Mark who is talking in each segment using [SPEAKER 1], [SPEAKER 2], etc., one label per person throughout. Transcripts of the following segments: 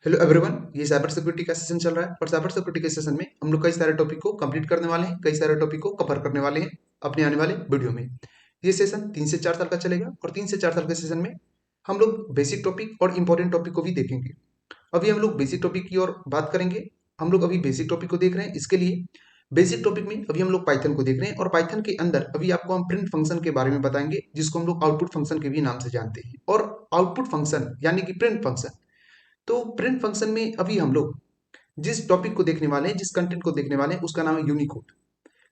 [SPEAKER 1] Hello everyone, ये cyber security का session चल रहा है और साइबर सिक्योरिटी के सेशन में हम लोग कई सारे टॉपिक को कंप्लीट करने वाले हैं, कई सारे टॉपिक को कवर करने वाले हैं अपने आने वाले वीडियो में। ये सेशन 3 से 4 साल का चलेगा और 3 से 4 साल के सेशन में हम लोग बेसिक टॉपिक और इंपॉर्टेंट टॉपिक को भी देखेंगे। अभी हम लोग बेसिक टॉपिक की ओर बात करेंगे। हम लोग अभी बेसिक टॉपिक को देख रहे हैं। इसके लिए बेसिक टॉपिक में अभी हम लोग पाइथन को देख रहे हैं और पाइथन के अंदर अभी आपको हम प्रिंट फंक्शन के बारे में बताएंगे, जिसको हम लोग आउटपुट फंक्शन के भी नाम से जानते हैं। और आउटपुट फंक्शन यानी कि प्रिंट फंक्शन, तो प्रिंट फंक्शन में अभी हम लोग जिस टॉपिक को देखने वाले हैं, जिस कंटेंट को देखने वाले हैं, उसका नाम है यूनिकोड।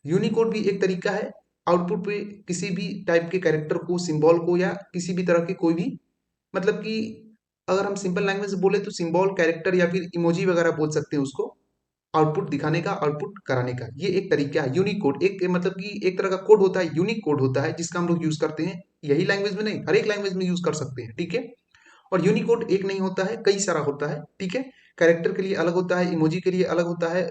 [SPEAKER 1] यूनिकोड भी एक तरीका है आउटपुट पे किसी भी टाइप के कैरेक्टर को, सिंबल को या किसी भी तरह के कोई भी, मतलब कि अगर हम सिंपल लैंग्वेज में बोले तो सिंबल, कैरेक्टर या फिर इमोजी वगैरह बोल सकते हैं उसको। आउटपुट दिखाने का, आउटपुट कराने का, ये एक तरीका है। यूनिकोड एक मतलब कि एक तरह का कोड होता है, यूनिक कोड होता है, जिसका हम लोग यूज करते हैं। यही लैंग्वेज में नहीं, हर एक लैंग्वेज में यूज कर सकते हैं, ठीक है। और यूनिकोड एक नहीं होता है, कई सारा होता है, ठीक है। कैरेक्टर के लिए अलग होता है, इमोजी के लिए अलग होता है,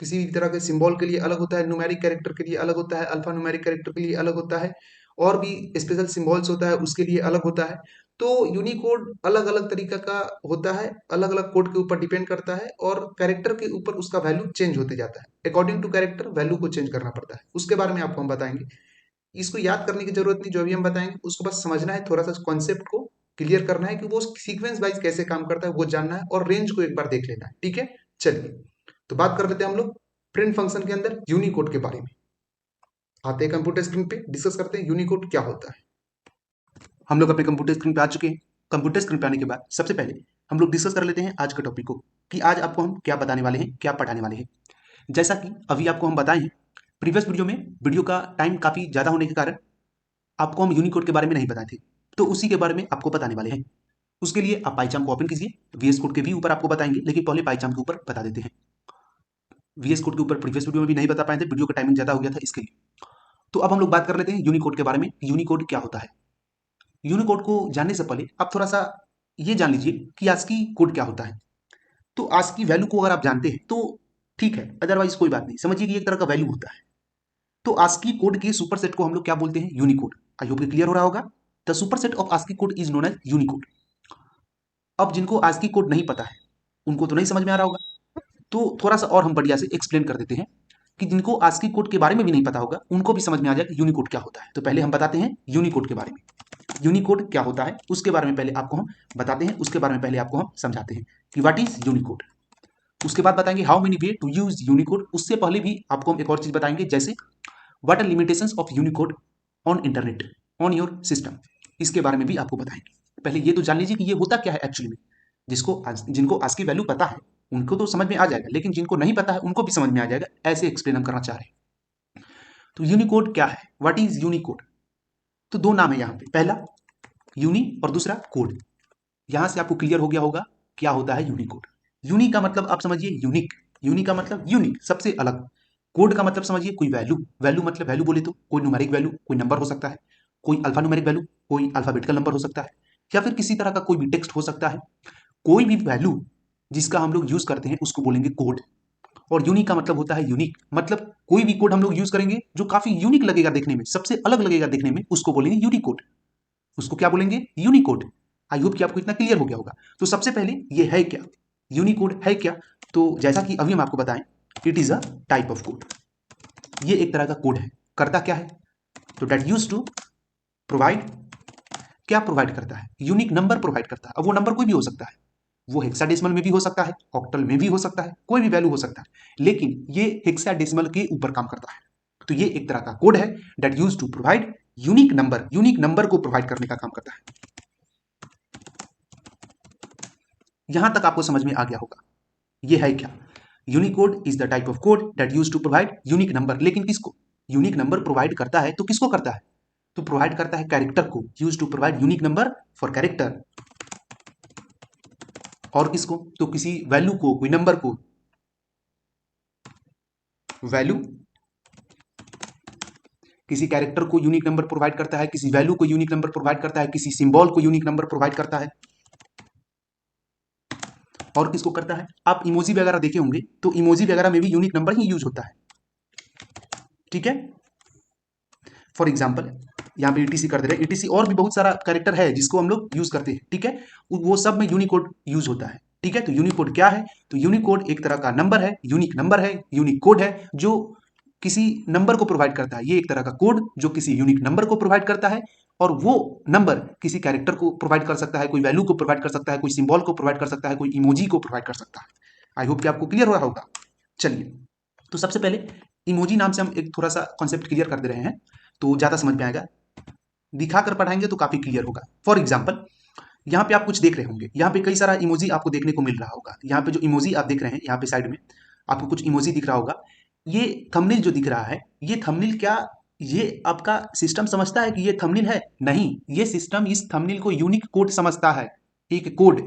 [SPEAKER 1] किसी भी तरह के सिंबल के लिए अलग होता है, न्यूमेरिक कैरेक्टर के लिए अलग होता है, अल्फा न्यूमेरिक कैरेक्टर के लिए अलग होता है, और भी स्पेशल सिंबल्स होता है उसके लिए अलग होता है। तो यूनिकोड अलग अलग तरीका का होता है, अलग अलग कोड के ऊपर डिपेंड करता है और कैरेक्टर के ऊपर उसका वैल्यू चेंज होते जाता है। अकॉर्डिंग टू कैरेक्टर वैल्यू को चेंज करना पड़ता है, उसके बारे में आपको हम बताएंगे। इसको याद करने की जरूरत नहीं, जो अभी हम बताएंगे उसको बस समझना है, थोड़ा सा कॉन्सेप्ट को क्लियर करना है कि वो सीक्वेंस वाइज कैसे काम करता है वो जानना है, और रेंज को एक बार देख लेना है, ठीक है। चलिए, तो बात कर लेते हैं हम लोग प्रिंट फंक्शन के अंदर यूनिकोड के बारे में। आते हैं कंप्यूटर स्क्रीन पे, डिस्कस करते हैं यूनिकोड क्या होता है। हम लोग अपने कंप्यूटर स्क्रीन पे आ चुके हैं। कंप्यूटर स्क्रीन पे आने के बाद सबसे पहले हम लोग डिस्कस कर लेते हैं आज के टॉपिक को, कि आज आपको हम क्या बताने वाले हैं, क्या पढ़ाने वाले हैं। जैसा कि अभी आपको हम बताए हैं प्रीवियस वीडियो में, वीडियो का टाइम काफ़ी ज़्यादा होने के कारण आपको हम यूनिकोड के बारे में नहीं बताए थे, तो उसी के बारे में आपको बताने वाले हैं। उसके लिए आप पाइचाम को ओपन कीजिए। वीएस कोड के भी ऊपर आपको बताएंगे, लेकिन पहले पाइचाम के ऊपर बता देते हैं। वीएस कोड के ऊपर प्रीवियस वीडियो में भी नहीं बता पाए थे, वीडियो का टाइमिंग ज़्यादा हो गया था इसके लिए। तो अब हम लोग बात कर लेते हैं यूनिकोड के बारे में। यूनिकोड क्या होता है? यूनिकोड को जानने से पहले आप थोड़ा सा ये जान लीजिए कि आस्की कोड क्या होता है। तो आस्की वैल्यू को अगर आप जानते हैं तो ठीक है, अदरवाइज कोई बात नहीं, समझिए कि एक तरह का वैल्यू होता है। तो आस्की कोड के सुपर सेट को हम लोग क्या बोलते हैं? यूनिकोड। आई होप क्लियर हो रहा होगा। The super set of ASCII code is known as Unicode. अब जिनको आस्की कोड नहीं पता है उनको तो नहीं समझ में आ रहा होगा, तो थोड़ा सा और हम बढ़िया से एक्सप्लेन कर देते हैं कि जिनको आस्की कोड के बारे में भी नहीं पता होगा उनको भी समझ में आ जाए कि यूनिकोड क्या होता है। तो पहले हम बताते हैं यूनिकोड के बारे में। यूनिकोड क्या होता है उसके बारे में पहले आपको हम बताते हैं, उसके बारे में पहले आपको हम समझाते हैं कि व्हाट इज यूनिकोड। उसके बाद बताएंगे how many way to use Unicode. उससे पहले भी आपको हम एक और चीज बताएंगे, जैसे what are limitations of Unicode on internet, on your system. इसके बारे में भी आपको बताएंगे। पहले ये तो जान लीजिए कि ये होता क्या है एक्चुअली में। जिनको आज की वैल्यू पता है उनको तो समझ में आ जाएगा, लेकिन जिनको नहीं पता है उनको भी समझ में आ जाएगा, ऐसे एक्सप्लेन हम करना चाह रहे हैं। तो यूनिकोड क्या है, व्हाट इज यूनिकोड? तो दो नाम है यहाँ पे, पहला यूनी और दूसरा कोड। यहां से आपको क्लियर हो गया होगा क्या होता है यूनिकोड। यूनी का मतलब आप समझिए यूनिक, यूनी का मतलब यूनिक, सबसे अलग। कोड का मतलब समझिए कोई वैल्यू, वैल्यू मतलब वैल्यू बोले तो कोई न्यूमेरिक वैल्यू, कोई नंबर हो सकता है, कोई अल्फा न्यूमेरिक वैल्यू, कोई अल्फाबेटिकल नंबर हो सकता है, या फिर किसी तरह का कोई भी टेक्स्ट हो सकता है। कोई भी वैल्यू जिसका हम लोग यूज करते हैं उसको बोलेंगे कोड। और यूनिक का मतलब होता है यूनिक, मतलब कोई भी कोड हम लोग यूज करेंगे जो काफी यूनिक लगेगा देखने में, सबसे अलग लगेगा देखने में, उसको बोलेंगे यूनिकोड। उसको क्या बोलेंगे? यूनिकोड। आई होप कि आपको इतना क्लियर हो गया होगा। तो सबसे पहले ये है क्या, यूनिकोड है क्या? तो जैसा कि अभी हम आपको बताएं, it is a type of code. ये एक तरह का कोड है। करता क्या है? तो डेट यूज टू प्रोवाइड, क्या प्रोवाइड करता है? यूनिक नंबर प्रोवाइड करता है। अब वो नंबर कोई भी हो सकता है, वो हेक्साडेसिमल में भी हो सकता है, ऑक्टल में भी हो सकता है, कोई भी वैल्यू हो सकता है, लेकिन ये हेक्साडेसिमल के ऊपर काम करता है। तो ये एक तरह का कोड है that use to provide unique number, unique number को प्रोवाइड करने का काम करता है। यहां तक आपको समझ में आ गया होगा ये है क्या। Unicode is the type of code that use to provide unique number. लेकिन किसको यूनिक नंबर प्रोवाइड करता है? तो किसको करता है? तो प्रोवाइड करता है कैरेक्टर को, use to provide unique number for character. और किसको? तो किसी वैल्यू को, कोई नंबर को, वैल्यू, किसी कैरेक्टर को यूनिक नंबर प्रोवाइड करता है, किसी वैल्यू को यूनिक नंबर प्रोवाइड करता है, किसी सिंबल को यूनिक नंबर प्रोवाइड करता है। और किसको करता है? आप इमोजी वगैरह देखे होंगे, तो इमोजी वगैरह में भी यूनिक नंबर ही यूज होता है, ठीक है। फॉर एग्जाम्पल यहाँ पे ईटीसी कर दे रहे हैं, ईटीसी और भी बहुत सारा कैरेक्टर है जिसको हम लोग यूज करते हैं, ठीक है। वो सब में यूनिकोड यूज होता है, ठीक है, तो यूनिकोड क्या है? तो यूनिकोड एक तरह का नंबर है, यूनिक नंबर है, यूनिक कोड है जो किसी नंबर को प्रोवाइड करता है। ये एक तरह का कोड जो किसी यूनिक नंबर को प्रोवाइड करता है, और वो नंबर किसी कैरेक्टर को प्रोवाइड कर सकता है, कोई वैल्यू को प्रोवाइड कर सकता है, कोई सिंबल को प्रोवाइड कर सकता है, कोई इमोजी को प्रोवाइड कर सकता है। आई होप कि आपको क्लियर हो रहा होगा। चलिए, तो सबसे पहले इमोजी नाम से हम एक थोड़ा सा कॉन्सेप्ट क्लियर कर दे रहे हैं, तो ज्यादा समझ में आएगा। दिखाकर पढ़ाएंगे तो काफी क्लियर होगा। फॉर एग्जाम्पल, यहाँ पे आप कुछ देख रहे होंगे, यहाँ पे कई सारा इमोजी आपको देखने को मिल रहा होगा। यहाँ पे जो इमोजी आप देख रहे हैं, यहाँ पे साइड में आपको कुछ इमोजी दिख रहा होगा। ये थंबनेल जो दिख रहा है, ये थंबनेल क्या ये आपका सिस्टम समझता है कि ये थंबनेल है? नहीं, ये सिस्टम इस थंबनेल को यूनिक कोड समझता है, एक कोड।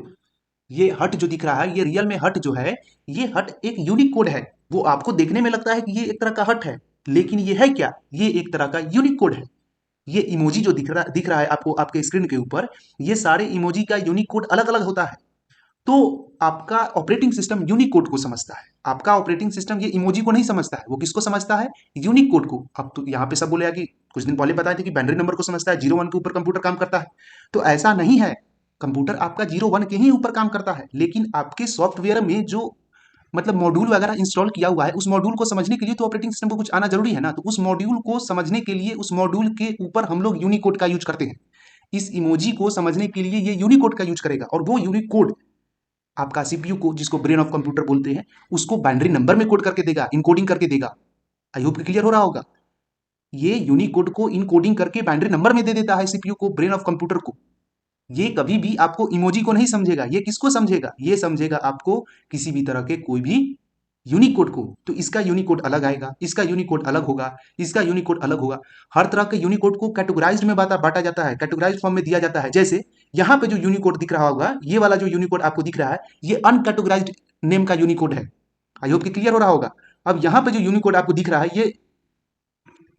[SPEAKER 1] ये हट जो दिख रहा है, ये रियल में हट जो है, ये हट एक यूनिक कोड है। वो आपको देखने में लगता है कि ये एक तरह का हट है, लेकिन ये है क्या? ये एक तरह का यूनिक कोड है। ये इमोजी जो दिख रहा है आपको आपके स्क्रीन के ऊपर, ये सारे इमोजी का यूनिक कोड अलग अलग होता है। तो आपका ऑपरेटिंग सिस्टम यूनिक कोड को समझता है। आपका ऑपरेटिंग सिस्टम ये इमोजी को नहीं समझता है, वो किसको समझता है? यूनिक कोड को। अब तो यहाँ पे सब बोलेगा कि कुछ दिन पहले बताए थे कि बाइनरी नंबर को समझता है, 0 1 के ऊपर कंप्यूटर काम करता है। तो ऐसा नहीं है, कंप्यूटर आपका 0 1 के ही ऊपर काम करता है, लेकिन आपके सॉफ्टवेयर में जो मतलब मॉड्यूल वगैरह इंस्टॉल किया हुआ है, उस मॉड्यूल को समझने के लिए तो ऑपरेटिंग सिस्टम को कुछ आना जरूरी है ना। तो उस मॉड्यूल को समझने के लिए उस मॉड्यूल के ऊपर हम लोग यूनिकोड का यूज करते हैं। इस इमोजी को समझने के लिए ये यूनिकोड का यूज करेगा, और वो यूनिक कोड आपका सीपीयू को, जिसको ब्रेन ऑफ कंप्यूटर बोलते हैं, उसको बाइनरी नंबर में कोड करके देगा, इनकोडिंग करके देगा। आई होप क्लियर हो रहा होगा। ये यूनिक कोड को इनकोडिंग करके बाइनरी नंबर में दे देता है सीपीयू को, ब्रेन ऑफ कंप्यूटर को। ये कभी भी आपको इमोजी को नहीं समझेगा। ये किसको समझेगा? ये समझेगा आपको किसी भी तरह के कोई भी यूनिक कोड को। तो इसका यूनिक कोड अलग आएगा, इसका यूनिक कोड अलग होगा, इसका यूनिक कोड अलग होगा। हर तरह के यूनिक कोड को कैटेगराइज्ड में बांटा जाता है, कैटेगराइज्ड फॉर्म में दिया जाता है। जैसे यहाँ पे जो यूनिक कोड दिख रहा होगा, ये वाला जो यूनिक कोड आपको दिख रहा है, ये अनकैटेगराइज्ड नेम का यूनिक कोड है। आई होप कि क्लियर हो रहा होगा। अब यहाँ पे जो यूनिक कोड आपको दिख रहा है,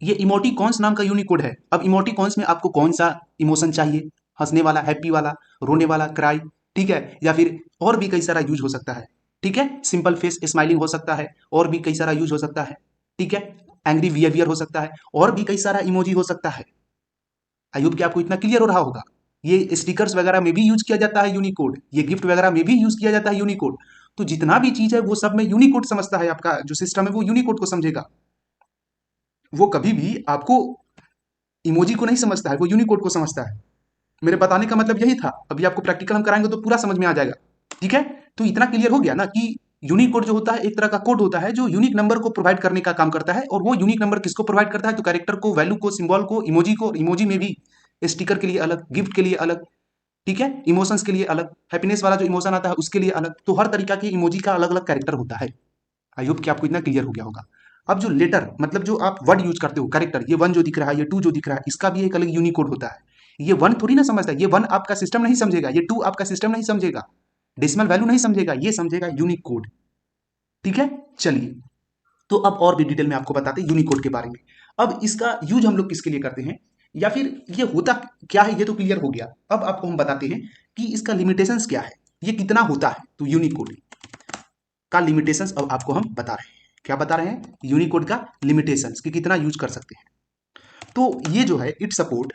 [SPEAKER 1] ये इमोटिकॉन्स नाम का यूनिक कोड है। अब इमोटिकॉन्स में आपको कौन सा इमोशन चाहिए? हंसने वाला, हैप्पी वाला, रोने वाला, क्राई, ठीक है, या फिर और भी कई सारा यूज हो सकता है। ठीक है, सिंपल फेस स्माइलिंग हो सकता है, और भी कई सारा यूज हो सकता है। ठीक है, एंग्री बिहेवियर हो सकता है, और भी कई सारा इमोजी हो सकता है। आई होप कि आपको इतना क्लियर हो रहा होगा। ये स्टिकर्स वगैरह में भी यूज किया जाता है यूनिक कोड, ये गिफ्ट वगैरह में भी यूज किया जाता है यूनिक कोड। तो जितना भी चीज है वो सब में यूनिक कोड समझता है। आपका जो सिस्टम है वो यूनिक कोड को समझेगा। वो कभी भी आपको इमोजी को नहीं समझता है, वो यूनिकोड को समझता है। मेरे बताने का मतलब यही था। अभी आपको प्रैक्टिकल हम कराएंगे तो पूरा समझ में आ जाएगा। ठीक है, तो इतना क्लियर हो गया ना कि यूनिकोड जो होता है एक तरह का कोड होता है जो यूनिक नंबर को प्रोवाइड करने का काम करता है। और वो यूनिक नंबर किसको प्रोवाइड करता है? तो कैरेक्टर को, वैल्यू को, सिंबल को, इमोजी को। इमोजी में भी स्टिकर के लिए अलग, गिफ्ट के लिए अलग, ठीक है, इमोशंस के लिए अलग, हैप्पीनेस वाला जो इमोशन आता है उसके लिए अलग। तो हर तरीका के इमोजी का अलग अलग कैरेक्टर होता है। आई होप कि आपको इतना क्लियर हो गया होगा। अब जो लेटर मतलब जो आप वर्ड यूज करते हो, कैरेक्टर, ये 1 जो दिख रहा है, ये 2 जो दिख रहा है, इसका भी एक अलग यूनिकोड होता है। ये 1 थोड़ी ना समझता है, ये 1 आपका सिस्टम नहीं समझेगा, ये 2 आपका सिस्टम नहीं समझेगा, डेसिमल वैल्यू नहीं समझेगा, ये समझेगा यूनिक कोड। ठीक है, चलिए, तो अब और भी डिटेल में आपको बताते हैं यूनिकोड के बारे में। अब इसका यूज हम लोग किसके लिए करते हैं, या फिर ये होता क्या है, ये तो क्लियर हो गया। अब आपको हम बताते हैं कि इसका लिमिटेशंस क्या है, ये कितना होता है। तो यूनिकोड का लिमिटेशंस अब आपको हम बता रहे हैं। क्या बता रहे हैं? यूनिकोड का लिमिटेशंस कि कितना यूज कर सकते हैं। तो ये जो है इट सपोर्ट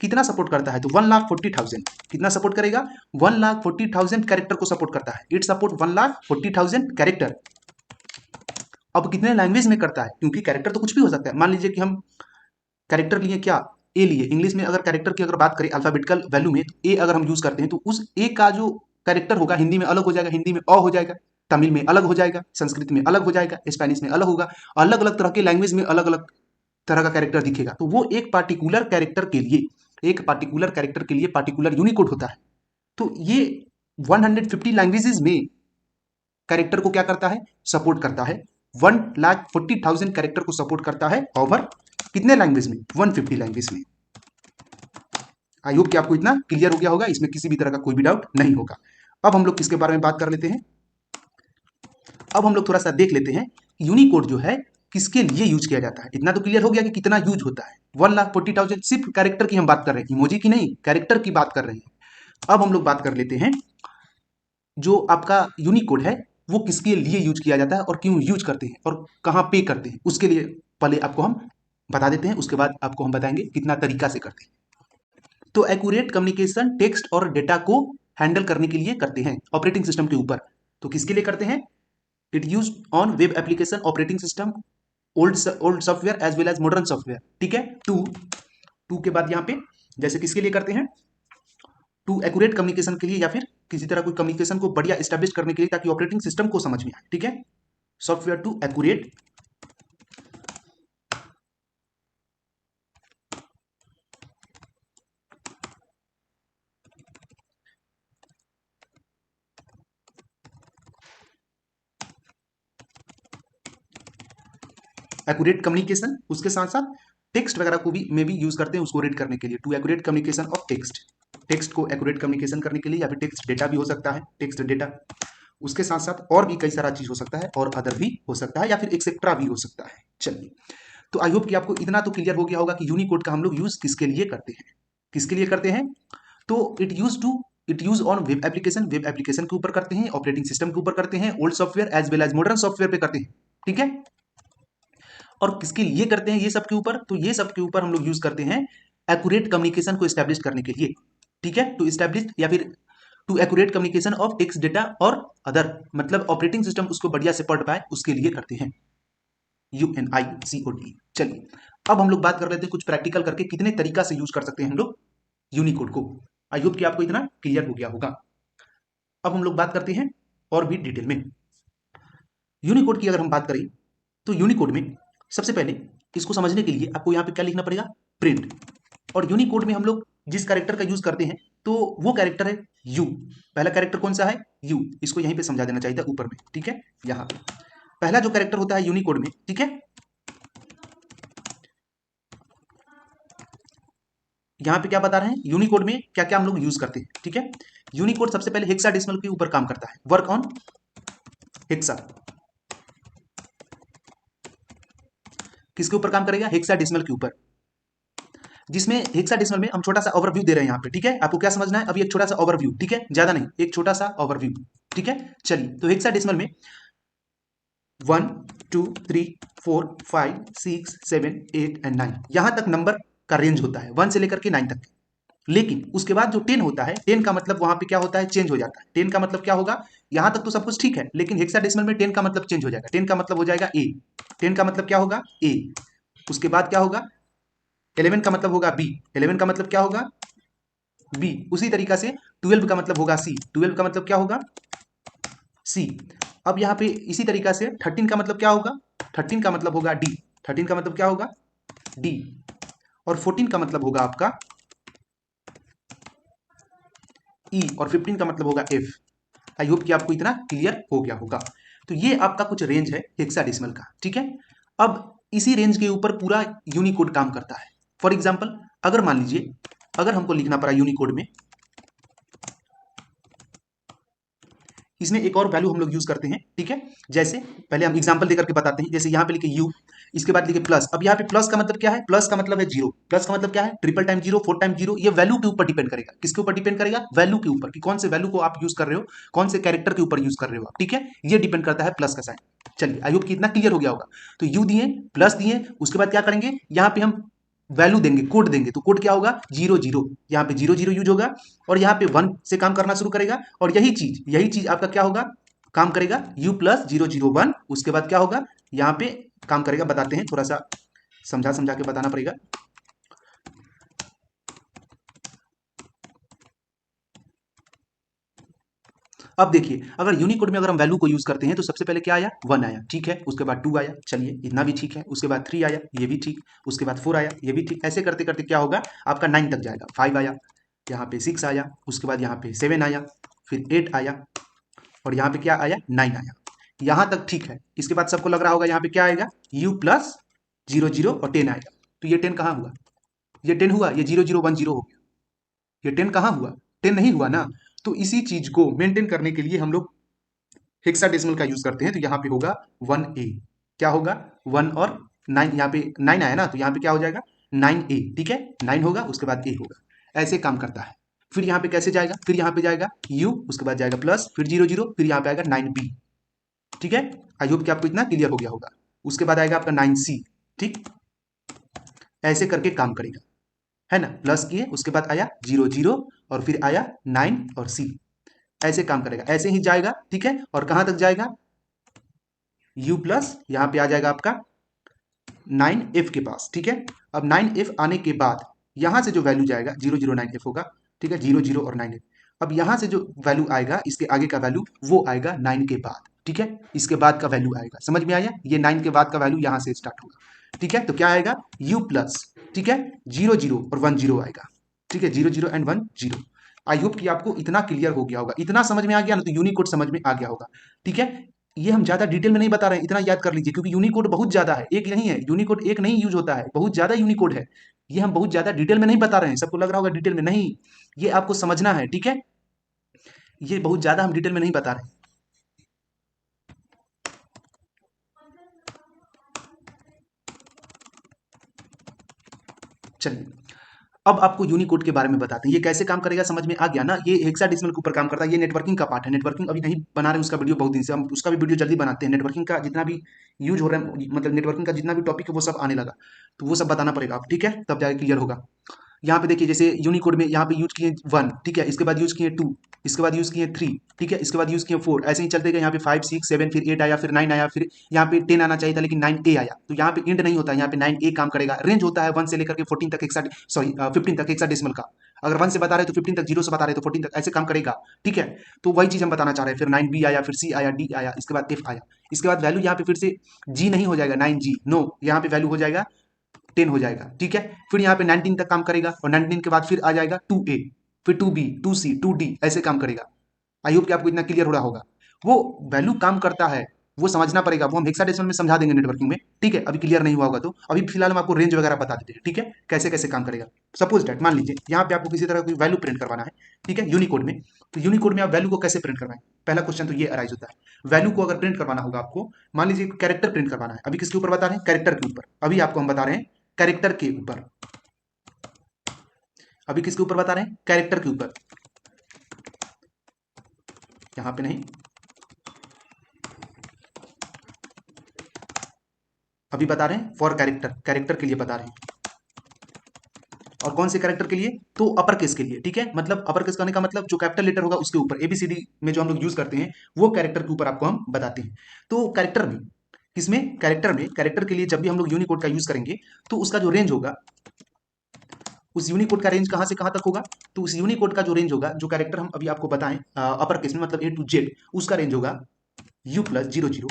[SPEAKER 1] कितना सपोर्ट करता है? तो 1,40,000 कितना सपोर्ट करेगा? 1,40,000 कैरेक्टर को सपोर्ट करता है। It support 1,40,000 character. अब कितने लैंग्वेज में करता है? क्योंकि कैरेक्टर तो कुछ भी हो सकता है। मान लीजिए कि हम कैरेक्टर लिए, क्या ए लिए, इंग्लिश में अगर कैरेक्टर की अगर बात करें अल्फाबेटिकल वैल्यू में, तो ए अगर हम यूज करते हैं तो उस ए का जो कैरेक्टर होगा हिंदी में अलग हो जाएगा, हिंदी में अ हो जाएगा, तमिल में अलग हो जाएगा, संस्कृत में अलग हो जाएगा, स्पेनिश में अलग होगा। अलग अलग तरह के लैंग्वेज में अलग अलग तरह का कैरेक्टर दिखेगा। तो वो एक पार्टिकुलर कैरेक्टर के लिए, पार्टिकुलर यूनिकोड होता है। तो ये 150 लैंग्वेजेस में कैरेक्टर को क्या करता है? सपोर्ट करता है। 1,40,000 कैरेक्टर को सपोर्ट करता है ओवर कितने लैंग्वेज में? 150 लैंग्वेज में। आई होप कि आपको इतना क्लियर हो गया होगा, इसमें किसी भी तरह का कोई भी डाउट नहीं होगा। अब हम लोग किसके बारे में बात कर लेते हैं? अब हम लोग थोड़ा सा देख लेते हैं यूनिकोड जो है किसके लिए यूज किया जाता है। इतना तो क्लियर हो गया कि कितना यूज होता है। 1,40,000 सिर्फ कैरेक्टर की हम बात कर रहे हैं, इमोजी की नहीं, कैरेक्टर की बात कर रहे हैं। अब हम लोग बात कर लेते हैं जो आपका यूनिकोड है वो किसके लिए यूज किया जाता है और क्यों यूज करते हैं और कहाँ पे करते हैं। उसके लिए पहले आपको हम बता देते हैं, उसके बाद आपको हम बताएंगे कितना तरीका से करते हैं। तो एक्यूरेट कम्युनिकेशन टेक्स्ट और डेटा को
[SPEAKER 2] हैंडल करने के लिए करते हैं ऑपरेटिंग सिस्टम के ऊपर। तो किसके लिए करते हैं? It use on web application operating system, old software as well as modern software. ठीक है, टू के बाद यहाँ पे जैसे किसके लिए करते हैं? टू एक्यूरेट कम्युनिकेशन के लिए, या फिर किसी तरह कोई कम्युनिकेशन को बढ़िया एस्टेब्लिश करने के लिए, ताकि ऑपरेटिंग सिस्टम को समझ में आए। ठीक है, software to accurate accurate communication. उसके साथ साथ टेक्स्ट वगैरह को भी में भी यूज करते हैं उसको रीड करने के लिए, to accurate communication of text. Text को एक्यूरेट कम्युनिकेशन करने के लिए, या फिर टेक्स्ट डेटा भी हो सकता है, टेक्स्ट डेटा। उसके साथ साथ और भी कई सारा चीज हो सकता है, और अदर भी हो सकता है, या फिर एक्सेट्रा भी हो सकता है। चलिए, तो आई होप कि आपको इतना तो क्लियर हो गया होगा कि यूनिकोड का हम लोग यूज किसके लिए करते हैं, किसके लिए करते हैं। तो it use on web application, web application के ऊपर करते हैं, ऑपरेटिंग सिस्टम के ऊपर करते हैं, old software as well as modern software पे करते हैं। ठीक है, और किसके लिए करते हैं ये सब के ऊपर? तो ये सब के ऊपर हम लोग यूज करते हैं एक्यूरेट कम्युनिकेशन को एस्टैब्लिश करने के लिए। ठीक है, टू एस्टैब्लिश या फिर to accurate communication of text data और अदर, मतलब ऑपरेटिंग सिस्टम उसको बढ़िया से पढ़ पाए, उसके लिए करते हैं। UNICOD। चलिए, अब हम लोग बात कर रहे थे कुछ प्रैक्टिकल करके कितने तरीका से यूज कर सकते हैं हम लोग यूनिकोड को। आई होप कि आपको इतना क्लियर हो गया होगा। अब हम लोग बात करते हैं और भी डिटेल में। यूनिकोड की अगर हम बात करें, तो यूनिकोड में सबसे पहले इसको समझने के लिए आपको यहाँ पे क्या लिखना पड़ेगा? प्रिंट। और यूनिकोड में हम लोग जिस कैरेक्टर का यूज करते हैं, तो वो कैरेक्टर है यू। पहला कैरेक्टर कौन सा है? यू। इसको यहीं पे समझा देना चाहिए था ऊपर में। ठीक है, यहाँ पहला जो कैरेक्टर होता है यूनिकोड में, ठीक है, यहाँ पे क्या बता रहे हैं यूनिकोड में क्या क्या हम लोग यूज करते हैं। ठीक है, यूनिकोड सबसे पहले हेक्साडेसिमल के ऊपर काम करता है, वर्क ऑन हेक्सा। किसके ऊपर काम करेगा? हेक्साडेसिमल के ऊपर, जिसमें हेक्साडेसिमल में हम छोटा सा ओवरव्यू दे रहे हैं यहाँ पे। ठीक है, आपको क्या समझना है अभी? एक छोटा सा ओवरव्यू। ठीक है, ज्यादा नहीं, एक छोटा सा ओवरव्यू। ठीक है, चलिए, तो हेक्साडेसिमल में 1 2 3 4 5 6 7 8 एंड 9 यहां तक नंबर का रेंज होता है, 1 से लेकर के 9 तक। लेकिन उसके बाद जो 10 होता है, 10 का मतलब वहां पे क्या होता है? चेंज हो जाता है। 10 का मतलब क्या होगा? यहां तक तो सब कुछ ठीक है, लेकिन हेक्साडेसिमल में 10 का मतलब चेंज हो जाएगा। 10 का मतलब हो जाएगा ए। 10 का मतलब क्या होगा? ए। उसके बाद क्या होगा? 11 का मतलब होगा बी। 11 का मतलब क्या होगा? बी। उसी तरीका से 12 का मतलब होगा सी। 12 का मतलब क्या होगा? सी। अब यहाँ पे इसी तरीका से 13 का मतलब क्या होगा? 13 का मतलब होगा डी। 13 का मतलब क्या होगा? डी। और 14 का मतलब होगा आपका ई, और 15 का मतलब होगा एफ। आई होप कि आपको इतना क्लियर हो गया होगा। तो ये आपका कुछ रेंज है हेक्साडेसिमल का। ठीक है, अब इसी रेंज के ऊपर पूरा यूनिकोड काम करता है। फॉर एग्जाम्पल, अगर मान लीजिए, अगर हमको लिखना पड़ा यूनिकोड में, इसमें एक और वैल्यू हम लोग यूज करते हैं। ठीक है, जैसे पहले हम एग्जांपल देकर के बताते हैं। जैसे यहाँ पे लिखे यू, इसके बाद लिखे प्लस। अब यहाँ पे प्लस का मतलब क्या है? प्लस का मतलब है जीरो। प्लस का मतलब क्या है? Triple time zero, four time zero. ये वैल्यू के ऊपर डिपेंड करेगा। किसके ऊपर डिपेंड करेगा? वैल्यू के ऊपर, कि कौन से वैल्यू को आप यूज कर रहे हो, कौन से कैरेक्टर के ऊपर यूज कर रहे हो आप। ठीक है, ये डिपेंड करता है प्लस का साइन। चलिए, आई होप कि इतना क्लियर हो गया होगा। तो यू दिए, प्लस दिए, उसके बाद क्या करेंगे? यहाँ पे हम वैल्यू देंगे, कोड देंगे। तो कोड क्या होगा? Zero zero. यहाँ पे जीरो जीरो यूज होगा, और यहाँ पे वन से काम करना शुरू करेगा। और यही चीज आपका क्या होगा? काम करेगा u प्लस 001। उसके बाद क्या होगा? यहाँ पे काम करेगा, बताते हैं, थोड़ा सा समझा समझा के बताना पड़ेगा। अब देखिए, अगर यूनिकोड में अगर हम वैल्यू को यूज करते हैं, तो सबसे पहले क्या आया? 1 आया। ठीक है, उसके बाद 2 आया, चलिए इतना भी ठीक है। उसके बाद 3 आया, ये भी ठीक। उसके बाद 4 आया, ये भी ठीक। ऐसे करते करते क्या होगा? आपका 9 तक जाएगा। 5 आया, यहाँ पे 6 आया, उसके बाद यहाँ पे 7 आया, फिर 8 आया, और यहाँ पे क्या आया? 9 आया। यहाँ तक ठीक है। इसके बाद सबको लग रहा होगा यहाँ पे क्या आएगा? u प्लस 00 और 10 आएगा। तो ये 10 कहाँ हुआ? ये 10 हुआ? ये 0010 हो गया। ये 10 कहाँ हुआ? 10 नहीं हुआ ना। तो इसी चीज को मेंटेन करने के लिए हम लोग हेक्साडेसिमल का यूज करते हैं। तो यहाँ पे होगा 1a। क्या होगा? 1 और 9, यहाँ पे 9 आया ना, तो यहाँ पे क्या हो जाएगा? 9a। ठीक है, 9 होगा, उसके बाद a होगा। ऐसे काम करता है। फिर यहाँ पे कैसे जाएगा? फिर यहाँ पे जाएगा u, उसके बाद जाएगा प्लस, फिर 00, फिर यहाँ पे आएगा 9b। ठीक है, आई होप कि आपको इतना क्लियर हो गया होगा। उसके बाद आएगा आपका 9c। ठीक, ऐसे करके काम करेगा, है ना। प्लस किए, उसके बाद आया 00, और फिर आया 9 और c। ऐसे काम करेगा, ऐसे ही जाएगा, ठीक है। और कहां तक जाएगा, u प्लस यहां पे आ जाएगा आपका 9f के पास, ठीक है। अब 9f आने के बाद यहां से जो वैल्यू जाएगा 009f होगा, ठीक है, 00 और 9f। अब यहां से जो वैल्यू आएगा इसके आगे का वैल्यू वो आएगा 9 के बाद, ठीक है। इसके बाद का वैल्यू आएगा, समझ में आया, ये 9 के बाद का वैल्यू यहां से स्टार्ट होगा, ठीक है। तो क्या आएगा, u प्लस, ठीक है, 00 और 10 आएगा, ठीक है, 00 एंड 10। आई होप कि आपको इतना क्लियर हो गया होगा, इतना समझ में आ गया ना, तो यूनिकोड समझ में आ गया होगा, ठीक है। ये हम ज्यादा डिटेल में नहीं बता रहे हैं, इतना याद कर लीजिए, क्योंकि यूनिकोड बहुत ज्यादा है, एक नहीं है यूनिकोड, एक नहीं यूज होता है, बहुत ज्यादा यूनिकोड है। ये हम बहुत ज्यादा डिटेल में नहीं बता रहे हैं, सबको लग रहा होगा डिटेल में नहीं, ये आपको समझना है, ठीक है। ये बहुत ज्यादा हम डिटेल में नहीं बता रहे हैं। चलिए, अब आपको यूनिकोड के बारे में बताते हैं, ये कैसे काम करेगा, समझ में आ गया ना। ये हेक्साडेसिमल के ऊपर काम करता है, ये नेटवर्किंग का पार्ट है। नेटवर्किंग अभी नहीं बना रहे, उसका वीडियो बहुत दिन से, हम उसका भी वीडियो जल्दी बनाते हैं। नेटवर्किंग का जितना भी यूज हो रहा है, मतलब नेटवर्किंग का जितना भी टॉपिक है वो सब आने लगा, तो वो सब बताना पड़ेगा आप, ठीक है, तब जाके क्लियर होगा। यहाँ पे देखिए, जैसे यूनिकोड में यहाँ पे यूज किए 1, ठीक है, इसके बाद यूज किए 2, इसके बाद यूज किए 3, ठीक है, इसके बाद यूज किए 4, ऐसे ही चलते गए। यहाँ पे 5, 6, 7, फिर 8 आया, फिर 9 आया, फिर यहाँ पे 10 आना चाहिए था लेकिन 9A आया। तो यहाँ पे इंड नहीं होता है, यहाँ पे 9A काम करेगा। रेंज होता है 1 से लेकर के 14 तक, 15 तक हेक्साडेसिमल का। अगर 1 से बता रहे तो 15 तक, 0 से बता रहे तो 14 तक, ऐसे काम करेगा, ठीक है। तो वही चीज हम बताना चाह रहे हैं। फिर 9B आया, फिर C आया, D आया, इसके बाद F आया। इसके बाद वैल्यू यहाँ पे फिर से G नहीं हो जाएगा, 9G नो, यहाँ पे वैल्यू हो जाएगा 10 हो जाएगा, ठीक है। फिर यहाँ पे 19 तक काम करेगा, और 19 के बाद फिर आ जाएगा 2A, फिर 2B, 2C, 2D, ऐसे काम करेगा। आई होप कि आपको इतना क्लियर हो रहा होगा। वो वैल्यू काम करता है, वो समझना पड़ेगा, वो हम हेक्साडेसिमल में समझा देंगे नेटवर्किंग में, ठीक है। अभी क्लियर नहीं हुआ होगा तो अभी फिलहाल हम आपको रेंज वगैरह बता देते हैं, ठीक है, कैसे कैसे काम करेगा। सपोज दैट, मान लीजिए यहाँ पे आपको किसी तरह की वैल्यू प्रिंट करवाना है, ठीक है, यूनिकोड में। तो यूनिकोड में आप वैल्यू को कैसे प्रिंट करवाएं, पहला क्वेश्चन तो ये अराइज होता है। वैल्यू को अगर प्रिंट करवाना होगा आपको, मान लीजिए कैरेक्टर प्रिंट करवाना है। अभी किसके ऊपर बता रहे हैं, कैरेक्टर के ऊपर। अभी आपको हम बता रहे हैं कैरेक्टर के ऊपर, अभी किसके ऊपर बता रहे हैं, कैरेक्टर के ऊपर, यहां पे नहीं, अभी बता रहे हैं फॉर कैरेक्टर, कैरेक्टर के लिए बता रहे हैं। और कौन से कैरेक्टर के लिए, तो अपर केस के लिए, ठीक है। मतलब अपर केस करने का मतलब जो कैपिटल लेटर होगा उसके ऊपर, एबीसीडी में जो हम लोग यूज करते हैं वो कैरेक्टर के ऊपर आपको हम बताते हैं। तो कैरेक्टर में, किसमें, कैरेक्टर में, कैरेक्टर के लिए जब भी हम लोग यूनिकोड का यूज करेंगे तो उसका जो रेंज होगा, उस यूनिकोड का रेंज कहां से कहां तक होगा, तो उस यूनिकोड का जो रेंज होगा, जो कैरेक्टर हम अभी आपको बताएं अपर केस में, मतलब A to Z, उसका रेंज होगा U प्लस 00।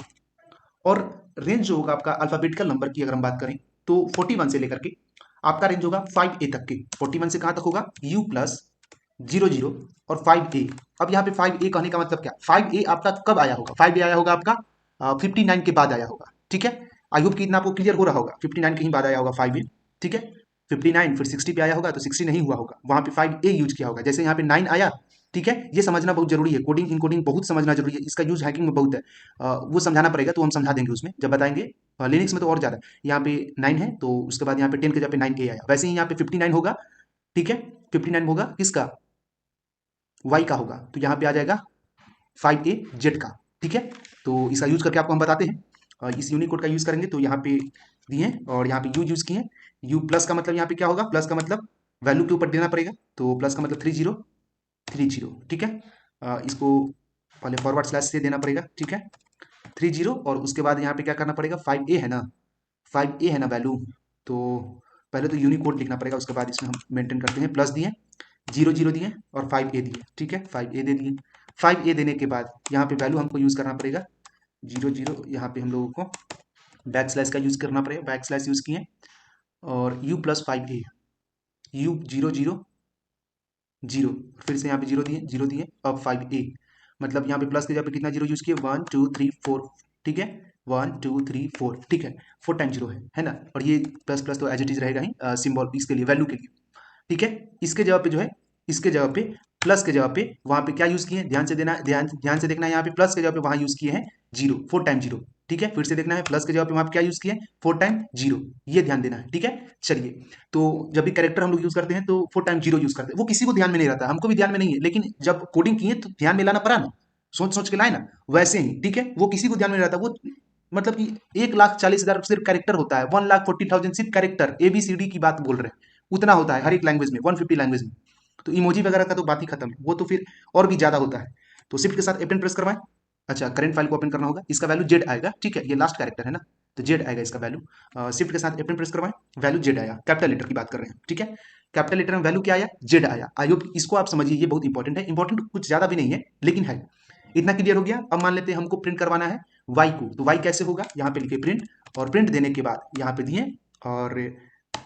[SPEAKER 2] और रेंज जो होगा आपका अल्फाबेटिकल नंबर की अगर हम बात करें तो 41 से लेकर के आपका रेंज होगा 5A तक के। 41 से कहां तक होगा, U प्लस 00 और 5A। अब यहाँ पे 5A कहने का मतलब क्या, 5A आपका कब आया होगा, 5A आया होगा आपका 59 के बाद आया होगा, ठीक है। आई होप कि इतना आपको क्लियर हो रहा होगा, 59 के ही बाद आया होगा 5A, ठीक है। 59 फिर 60 पे आया होगा तो 60 नहीं हुआ होगा, वहां पे 5A यूज किया होगा। जैसे यहाँ पे 9 आया, ठीक है, ये समझना बहुत जरूरी है, कोडिंग इनकोडिंग बहुत समझना जरूरी है, इसका यूज हैकिंग में बहुत है। वो समझाना पड़ेगा, तो हम समझा देंगे उसमें जब बताएंगे। लिनक्स में तो और ज्यादा, यहाँ पे 9 है तो उसके बाद यहाँ पे 10 के जगह पे 9A आया, वैसे ही यहाँ पे 59 होगा, ठीक है। 59 होगा किसका, वाई का होगा, तो यहाँ पे आ जाएगा 5A Z का, ठीक है। तो इसका यूज करके आपको हम बताते हैं, इस यूनिकोड का यूज करेंगे तो यहाँ पे दिए हैं, और यहाँ पे यू यूज किए हैं। यू प्लस का मतलब यहाँ पे क्या होगा, प्लस का मतलब वैल्यू के ऊपर देना पड़ेगा, तो प्लस का मतलब 3030, ठीक है। इसको पहले फॉरवर्ड स्लैश से देना पड़ेगा, ठीक है, 30, और उसके बाद यहाँ पे क्या करना पड़ेगा, 5A है ना, 5A है ना वैल्यू, तो पहले तो यूनिकोड लिखना पड़ेगा, उसके बाद इसमें हम मेंटेन करते हैं, प्लस दिए, 00 दिए और 5A दिए, ठीक है, 5A दे दिए। 5A देने के बाद यहाँ पे वैल्यू हमको यूज करना पड़ेगा 00, यहाँ पे हम लोगों को बैक स्लैश का यूज करना पड़ेगा, बैक स्लैश यूज किए, और U प्लस 5A, U 000, फिर से यहाँ पे 0 दिए, अब 5A, मतलब यहाँ पे प्लस के जगह पे कितना 0 यूज किए, 1 2 3 4, ठीक है, 1 2 3 4, ठीक है, 4 टाइम 0 है ना। और ये प्लस प्लस तो एज इट इज रहेगा ही, सिंबल इसके लिए, वैल्यू के लिए, ठीक है। इसके जगह पे जो है, इसके जगह पे प्लस के जगह पे वहां पे क्या यूज किए हैं, ध्यान से देना, ध्यान से देखना है, यहाँ पे प्लस के जगह पे वहां यूज किए हैं 0, 4 टाइम 0, ठीक है। फिर से देखना है, प्लस के जगह पे वहां पे क्या यूज किए हैं, 4 टाइम 0, ये ध्यान देना है, ठीक है। चलिए, तो जब भी कैरेक्टर हम लोग यूज करते हैं तो 4 टाइम 0 यूज करते हैं, वो किसी को ध्यान में नहीं रहता, हमको भी ध्यान में नहीं है, लेकिन जब कोडिंग किए तो ध्यान में लाना पड़ा ना, सोच सोच के लाए ना, वैसे ही, ठीक है, वो किसी को ध्यान में नहीं रहता। वो मतलब कि 1,40,000 सिर्फ कैरेक्टर होता है, 1,40,000 सिर्फ कैरेक्टर, ABCD की बात बोल रहे हैं, उतना होता है हर एक लैंग्वेज में, 150 लैंग्वेज में। तो इमोजी वगैरह का तो बात ही खत्म है, वो तो फिर और भी ज्यादा होता है। तो शिफ्ट के साथ F10 प्रेस करवाएं। अच्छा, करंट फाइल को ओपन करना होगा, इसका वैल्यू जेड आएगा, ठीक है, ये लास्ट कैरेक्टर है ना, तो जेड आएगा इसका वैल्यू। शिफ्ट के साथ F10 प्रेस करवाएं, वैल्यू जेड आया, कैपिटल लेटर की बात कर रहे हैं, ठीक है। कैपिटल लेटर में वैल्यू क्या आया, जेड आया। आई होप इसको आप समझिए, ये बहुत इंपॉर्टेंट है, इंपॉर्टेंट कुछ ज्यादा भी नहीं है लेकिन है। इतना क्लियर हो गया। अब मान लेते हैं हमको प्रिंट करवाना है वाई को, तो वाई कैसे होगा, यहाँ पे लिखे प्रिंट, और प्रिंट देने के बाद यहाँ पे दिए और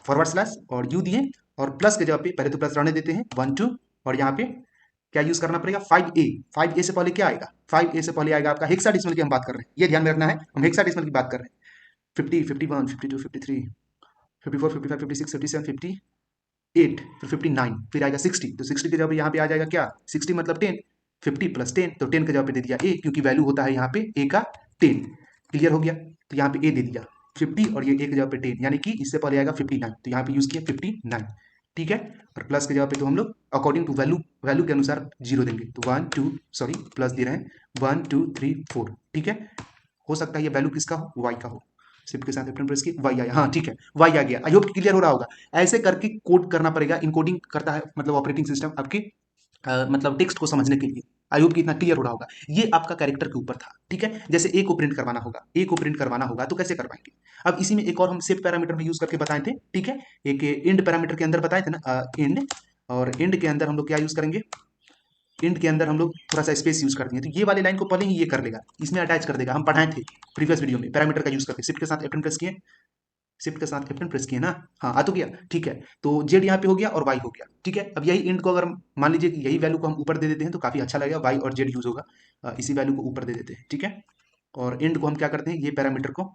[SPEAKER 2] फॉरवर्ड स्लैश और यू दिए, और प्लस के जगह पे पहले तो प्लस रहने देते हैं 1 2, और यहाँ पे क्या यूज करना पड़ेगा 5A। 5A से पहले क्या आएगा, 5A से पहले आएगा आपका हेक्साडेसिमल की हम बात कर रहे हैं, ये ध्यान में रखना है, हम हेक्साडेसिमल की बात कर रहे हैं। 50 51 52 53 54 55 56 57 58, फिर 59, फिर आएगा 60, तो 60 के जगह पे यहाँ पे आ जाएगा क्या, 60 मतलब 10, 50 प्लस 10, तो 10 के जगह पे दे दिया ए, क्योंकि वैल्यू होता है यहाँ पे ए का 10। क्लियर हो गया, तो यहाँ पे ए दे दिया 50 और ये ए की जगह पे 10, यानी कि इससे पहले आएगा 59, तो यहाँ पे यूज किया 59, ठीक है। और प्लस के जगह पे तो हम लोग अकॉर्डिंग टू वैल्यू, वैल्यू के अनुसार जीरो देंगे, तो 1 2 सॉरी प्लस दे रहे हैं 1 2 3 4, ठीक है। हो सकता है ये वैल्यू किसका हो, वाई का हो। शिफ्ट के साथ F10 प्रेस की, वाई आया, हाँ ठीक है, वाई आ गया। आई होप क्लियर हो रहा होगा। ऐसे करके कोड करना पड़ेगा, इनकोडिंग करता है मतलब ऑपरेटिंग सिस्टम आपके मतलब टेक्स्ट को समझने के लिए। आई होप कि इतना क्लियर हो रहा होगा। ये आपका कैरेक्टर के ऊपर था, ठीक है। जैसे ए को प्रिंट करवाना होगा, ए को प्रिंट करवाना होगा तो कैसे करवाएंगे। अब इसी में एक और हम सेट पैरामीटर में यूज करके बताए थे, ठीक है। एक इंड पैरामीटर के अंदर बताए थे ना, इंड, और इंड के अंदर हम लोग क्या यूज करेंगे, इंड के अंदर हम लोग थोड़ा सा स्पेस यूज करते हैं, तो ये वाली लाइन को पहले ही ये कर लेगा, इसमें अटैच कर देगा। हम पढ़ाए थे प्रीवियस वीडियो में पैरामीटर का यूज करके। शिफ्ट के साथ F10 प्रेस किए, शिफ्ट के साथ F10 प्रेस किए ना, हाँ आ तो गया, ठीक है। तो जेड यहाँ पे हो गया और वाई हो गया, ठीक है। अब यही इंड को अगर मान लीजिए कि यही वैल्यू को हम ऊपर दे देते हैं तो काफी अच्छा लगेगा, वाई और जेड यूज होगा। इसी वैल्यू को ऊपर दे देते हैं, ठीक है। और इंड को हम क्या करते हैं, ये पैरामीटर को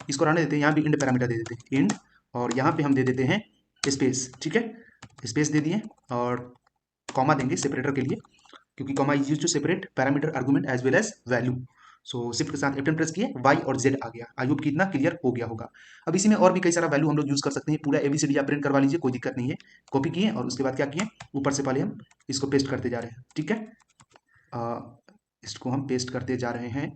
[SPEAKER 2] इसको रहने देते हैं, यहाँ भी इंड पैरामीटर दे देते हैं इंड, और यहाँ पे हम दे देते हैं स्पेस, ठीक है। स्पेस दे दिए और कॉमा देंगे सेपरेटर के लिए, क्योंकि comma is use to separate parameter argument as well as value. So shift के साथ F10 प्रेस किए, वाई और जेड आ गया। आई होप कि इतना क्लियर हो गया होगा। अब इसी में और भी कई सारा वैल्यू हम लोग यूज कर सकते हैं, पूरा एबीसीडी आप प्रिंट करवा लीजिए, कोई दिक्कत नहीं है। कॉपी किए और उसके बाद क्या किए, ऊपर से पहले हम इसको पेस्ट करते जा रहे हैं, ठीक है। इसको हम पेस्ट करते जा रहे हैं,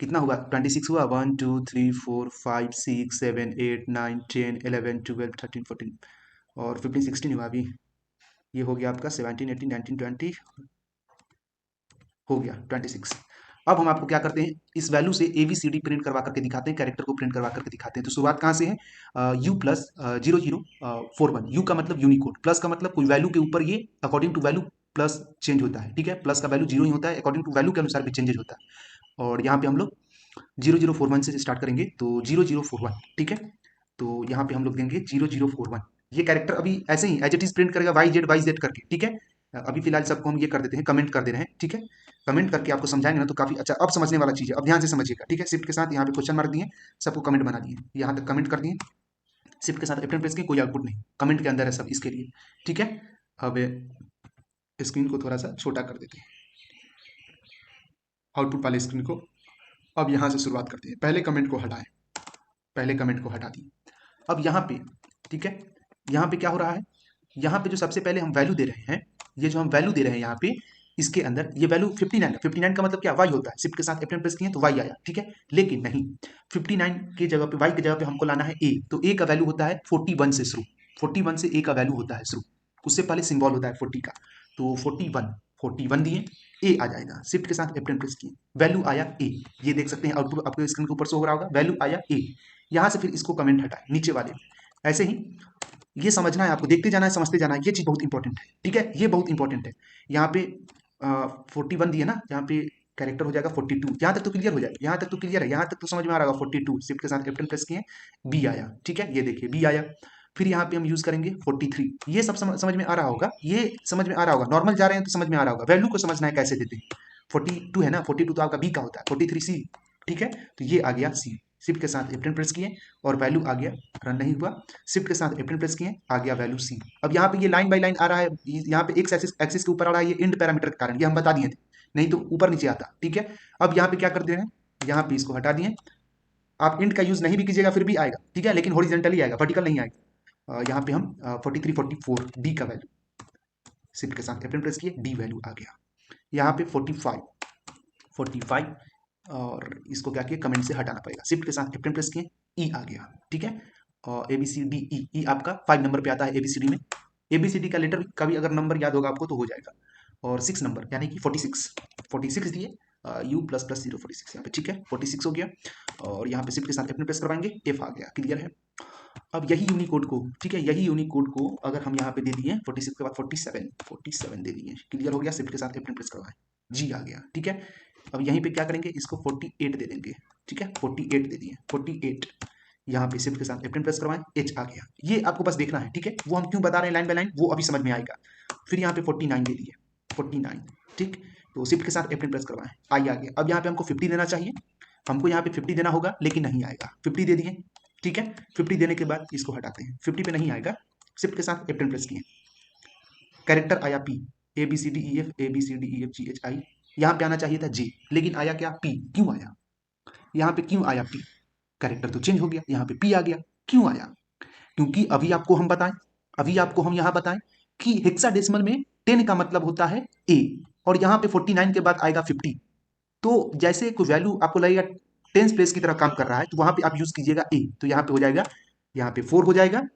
[SPEAKER 2] कितना हुआ 26 हुआ, 1 2 3 4 5 6 7 8 9 10 11 12 13 14, और 15 16 हुआ अभी, ये हो गया आपका 17 18 19 20, हो गया 26। अब हम आपको क्या करते हैं, इस वैल्यू से ABCD प्रिंट करवा करके दिखाते हैं, कैरेक्टर को प्रिंट करवा करके दिखाते हैं। तो शुरुआत कहाँ से है, U प्लस 0041, यू का मतलब यूनिकोड, प्लस का मतलब कोई वैल्यू के ऊपर ये according to value plus change होता है, ठीक है। प्लस का वैल्यू जीरो ही होता है, अकॉर्डिंग टू वैल्यू के अनुसार भी चेंजेज होता है। और यहाँ पे हम लोग 0041 से स्टार्ट करेंगे, तो 0041, ठीक है। तो यहाँ पे हम लोग देंगे 0041, ये कैरेक्टर अभी ऐसे ही एज इट इज प्रिंट करेगा वाई जेड करके, ठीक है। अभी फिलहाल सबको हम ये कर देते हैं, कमेंट कर दे रहे हैं, ठीक है। कमेंट करके आपको समझाएंगे ना तो काफी अच्छा, अब समझने वाला चीज है, अब ध्यान से समझिएगा, ठीक है। शिफ्ट के साथ यहाँ पे क्वेश्चन मार्क दिए, सबको कमेंट बना दिए, यहाँ तक कमेंट कर दिए। शिफ्ट के साथ F10 प्रेस किए, कोई आउटपुट नहीं, कमेंट के अंदर है सब इसके लिए, ठीक है। अब स्क्रीन को थोड़ा सा छोटा कर देते हैं, आउटपुट वाले स्क्रीन को। अब यहाँ से शुरुआत करते हैं, पहले कमेंट को हटाएं, पहले कमेंट को हटा दिए। अब यहाँ पे, ठीक है, यहाँ पे क्या हो रहा है, यहाँ पे जो सबसे पहले हम वैल्यू दे रहे हैं, ये जो हम वैल्यू दे रहे हैं यहाँ पे, इसके अंदर ये वैल्यू 59 है। 59 का मतलब क्या, वाई होता है। शिफ्ट के साथ F10 प्रेस किए तो वाई आया, ठीक है। लेकिन नहीं, 59 की जगह पे, वाई की जगह पे हमको लाना है ए, तो ए का वैल्यू होता है 41 से शुरू, 41 से ए का वैल्यू होता है शुरू, उससे पहले सिंबल होता है 40 का, तो 41 दिए, ए आ जाएगा। शिफ्ट के साथ F10 प्रेस किए, वैल्यू आया ए, ये देख सकते हैं आउटपुट आपके स्क्रीन के ऊपर शो हो रहा होगा, वैल्यू आया ए। यहाँ से फिर इसको कमेंट हटाए नीचे वाले, ऐसे ही ये समझना है आपको, देखते जाना है, समझते जाना है, ये चीज बहुत इंपॉर्टेंट है, ठीक है, ये बहुत इंपॉर्टेंट है। यहाँ पे 41 दिए ना, यहाँ पे कैरेक्टर हो जाएगा 42, यहाँ तक तो क्लियर हो जाएगा, यहाँ तक तो क्लियर है, यहाँ तक तो समझ में आ रहा होगा 42। शिफ्ट के साथ F10 प्रेस किए, बी आया, ठीक है, ये देखिए बी आया। फिर यहाँ पे हम यूज करेंगे 43, ये सब समझ में आ रहा होगा, ये समझ में आ रहा होगा, नॉर्मल जा रहे हैं तो समझ में आ रहा होगा, वैल्यू को समझना है कैसे देते हैं। 42 है ना, 42 तो आपका बी का होता है, 43 सी, ठीक है, तो ये आ गया सी। शिफ्ट के साथ F10 प्रेस किए और वैल्यू आ गया, रन नहीं हुआ। शिफ्ट के साथ F10 प्रेस किए, आ गया वैल्यू सी। अब यहाँ पे ये लाइन बाय लाइन आ रहा है, यहाँ पे एक्स एक्सिस के ऊपर आ रहा है, ये इंड पैरामीटर के कारण, ये हम बता दिए थे, नहीं तो ऊपर नीचे आता, ठीक है। अब यहाँ पे क्या कर दे रहे हैं, यहाँ पे इसको हटा दिए, आप इंड का यूज नहीं भी कीजिएगा फिर भी आएगा, ठीक है, लेकिन हॉरिजॉन्टली आएगा, वर्टिकल नहीं आएगा। यहाँ पे हम 43 44 डी का वैल्यू, शिफ्ट के साथ F10 प्रेस किए, डी वैल्यू आ गया। यहाँ पे 45 और इसको क्या किया, कमेंट से हटाना पड़ेगा। शिफ्ट के साथ F10 प्रेस किए, ई आ गया, ठीक है। और ABCD ई आपका 5 नंबर पे आता है ABCD में, ABCD का लेटर का भी अगर नंबर याद होगा आपको तो हो जाएगा। और 6 नंबर यानी कि 46 दिए, u प्लस प्लस 0 46 यहाँ पे, ठीक है 46 हो गया। और यहाँ पे शिफ्ट के साथ F प्रेस करवाएंगे, F आ गया, क्लियर है। अब यही यूनिकोड को, ठीक है, यही यूनिकोड को अगर हम यहाँ पे दे दिए 46 के बाद 47 दे दिए, क्लियर हो गया, शिफ्ट के साथ F प्रेस करवाएं, जी आ गया, ठीक है। अब यहीं पे क्या करेंगे, इसको 48 दे देंगे, ठीक है 48 दे दिए, 48 यहाँ पे शिफ्ट के साथ F10 प्रेस करवाएं, H आ गया। ये आपको बस देखना है, ठीक है, वो हम क्यों बता रहे हैं लाइन बाय लाइन, वो अभी समझ में आएगा। फिर यहाँ पे 49 दे दिए, 49, ठीक, तो शिफ्ट के साथ F10 प्रेस करवाएं, आई आ गया। अब यहाँ पे हमको 50 देना चाहिए, हमको यहाँ पे 50 देना होगा, लेकिन नहीं आएगा, 50 दे दिए, ठीक है। 50 देने के बाद इसको हटाते हैं, 50 पे नहीं आएगा, शिफ्ट के साथ F10 प्रेस किए, कैरेक्टर आया P, ABCDEF यहाँ पे आना चाहिए था J, लेकिन आया क्या P, क्यों आया, यहाँ पे क्यों आया P, कैरेक्टर तो चेंज हो गया, यहाँ पे P आ गया, क्यों आया, क्योंकि अभी आपको हम यहाँ बताएं कि हेक्साडेसिमल में 10 का मतलब होता है A, और यहाँ पे 49 के बाद आएगा 50, तो जैसे कोई वैल्यू आपको लगेगा टेंस प्लेस की तरह काम कर रहा है, तो वहां पे आप यूज कीजिएगा A, तो यहाँ पे हो जाएगा, यहाँ पे 4 हो जाएगा,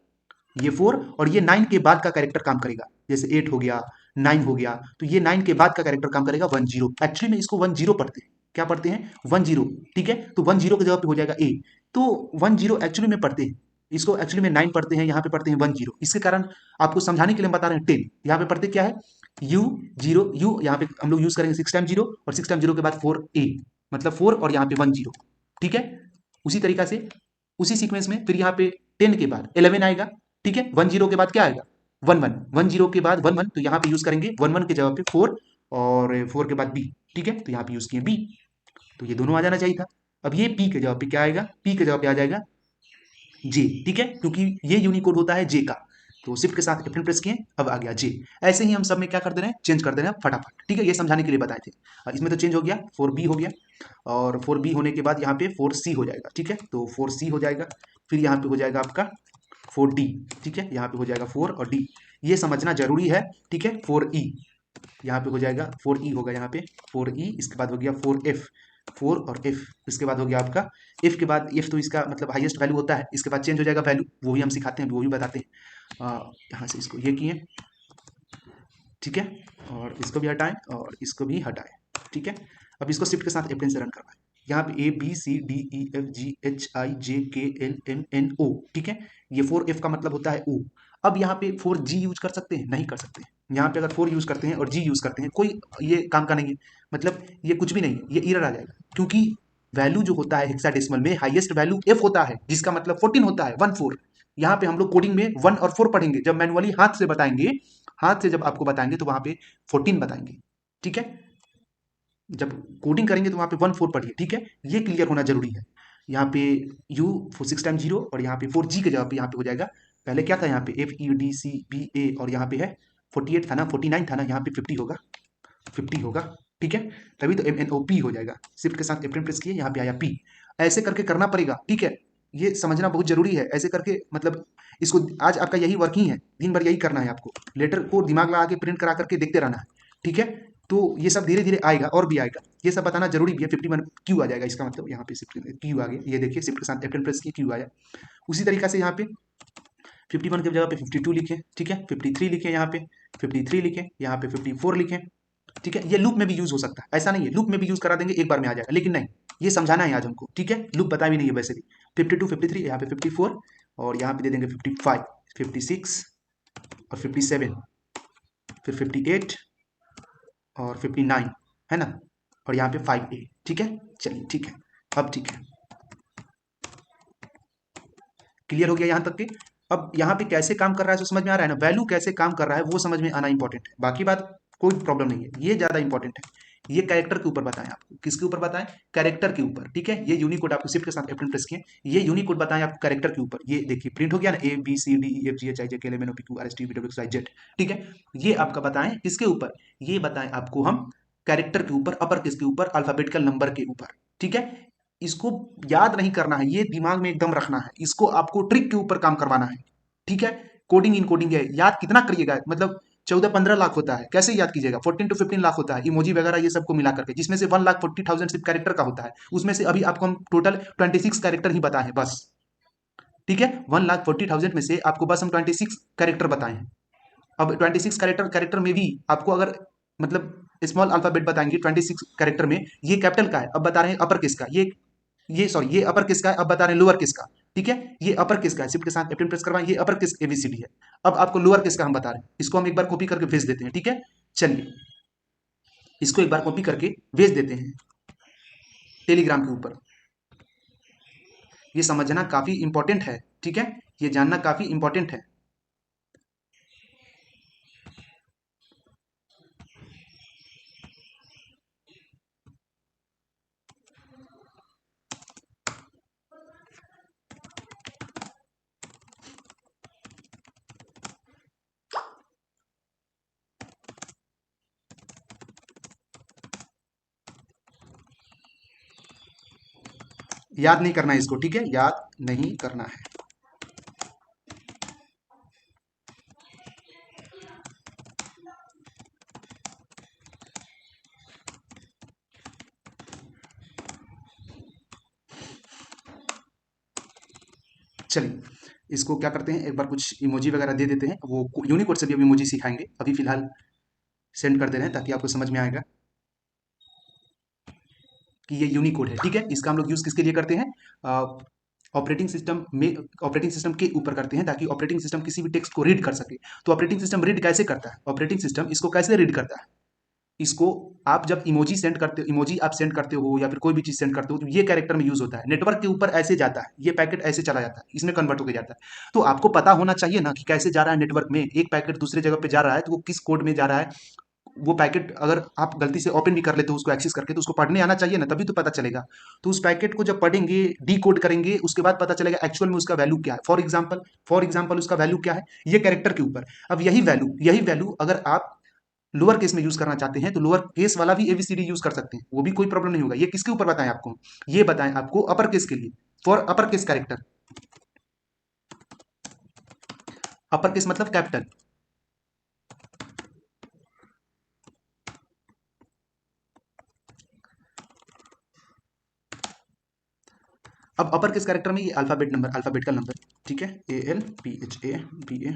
[SPEAKER 2] ये 4 और ये 9 के बाद का कैरेक्टर काम करेगा, जैसे 8 हो गया, 9 हो गया, तो ये 9 के बाद का कैरेक्टर काम करेगा 10, एक्चुअली में इसको 10 पढ़ते हैं, क्या पढ़ते हैं 10, ठीक है, तो 10 की जगह पे हो जाएगा A, तो 10 एक्चुअली में पढ़ते हैं, इसको एक्चुअली में 9 पढ़ते हैं, यहाँ पे पढ़ते हैं 10, इसके कारण आपको समझाने के लिए हम बता रहे हैं 10, यहाँ पे पढ़ते क्या है U यहाँ पे हम लोग यूज करेंगे 6 टाइम 0, और 6 टाइम 0 के बाद 4A, मतलब 4 और यहाँ पे 10, ठीक है। उसी तरीका से उसी सीक्वेंस में फिर यहाँ पे 10 के बाद 11 आएगा, ठीक है, 10 के बाद क्या आएगा 11 के बाद 11, तो यहाँ पे यूज करेंगे 11 के जगह पे 4, और 4 के बाद B, ठीक है, तो यहाँ पे यूज किए B, तो ये दोनों आ जाना चाहिए था। अब ये P के जगह पे क्या आएगा, P के जगह पे आ जाएगा J, ठीक है, क्योंकि ये यूनिकोड होता है J का, तो शिफ्ट के साथ F10 प्रेस किए, अब आ गया J। ऐसे ही हम सब में क्या कर दे रहे हैं, चेंज कर दे रहे हैं फटाफट, ठीक है, ये समझाने के लिए बताए थे। इसमें तो चेंज हो गया, 4B हो गया, और 4B होने के बाद यहाँ पे 4C हो जाएगा, ठीक है, तो 4C हो जाएगा, फिर यहाँ पे हो जाएगा आपका 4D, ठीक है, यहाँ पे हो जाएगा 4 और D, ये समझना जरूरी है, ठीक है। 4E यहाँ पे हो जाएगा, 4E होगा यहाँ पे 4E, इसके बाद हो गया 4F, 4 और F, इसके बाद हो गया आपका F के बाद F, तो इसका मतलब हाईएस्ट वैल्यू होता है, इसके बाद चेंज हो जाएगा वैल्यू, वो भी हम सिखाते हैं, वो भी बताते हैं। यहाँ से इसको ये किए, ठीक है, और इसको भी हटाएं और इसको भी हटाएं, ठीक है। अब इसको शिफ्ट के साथ F10 से रन करवाएं, यहाँ पे ABCDEFGHIJKLMNO, ठीक है, ये 4F का मतलब होता है O। अब यहाँ पे 4G यूज कर सकते हैं, नहीं कर सकते, यहाँ पे अगर 4 यूज करते हैं और G यूज करते हैं, कोई ये काम का नहीं है, मतलब ये कुछ भी नहीं है, ये एरर आ जाएगा, क्योंकि वैल्यू जो होता है हेक्साडेसिमल में हाईएस्ट वैल्यू F होता है, जिसका मतलब 14 होता है, 14। यहाँ पे हम लोग कोडिंग में 1 और 4 पढ़ेंगे, जब मैनुअली हाथ से बताएंगे, हाथ से जब आपको बताएंगे तो वहां पे 14 बताएंगे, ठीक है, जब कोडिंग करेंगे तो वहां पे 1 4 पढ़िए, ठीक है, ये क्लियर होना जरूरी है। यहाँ पे U 6 टाइम 0, और यहाँ पे 4G के जगह पे यहाँ पे हो जाएगा, पहले क्या था यहाँ पे FEDCBA, और यहाँ पे है 48 था ना, 49 था ना, यहाँ पे 50 होगा, 50 होगा, ठीक है, तभी तो MNOP हो जाएगा। शिफ्ट के साथ F10 प्रेस किए, यहाँ पे आया P, ऐसे करके करना पड़ेगा, ठीक है, ये समझना बहुत जरूरी है, ऐसे करके मतलब इसको आज आपका यही वर्किंग है, दिन भर यही करना है आपको, लेटर को दिमाग लगा के प्रिंट करा करके देखते रहना है, ठीक है। तो ये सब धीरे धीरे आएगा और भी आएगा, ये सब बताना जरूरी भी है। 51 क्यू आ जाएगा, इसका मतलब यहाँ पे शिफ्ट क्यू आ गया, ये देखिए शिफ्ट के साथ F10 प्रेस किए, क्यू आया। उसी तरीका से यहाँ पे 51 की जगह पे 52 लिखे, ठीक है, 53 लिखे, यहाँ पे 53 लिखे, यहाँ पे 54 लिखे, ठीक है, ये लूप में भी यूज हो सकता है, ऐसा नहीं है लूप में भी यूज करा देंगे एक बार में आ जाएगा, लेकिन नहीं, ये समझाना है आज हमको, ठीक है, लूप बता भी नहीं है वैसे भी। 52 53, यहाँ पे 54, और यहाँ पे दे देंगे 55 56 और 57, फिर 58 और 59, है ना, और यहाँ पे 5A, ठीक है, चलिए ठीक है, अब ठीक है, क्लियर हो गया यहाँ तक के। अब यहाँ पे कैसे काम कर रहा है, तो समझ में आ रहा है ना, वैल्यू कैसे काम कर रहा है वो समझ में आना इंपॉर्टेंट है, बाकी बात कोई प्रॉब्लम नहीं है, ये ज्यादा इंपॉर्टेंट है। ये कैरेक्टर के ऊपर बताएं आपको, किसके ऊपर बताएं, कैरेक्टर के ऊपर, ठीक है, ये यूनिकोड आपको शिफ्ट के साथ F10 प्रेस किए, ये यूनिकोड बताएं आपको कैरेक्टर के ऊपर, ये देखिए प्रिंट हो गया ना, ABCDEFGHIJKLMNOPQRSTUVWXYZ, ठीक है, ये आपका बताएं किसके ऊपर, ये बताएं आपको हम कैरेक्टर के ऊपर, अपर किसके ऊपर, अल्फाबेटिकल नंबर के ऊपर, ठीक है। इसको याद नहीं करना है, ये दिमाग में एकदम रखना है, इसको आपको ट्रिक के ऊपर काम करवाना है, ठीक है। कोडिंग इनकोडिंग है, याद कितना करिएगा, मतलब 14-15 लाख होता है, कैसे याद कीजिएगा, 14 to 15 लाख होता है, इमोजी वगैरह ये सबको मिला करके, जिसमें से 1,40,000 सिर्फ कैरेक्टर का होता है, उसमें से अभी आपको हम टोटल 26 कैरेक्टर ही बताए हैं बस, ठीक है, 1,40,000 में से आपको बस हम 26 कैरेक्टर बताए हैं। अब 26 कैरेक्टर में भी आपको अगर मतलब स्मॉल अल्फाबेट बताएंगे 26 कैरेक्टर में, ये कैपिटल का है, अब बता रहे हैं अपर केस का, ये सॉरी ये अपर केस का है, अब बता रहे हैं लोअर केस का। ठीक है, ये अपर केस का है, शिफ्ट के साथ F10 प्रेस करवाएं, ये अपर केस एबीसीडी है। अब आपको लोअर केस का हम बता रहे हैं, इसको हम एक बार कॉपी करके भेज देते हैं। ठीक है, चलिए इसको एक बार कॉपी करके भेज देते हैं टेलीग्राम के ऊपर। ये समझना काफी इंपॉर्टेंट है। ठीक है, ये जानना काफी इंपॉर्टेंट है। याद नहीं करना है इसको, ठीक है, याद नहीं करना है। चलिए इसको क्या करते हैं, एक बार कुछ इमोजी वगैरह दे देते हैं, वो यूनिकोड से भी अभी इमोजी सिखाएंगे, अभी फिलहाल सेंड कर दे रहे हैं ताकि आपको समझ में आएगा कि ये यूनिकोड है। ठीक है, इसका हम लोग यूज किसके लिए करते हैं, ऑपरेटिंग सिस्टम में, ऑपरेटिंग सिस्टम के ऊपर करते हैं ताकि ऑपरेटिंग सिस्टम किसी भी टेक्स्ट को रीड कर सके। तो ऑपरेटिंग सिस्टम रीड कैसे करता है, ऑपरेटिंग सिस्टम इसको कैसे रीड करता है, इसको आप जब इमोजी सेंड करते हो, इमोजी आप सेंड करते हो या फिर कोई भी चीज सेंड करते हो, तो ये कैरेक्टर में यूज होता है, नेटवर्क के ऊपर ऐसे जाता है, ये पैकेट ऐसे चला जाता है, इसमें कन्वर्ट होकर जाता है। तो आपको पता होना चाहिए ना कि कैसे जा रहा है नेटवर्क में, एक पैकेट दूसरे जगह पे जा रहा है तो वो किस कोड में जा रहा है। वो पैकेट अगर आप गलती से ओपन भी कर लेते हो उसको एक्सेस करके, तो उसको पढ़ने आना चाहिए ना, तभी तो पता चलेगा। तो उस पैकेट को जब पढ़ेंगे, डी कोड करेंगे, उसके बाद पता चलेगा एक्चुअल में उसका वैल्यू क्या है। फॉर एग्जाम्पल उसका वैल्यू क्या है, ये कैरेक्टर के ऊपर। अब यही वैल्यू अगर आप लोअर केस में यूज करना चाहते हैं तो लोअर केस वाला भी एबीसीडी यूज कर सकते हैं, वो भी कोई प्रॉब्लम नहीं होगा। ये किसके ऊपर बताएं आपको, ये बताएं आपको अपर केस के लिए, for upper case character. Upper case मतलब कैपिटल। अब अपर केस कैरेक्टर में ये अल्फाबेटिकल नंबर, ठीक है, ALPHABA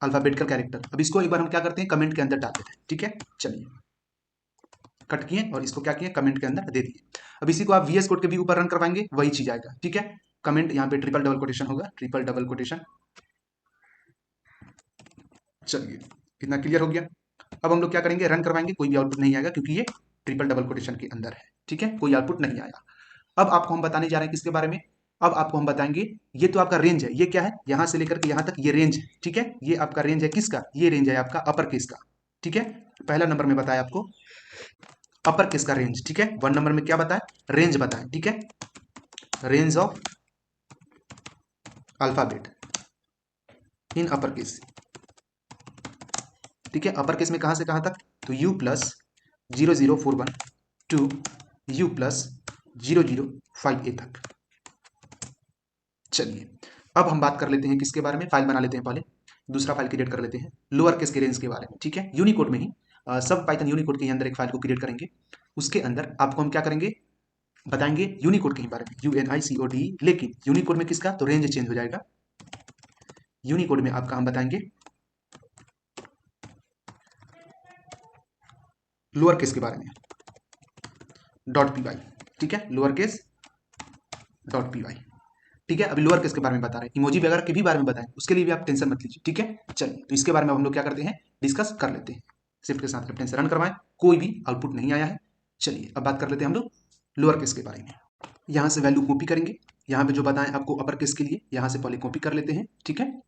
[SPEAKER 2] अल्फाबेटिकल कैरेक्टर। अब इसको एक बार हम क्या करते हैं, कमेंट के अंदर डाल देते हैं। ठीक है, चलिए कट किए और इसको क्या किए, कमेंट के अंदर दे दिए। अब इसी को आप VS कोड के भी ऊपर रन करवाएंगे, वही चीज आएगा। ठीक है, कमेंट यहाँ पे ट्रिपल डबल कोटेशन होगा, ट्रिपल डबल कोटेशन। चलिए इतना क्लियर हो गया। अब हम लोग क्या करेंगे, रन करवाएंगे, कोई भी आउटपुट नहीं आएगा क्योंकि ये ट्रिपल डबल कोटेशन के अंदर है। ठीक है, कोई आउटपुट नहीं आया। अब आपको हम बताने जा रहे हैं किसके बारे में, अब आपको हम बताएंगे, ये तो आपका रेंज है, ये क्या है, यहां से लेकर के यहां तक ये रेंज है। ठीक है, ये आपका रेंज है किसका, ये रेंज है आपका अपर केस का। ठीक है, पहला नंबर में बताया आपको अपर केस का रेंज। ठीक है, 1 नंबर में क्या बताया, रेंज बताया। ठीक है, range of alphabet in upper case. ठीक है, अपर केस में कहां से कहां तक, तो U+0041 टू U+0058 तक। चलिए अब हम बात कर लेते हैं किसके बारे में, फाइल बना लेते हैं पहले, दूसरा फाइल क्रिएट कर लेते हैं लोअर केस के रेंज के बारे में। ठीक है, यूनिकोड में ही सब पाइथन यूनिकोड के अंदर एक फाइल को क्रिएट करेंगे। उसके अंदर आपको हम क्या करेंगे, बताएंगे यूनिकोड के ही बारे में, UNICODE। लेकिन यूनिकोड में किसका, तो रेंज चेंज हो जाएगा। यूनिकोड में आपका हम बताएंगे लोअर केस के बारे में, .py। ठीक है, लोअर केस .py। ठीक है, अभी लोअर केस के बारे में बता रहे हैं, इमोजी वगैरह के भी बारे में बताएं, उसके लिए भी आप टेंशन मत लीजिए। ठीक है, चलिए तो इसके बारे में हम लोग क्या करते हैं, डिस्कस कर लेते हैं। शिफ्ट के साथ F10 से रन करवाएं, कोई भी आउटपुट नहीं आया है। चलिए अब बात कर लेते हैं हम लोग लोअर केस के बारे में। यहाँ से वैल्यू कॉपी करेंगे, यहाँ पे जो बताएं आपको अपर केस के लिए, यहाँ से पहले कॉपी कर लेते हैं। ठीक है,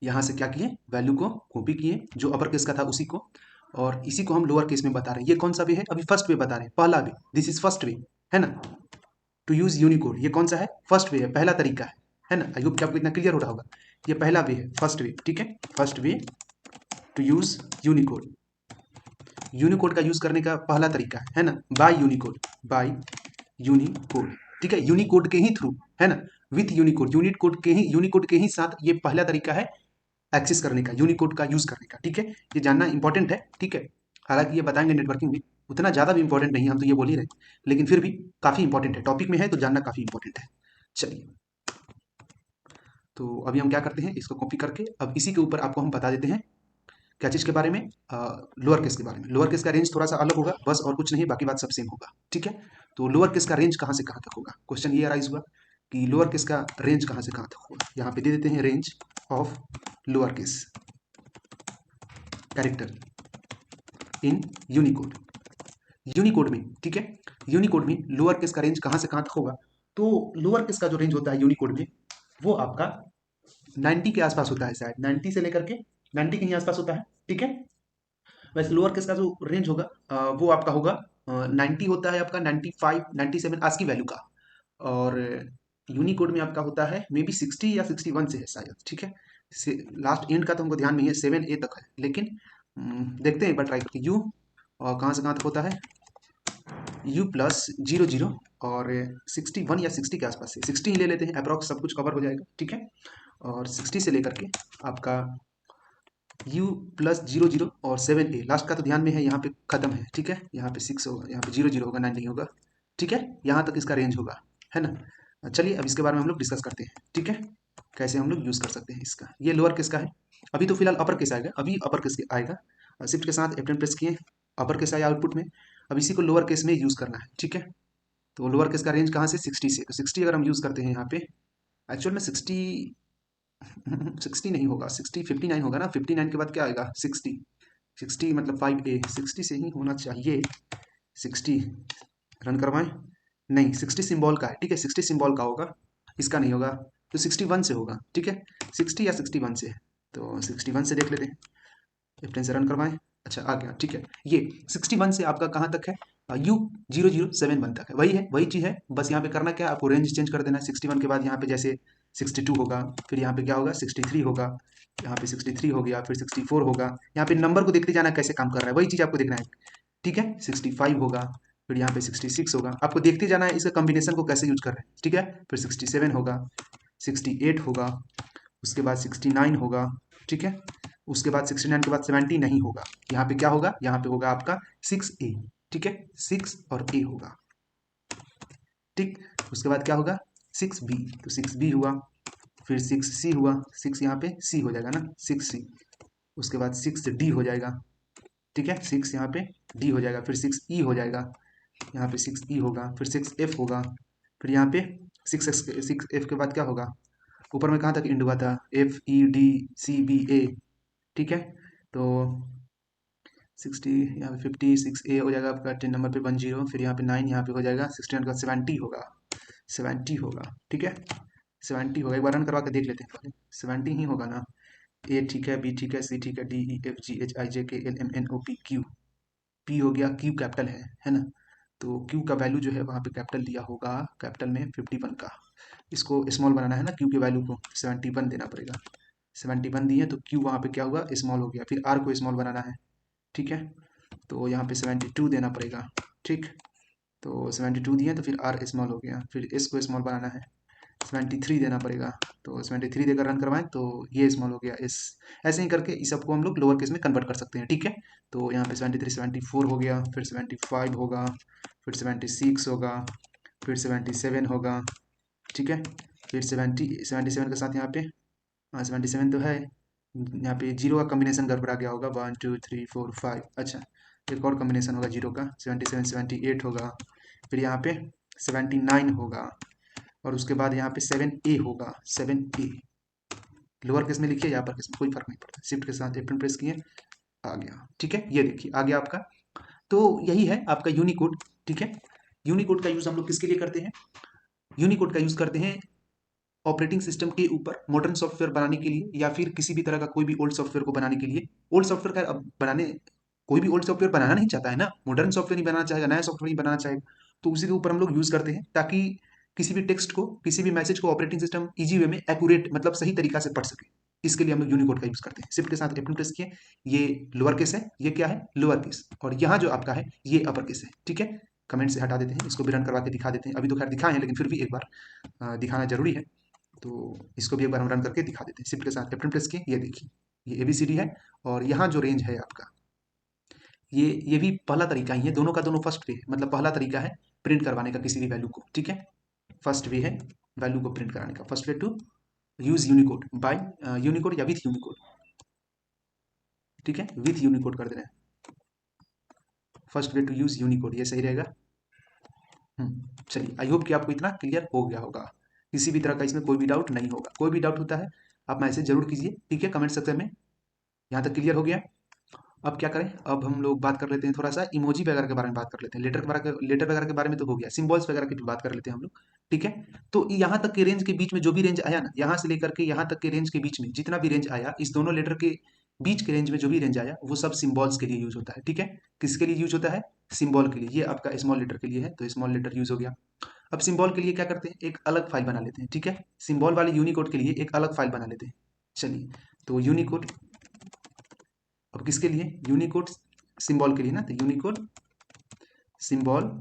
[SPEAKER 2] यहाँ से क्या किए, वैल्यू को कॉपी किए, जो अपर केस का था उसी को, और इसी को हम लोअर केस में बता रहे हैं। ये कौन सा वे है, अभी फर्स्ट वे बता रहे हैं, पहला वे, दिस इज फर्स्ट वे, है ना, टू यूज यूनिकोड। ये कौन सा है, फर्स्ट वे है, पहला तरीका है ना। आई होप कि आपको इतना क्लियर हो रहा होगा, ये पहला वे है, फर्स्ट वे। ठीक है, first way to use Unicode, Unicode का यूज करने का पहला तरीका है ना, बाय यूनिकोड, बाय यूनिकोड। ठीक है, यूनिकोड के ही थ्रू, है ना, विथ यूनिकोड, यूनिकोड के ही साथ, ये पहला तरीका है एक्सेस करने का, यूनिकोड का यूज करने का। ठीक है, ये जानना इंपॉर्टेंट है। ठीक है, हालांकि ये बताएंगे नेटवर्किंग में, उतना ज्यादा भी इंपॉर्टेंट नहीं है, हम तो ये बोल ही रहे, लेकिन फिर भी काफी इंपॉर्टेंट है, टॉपिक में है तो जानना काफी इंपॉर्टेंट है। चलिए तो अभी हम क्या करते हैं, इसको कॉपी करके अब इसी के ऊपर आपको हम बता देते हैं क्या चीज़ के बारे में, लोअर केस के बारे में। लोअर केस का रेंज थोड़ा सा अलग होगा, बस और कुछ नहीं, बाकी बात सब सेम होगा, ठीक है। तो लोअर केस का रेंज कहाँ से कहाँ तक होगा, क्वेश्चन ये अराइज हुआ कि लोअर केस का रेंज कहाँ से कहाँ तक होगा। यहाँ पे दे देते हैं range of lower case character in Unicode. Unicode में, ठीक है, यूनिकोड में लोअर केस का रेंज कहाँ से कहाँ तक होगा। तो लोअर केस का जो रेंज होता है यूनिकोड में, वो आपका 90 के आसपास होता है, शायद 90 से लेकर के 90 के ही आसपास होता है, ठीक है। वैसे लोअर केस का जो रेंज होगा वो आपका होगा 90 होता है आपका, 95 97 आज की वैल्यू का। और यूनिकोड में आपका होता है मे बी 60 या 61 से है शायद, ठीक है। लास्ट एंड का तो हमको ध्यान नहीं है, 7A तक है, लेकिन देखते हैं एक बार ट्राई करके। यू और कहाँ से कहाँ तक होता है, यू प्लस 00 और 61 या 60 के आसपास से, 60 ही ले लेते हैं, अप्रॉक्स सब कुछ कवर हो जाएगा, ठीक है। और 60 से लेकर के आपका u प्लस 00 और 7A लास्ट का तो ध्यान में है, यहाँ पे खत्म है, ठीक है। यहाँ पे 6 होगा, यहाँ पे 00 होगा, 9 नहीं होगा, ठीक है। यहाँ तक इसका रेंज होगा, है ना। चलिए अब इसके बारे में हम लोग डिस्कस करते हैं, ठीक है, कैसे हम लोग यूज़ कर सकते हैं इसका। ये लोअर केस का है, अभी तो फिलहाल अपर केस आएगा, अभी अपर केस आएगा। शिफ्ट के साथ F10 प्रेस किए, अपर केस आया आउटपुट में। अब इसी को लोअर केस में यूज़ करना है, ठीक है। तो लोअर केस का रेंज कहाँ से, 60 से। तो 60 अगर हम यूज़ करते हैं यहाँ पे, एक्चुअल में 60 60 नहीं होगा, 60 59 होगा ना, 59 के बाद क्या आएगा, 60 60 मतलब 5A, 60 से ही होना चाहिए। 60 रन करवाएं, नहीं 60 सिंबल का है, ठीक है, 60 सिंबल का होगा, इसका नहीं होगा, तो 61 से होगा, ठीक है। 60 या 61 से है, तो 61 से देख लेते हैं। F10 से रन करवाएं, अच्छा आ गया, ठीक है। ये 61 से आपका कहाँ तक है, U007 तक है, वही है, वही चीज़ है, बस यहाँ पे करना क्या है, आपको रेंज चेंज कर देना है। 61 के बाद यहाँ पे जैसे 62 होगा, फिर यहाँ पे क्या होगा 63 होगा, यहाँ पे 63 हो गया, फिर 64 होगा, यहाँ पे नंबर को देखते जाना कैसे काम कर रहा है, वही चीज़ आपको देखना है, ठीक है। 65 होगा, फिर यहाँ पे 66 होगा, आपको देखते जाना है इसका कॉम्बिनेशन को कैसे यूज कर रहे हैं, ठीक है। फिर 67 होगा, 68 होगा, उसके बाद 69 होगा, ठीक है। उसके बाद 69 के बाद 70 नहीं होगा, यहाँ पे क्या होगा, यहाँ पे होगा आपका 6A, ठीक है, 6 और A होगा, ठीक। उसके बाद क्या होगा 6B, तो 6B हुआ, फिर 6C हुआ, 6 यहाँ पे C हो जाएगा ना, 6C। उसके बाद 6D हो जाएगा, ठीक है, 6 यहाँ पे D हो जाएगा, फिर 6E हो जाएगा, यहाँ पे 6E होगा, फिर 6F होगा, फिर यहाँ पे 6F के बाद क्या होगा, ऊपर में कहाँ तक इंड हुआ था, FEDCBA, ठीक है। तो 60 यहाँ पे 56A हो जाएगा आपका, 10 नंबर पे 10, फिर यहाँ पे 9 यहाँ पे हो जाएगा, 69 का 70 होगा, 70 होगा, ठीक है, 70 होगा। एक बार रन करवा के देख लेते हैं पहले, 70 ही होगा ना। ए ठीक है, बी ठीक है, सी ठीक है, DEFGHIJKLMNOP Q, पी हो गया, क्यू कैपिटल है ना। तो क्यू का वैल्यू जो है वहाँ पे कैपिटल दिया होगा, कैपिटल में 51 का, इसको स्मॉल बनाना है ना, क्यू के वैल्यू को 71 देना पड़ेगा। 71 दिए तो क्यू वहाँ पे क्या हुआ, स्मॉल हो गया, फिर आर को स्मॉल बनाना है, ठीक है। तो यहाँ पे 72 देना पड़ेगा, ठीक। तो 72 दिए तो फिर आर स्मॉल हो गया, फिर एस को स्मॉल बनाना है, 73 देना पड़ेगा, तो 73 देकर रन करवाएं तो ये स्मॉल हो गया एस। ऐसे ही करके इस सबको हम लोग लोअर केस में कन्वर्ट कर सकते हैं, ठीक है। तो यहाँ पे 73 74 हो गया, फिर 75 होगा, फिर 76 होगा, फिर 77 होगा, ठीक है। फिर 77 के साथ यहाँ पे 77 तो है, यहाँ पे जीरो का कॉम्बिनेशन गड़बड़ा गया होगा, 1 2 3 4 5, अच्छा एक और कॉम्बिनेशन होगा जीरो का, 77 78 होगा, फिर यहाँ पे 79 होगा, और उसके बाद यहाँ पे 7A होगा, 7A लोअर केस में लिखिए या अपर केस में कोई फर्क नहीं पड़ता, शिफ्ट के साथ F10 प्रेस किए, आ गया, ठीक है। ये देखिए आ गया आपका। तो यही है आपका यूनिकोड, ठीक है। यूनिकोड का यूज हम लोग किसके लिए करते हैं, यूनिकोड का यूज करते हैं ऑपरेटिंग सिस्टम के ऊपर मॉडर्न सॉफ्टवेयर बनाने के लिए, या फिर किसी भी तरह का कोई भी ओल्ड सॉफ्टवेयर को बनाने के लिए। ओल्ड सॉफ्टवेयर का अब बनाने, कोई भी ओल्ड सॉफ्टवेयर बनाना नहीं चाहता है ना, मॉडर्न सॉफ्टवेयर नहीं बनाना चाहेगा, नया सॉफ्टवेयर नहीं बनाना चाहेगा, तो उसी के ऊपर हम लोग यूज करते हैं, ताकि किसी भी टेक्स्ट को, किसी भी मैसेज को ऑपरेटिंग सिस्टम इजी वे में एक्यूरेट मतलब सही तरीका से पढ़ सके। इसके लिए हम लोग यूनिकोड का यूज करते हैं। शिफ्ट के साथ F10 प्रेस किए, ये लोअर केस है, ये क्या है लोअर केस, और यहाँ जो आपका है ये अपर केस है, ठीक है। कमेंट से हटा देते हैं, इसको भी रन करवा के दिखा देते हैं, अभी तो खैर दिखाए हैं लेकिन फिर भी एक बार दिखाना जरूरी है। तो इसको भी एक बार हम रन करके दिखा देते हैं। शिफ्ट के साथ F10 प्रेस किए, ये देखिए ये ABCD है, और यहाँ जो रेंज है आपका, ये भी पहला तरीका ही है, दोनों का दोनों फर्स्ट वे है, मतलब पहला तरीका है प्रिंट करवाने का किसी भी वैल्यू को, ठीक है। फर्स्ट वे है वैल्यू को प्रिंट कराने का, first way to use Unicode by Unicode या विथ यूनिकोड, ठीक है, विथ यूनिकोड कर देना है। First way to use Unicode, ये सही रहेगा। चलिए, आई होप कि आपको इतना क्लियर हो गया होगा, किसी भी तरह का इसमें कोई भी डाउट नहीं होगा। कोई भी डाउट होता है आप मैसेज जरूर कीजिए, ठीक है, कमेंट सेक्शन में। यहाँ तक क्लियर हो गया। अब क्या करें, अब हम लोग बात कर लेते हैं थोड़ा सा इमोजी वगैरह के बारे में बात कर लेते हैं। लेटर वगैरह के बारे में तो हो गया, सिंबल्स वगैरह की भी बात कर लेते हैं हम लोग, ठीक है। तो यहाँ तक के रेंज के बीच में जो भी रेंज आया ना, यहाँ से लेकर के यहाँ तक के रेंज के बीच में जितना भी रेंज आया, इस दोनों लेटर के बीच के रेंज में जो भी रेंज आया वो सब सिंबल्स के लिए यूज होता है, ठीक है। किसके लिए यूज होता है? सिंबल के लिए। ये आपका स्मॉल लेटर के लिए है, तो स्मॉल लेटर यूज हो गया। अब सिंबल के लिए क्या करते हैं, एक अलग फाइल बना लेते हैं, ठीक है। सिंबल वाले यूनिकोड के लिए एक अलग फाइल बना लेते हैं। चलिए, तो यूनिकोड, अब किसके लिए? यूनिकोड सिंबल के लिए ना, तो यूनिकोड सिंबल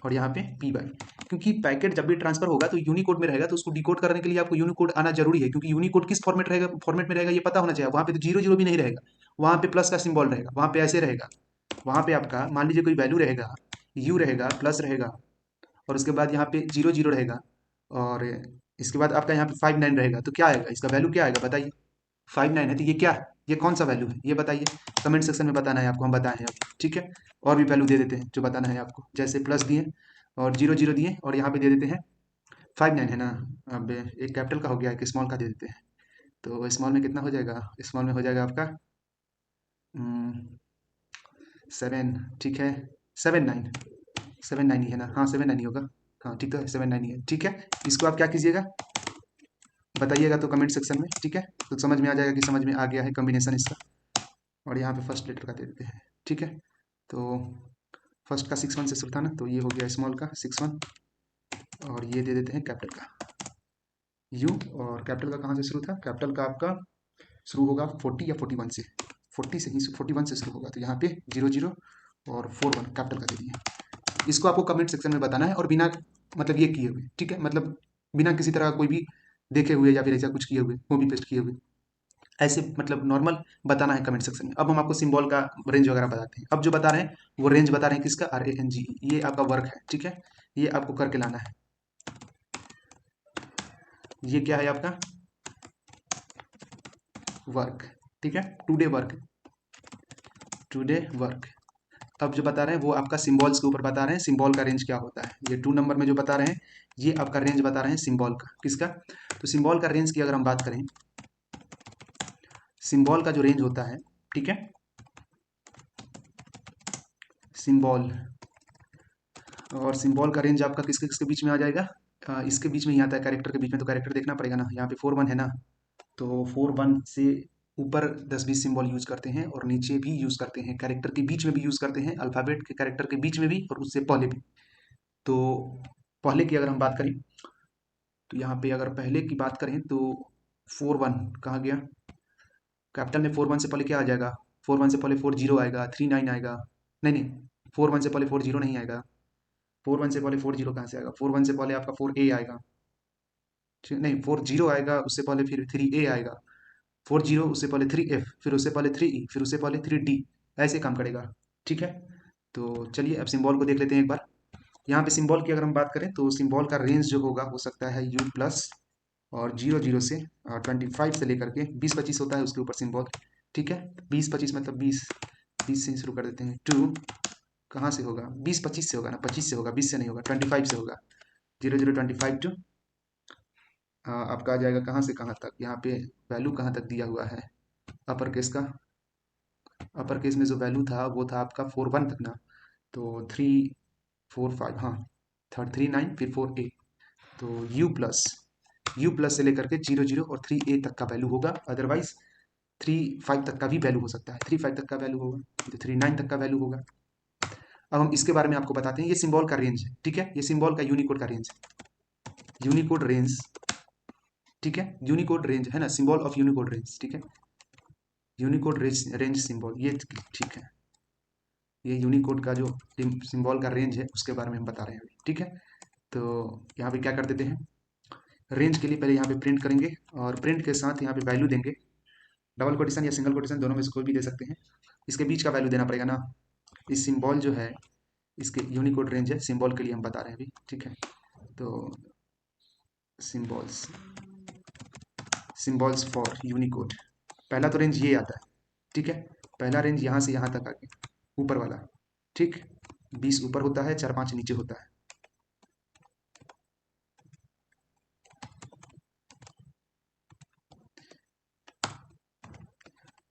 [SPEAKER 2] और यहाँ पे पी बाई, क्योंकि पैकेट जब भी ट्रांसफर होगा तो यूनिकोड में रहेगा, तो उसको डिकोड करने के लिए आपको यूनिकोड आना जरूरी है, क्योंकि यूनिकोड किस फॉर्मेट में रहेगा ये पता होना चाहिए। वहाँ पे तो जीरो जीरो भी नहीं रहेगा, वहाँ पे प्लस का सिंबल रहेगा, वहाँ पे ऐसे रहेगा। वहाँ पे आपका मान लीजिए कोई वैल्यू रहेगा, यू रहेगा, प्लस रहेगा, और उसके बाद यहाँ पे जीरो जीरो रहेगा, और इसके बाद आपका यहाँ पे 59 रहेगा, तो क्या आएगा, इसका वैल्यू क्या आएगा बताइए? 59 है, तो ये क्या है, ये कौन सा वैल्यू है ये बताइए, कमेंट सेक्शन में बताना है आपको, हम बताए हैं अब, ठीक है। और भी वैल्यू दे देते हैं जो बताना है आपको, जैसे प्लस दिए और जीरो जीरो दिए, और यहाँ पे दे देते हैं 59 है ना। अब एक कैपिटल का हो गया, एक स्मॉल का दे देते हैं, तो स्मॉल में कितना हो जाएगा? स्मॉल में हो जाएगा आपका 7, ठीक है, 79, 79 ही है ना, हाँ 79 ही होगा, हाँ ठीक है 79 ही है, ठीक है। इसको आप क्या कीजिएगा बताइएगा तो कमेंट सेक्शन में, ठीक है। तो समझ में आ जाएगा कि समझ में आ गया है कॉम्बिनेशन इसका। और यहाँ पे फर्स्ट लेटर का दे देते हैं, ठीक है। तो फर्स्ट का 6 1 से शुरू था ना, तो ये हो गया स्मॉल का 6 1, और ये दे देते हैं कैपिटल का यू। और कैपिटल का कहाँ से शुरू था? कैपिटल का आपका शुरू होगा 40 या 41 से, 40 से ही 41 से शुरू होगा, तो यहाँ पे जीरो जीरो और 41 कैपिटल का दे दिए। इसको आपको कमेंट सेक्शन में बताना है, और बिना मतलब ये किए हुए, ठीक है, मतलब बिना किसी तरह कोई भी देखे हुए या फिर ऐसा कुछ किए हुए, कॉपी पेस्ट किए हुए, ऐसे मतलब नॉर्मल बताना है कमेंट सेक्शन में। अब हम आपको सिंबल का रेंज वगैरह बताते हैं। अब जो बता रहे हैं वो रेंज बता रहे हैं किसका? RANG, ये आपका वर्क है, ठीक है, ये आपको करके लाना है। ये क्या है आपका? वर्क, ठीक है, टुडे वर्क, टुडे वर्क। अब जो बता रहे हैं वो आपका सिंबल्स के ऊपर बता रहे हैं, सिंबल का रेंज क्या होता है। ये 2 नंबर में जो बता रहे हैं ये आपका रेंज बता रहे हैं सिंबल का, किसका? तो सिंबल का रेंज की अगर हम बात करें, सिंबल का जो रेंज होता है, ठीक है, सिंबल, और सिंबल का रेंज आपका किसके किसके बीच में आ जाएगा? इसके बीच में ही आता है, कैरेक्टर के बीच में, तो कैरेक्टर देखना पड़ेगा ना। यहाँ पे 4 1 है ना, तो 4 1 से ऊपर 10 20 सिंबल यूज करते हैं, और नीचे भी यूज करते हैं, कैरेक्टर के बीच में भी यूज करते हैं, अल्फाबेट के कैरेक्टर के बीच में भी और उससे पहले भी। तो पहले की अगर हम बात करें, तो यहाँ पे अगर पहले की बात करें तो 4 1 कहाँ गया? कैपिटल में 4 1 से पहले क्या आ जाएगा? 4 1 से पहले 40 आएगा, 39 आएगा, नहीं नहीं, 4 1 से पहले 40 नहीं आएगा। 4 1 से पहले 40 कहाँ से आएगा? 4 1 से पहले आपका 4A आएगा, ठीक नहीं, 40 आएगा, उससे पहले फिर 3A आएगा, 40 उससे पहले 3F, फिर उससे पहले 3E, फिर उससे पहले 3D, ऐसे काम करेगा, ठीक है। तो चलिए अब सिंबल को देख लेते हैं एक बार। यहाँ पे सिंबल की अगर हम बात करें तो सिंबल का रेंज जो होगा हो सकता है U प्लस, और 00 से 25 से लेकर के 20 25 होता है उसके ऊपर सिंबल, ठीक है। 20 25 मतलब 20, 20 से शुरू कर देते हैं। टू कहाँ से होगा? 20 25 से होगा ना, 25 से होगा, 20 से नहीं होगा, 25 से होगा। 00 25 टू आपका आ जाएगा कहाँ से कहाँ तक, यहाँ पे वैल्यू कहाँ तक दिया हुआ है अपर केस का। अपर केस में जो वैल्यू था वो था आपका 4 1 तक ना, तो 3 4 5, हाँ, 39 फिर 4A, तो यू प्लस से लेकर के 00 और 3A तक का वैल्यू होगा, अदरवाइज 3 5 तक का भी वैल्यू हो सकता है, 3 5 तक का वैल्यू होगा, तो 39 तक का वैल्यू होगा। अब हम इसके बारे में आपको बताते हैं, ये सिंबल का रेंज है, ठीक है, ये सिंबल का यूनिकोड का रेंज है, यूनिकोड रेंज, ठीक है, यूनिकोड रेंज है ना, सिंबल ऑफ यूनिकोड रेंज, ठीक है, यूनिकोड रेंज सिंबल, ये ठीक है, ये यूनिकोड का जो सिंबल का रेंज है उसके बारे में हम बता रहे हैं अभी, ठीक है। तो यहाँ पे क्या कर देते हैं, रेंज के लिए पहले यहाँ पे प्रिंट करेंगे, और प्रिंट के साथ यहाँ पे वैल्यू देंगे, डबल कोटेशन या सिंगल कोटेशन दोनों में से कोई भी दे सकते हैं, इसके बीच का वैल्यू देना पड़ेगा ना। इस सिंबल जो है इसके यूनिकोड रेंज है, सिंबल के लिए हम बता रहे हैं अभी, ठीक है। तो सिंबल्स, सिंबल्स फॉर यूनिकोड। पहला तो रेंज ये आता है, ठीक है, पहला रेंज यहाँ से यहाँ तक आ गया, ऊपर वाला, ठीक, 20 ऊपर होता है, 4-5 नीचे होता है।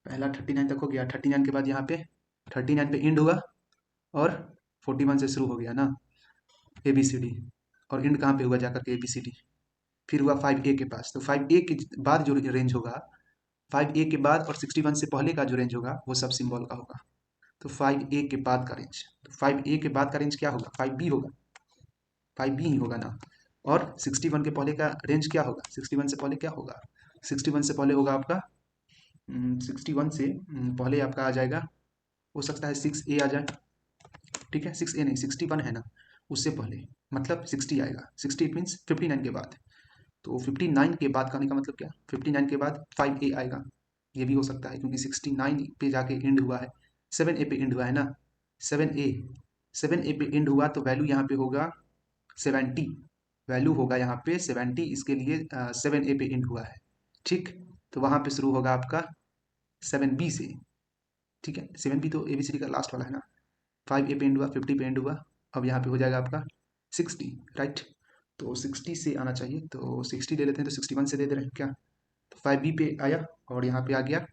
[SPEAKER 2] पहला 39 तक हो गया, 39 के बाद यहाँ पे 39 पे इंड हुआ और 41 से शुरू हो गया ना ABCD, और इंड कहाँ पे हुआ जाकर के ABCD, फिर हुआ 5A के पास। तो 5A के बाद जो रेंज होगा, 5A के बाद और 61 से पहले का जो रेंज होगा वो सब सिंबल का होगा। तो 5A के बाद का रेंज, तो 5A के बाद का रेंज क्या होगा, 5B होगा, 5B ही होगा ना। और 61 के पहले का रेंज क्या होगा, 61 से पहले क्या होगा, 61 से पहले होगा आपका 61 से पहले आपका आ जाएगा, हो सकता है 6A आ जाए, ठीक है, 6A नहीं 61 है ना, उससे पहले मतलब 60 आएगा, 60 मीन्स 59 के बाद। तो 59 के बाद का आने का मतलब क्या, 59 के बाद 5A आएगा, ये भी हो सकता है क्योंकि 69 पे जाके एंड हुआ है, 7A पे एंड हुआ है ना, 7A, 7A पे एंड हुआ तो वैल्यू यहाँ पे होगा 70, वैल्यू होगा यहाँ पे 70, इसके लिए 7A पे एंड हुआ है, ठीक। तो वहाँ पे शुरू होगा आपका 7B से, ठीक है, 7B तो ABCD का लास्ट वाला है ना, 5A पे एंड हुआ, 50 पे एंड हुआ, अब यहाँ पे हो जाएगा आपका 60, राइट। तो 60 से आना चाहिए, तो 60 ले लेते हैं, तो 61 से दे दे रहे हैं क्या, तो 5B पे आया और यहाँ पे आ गया,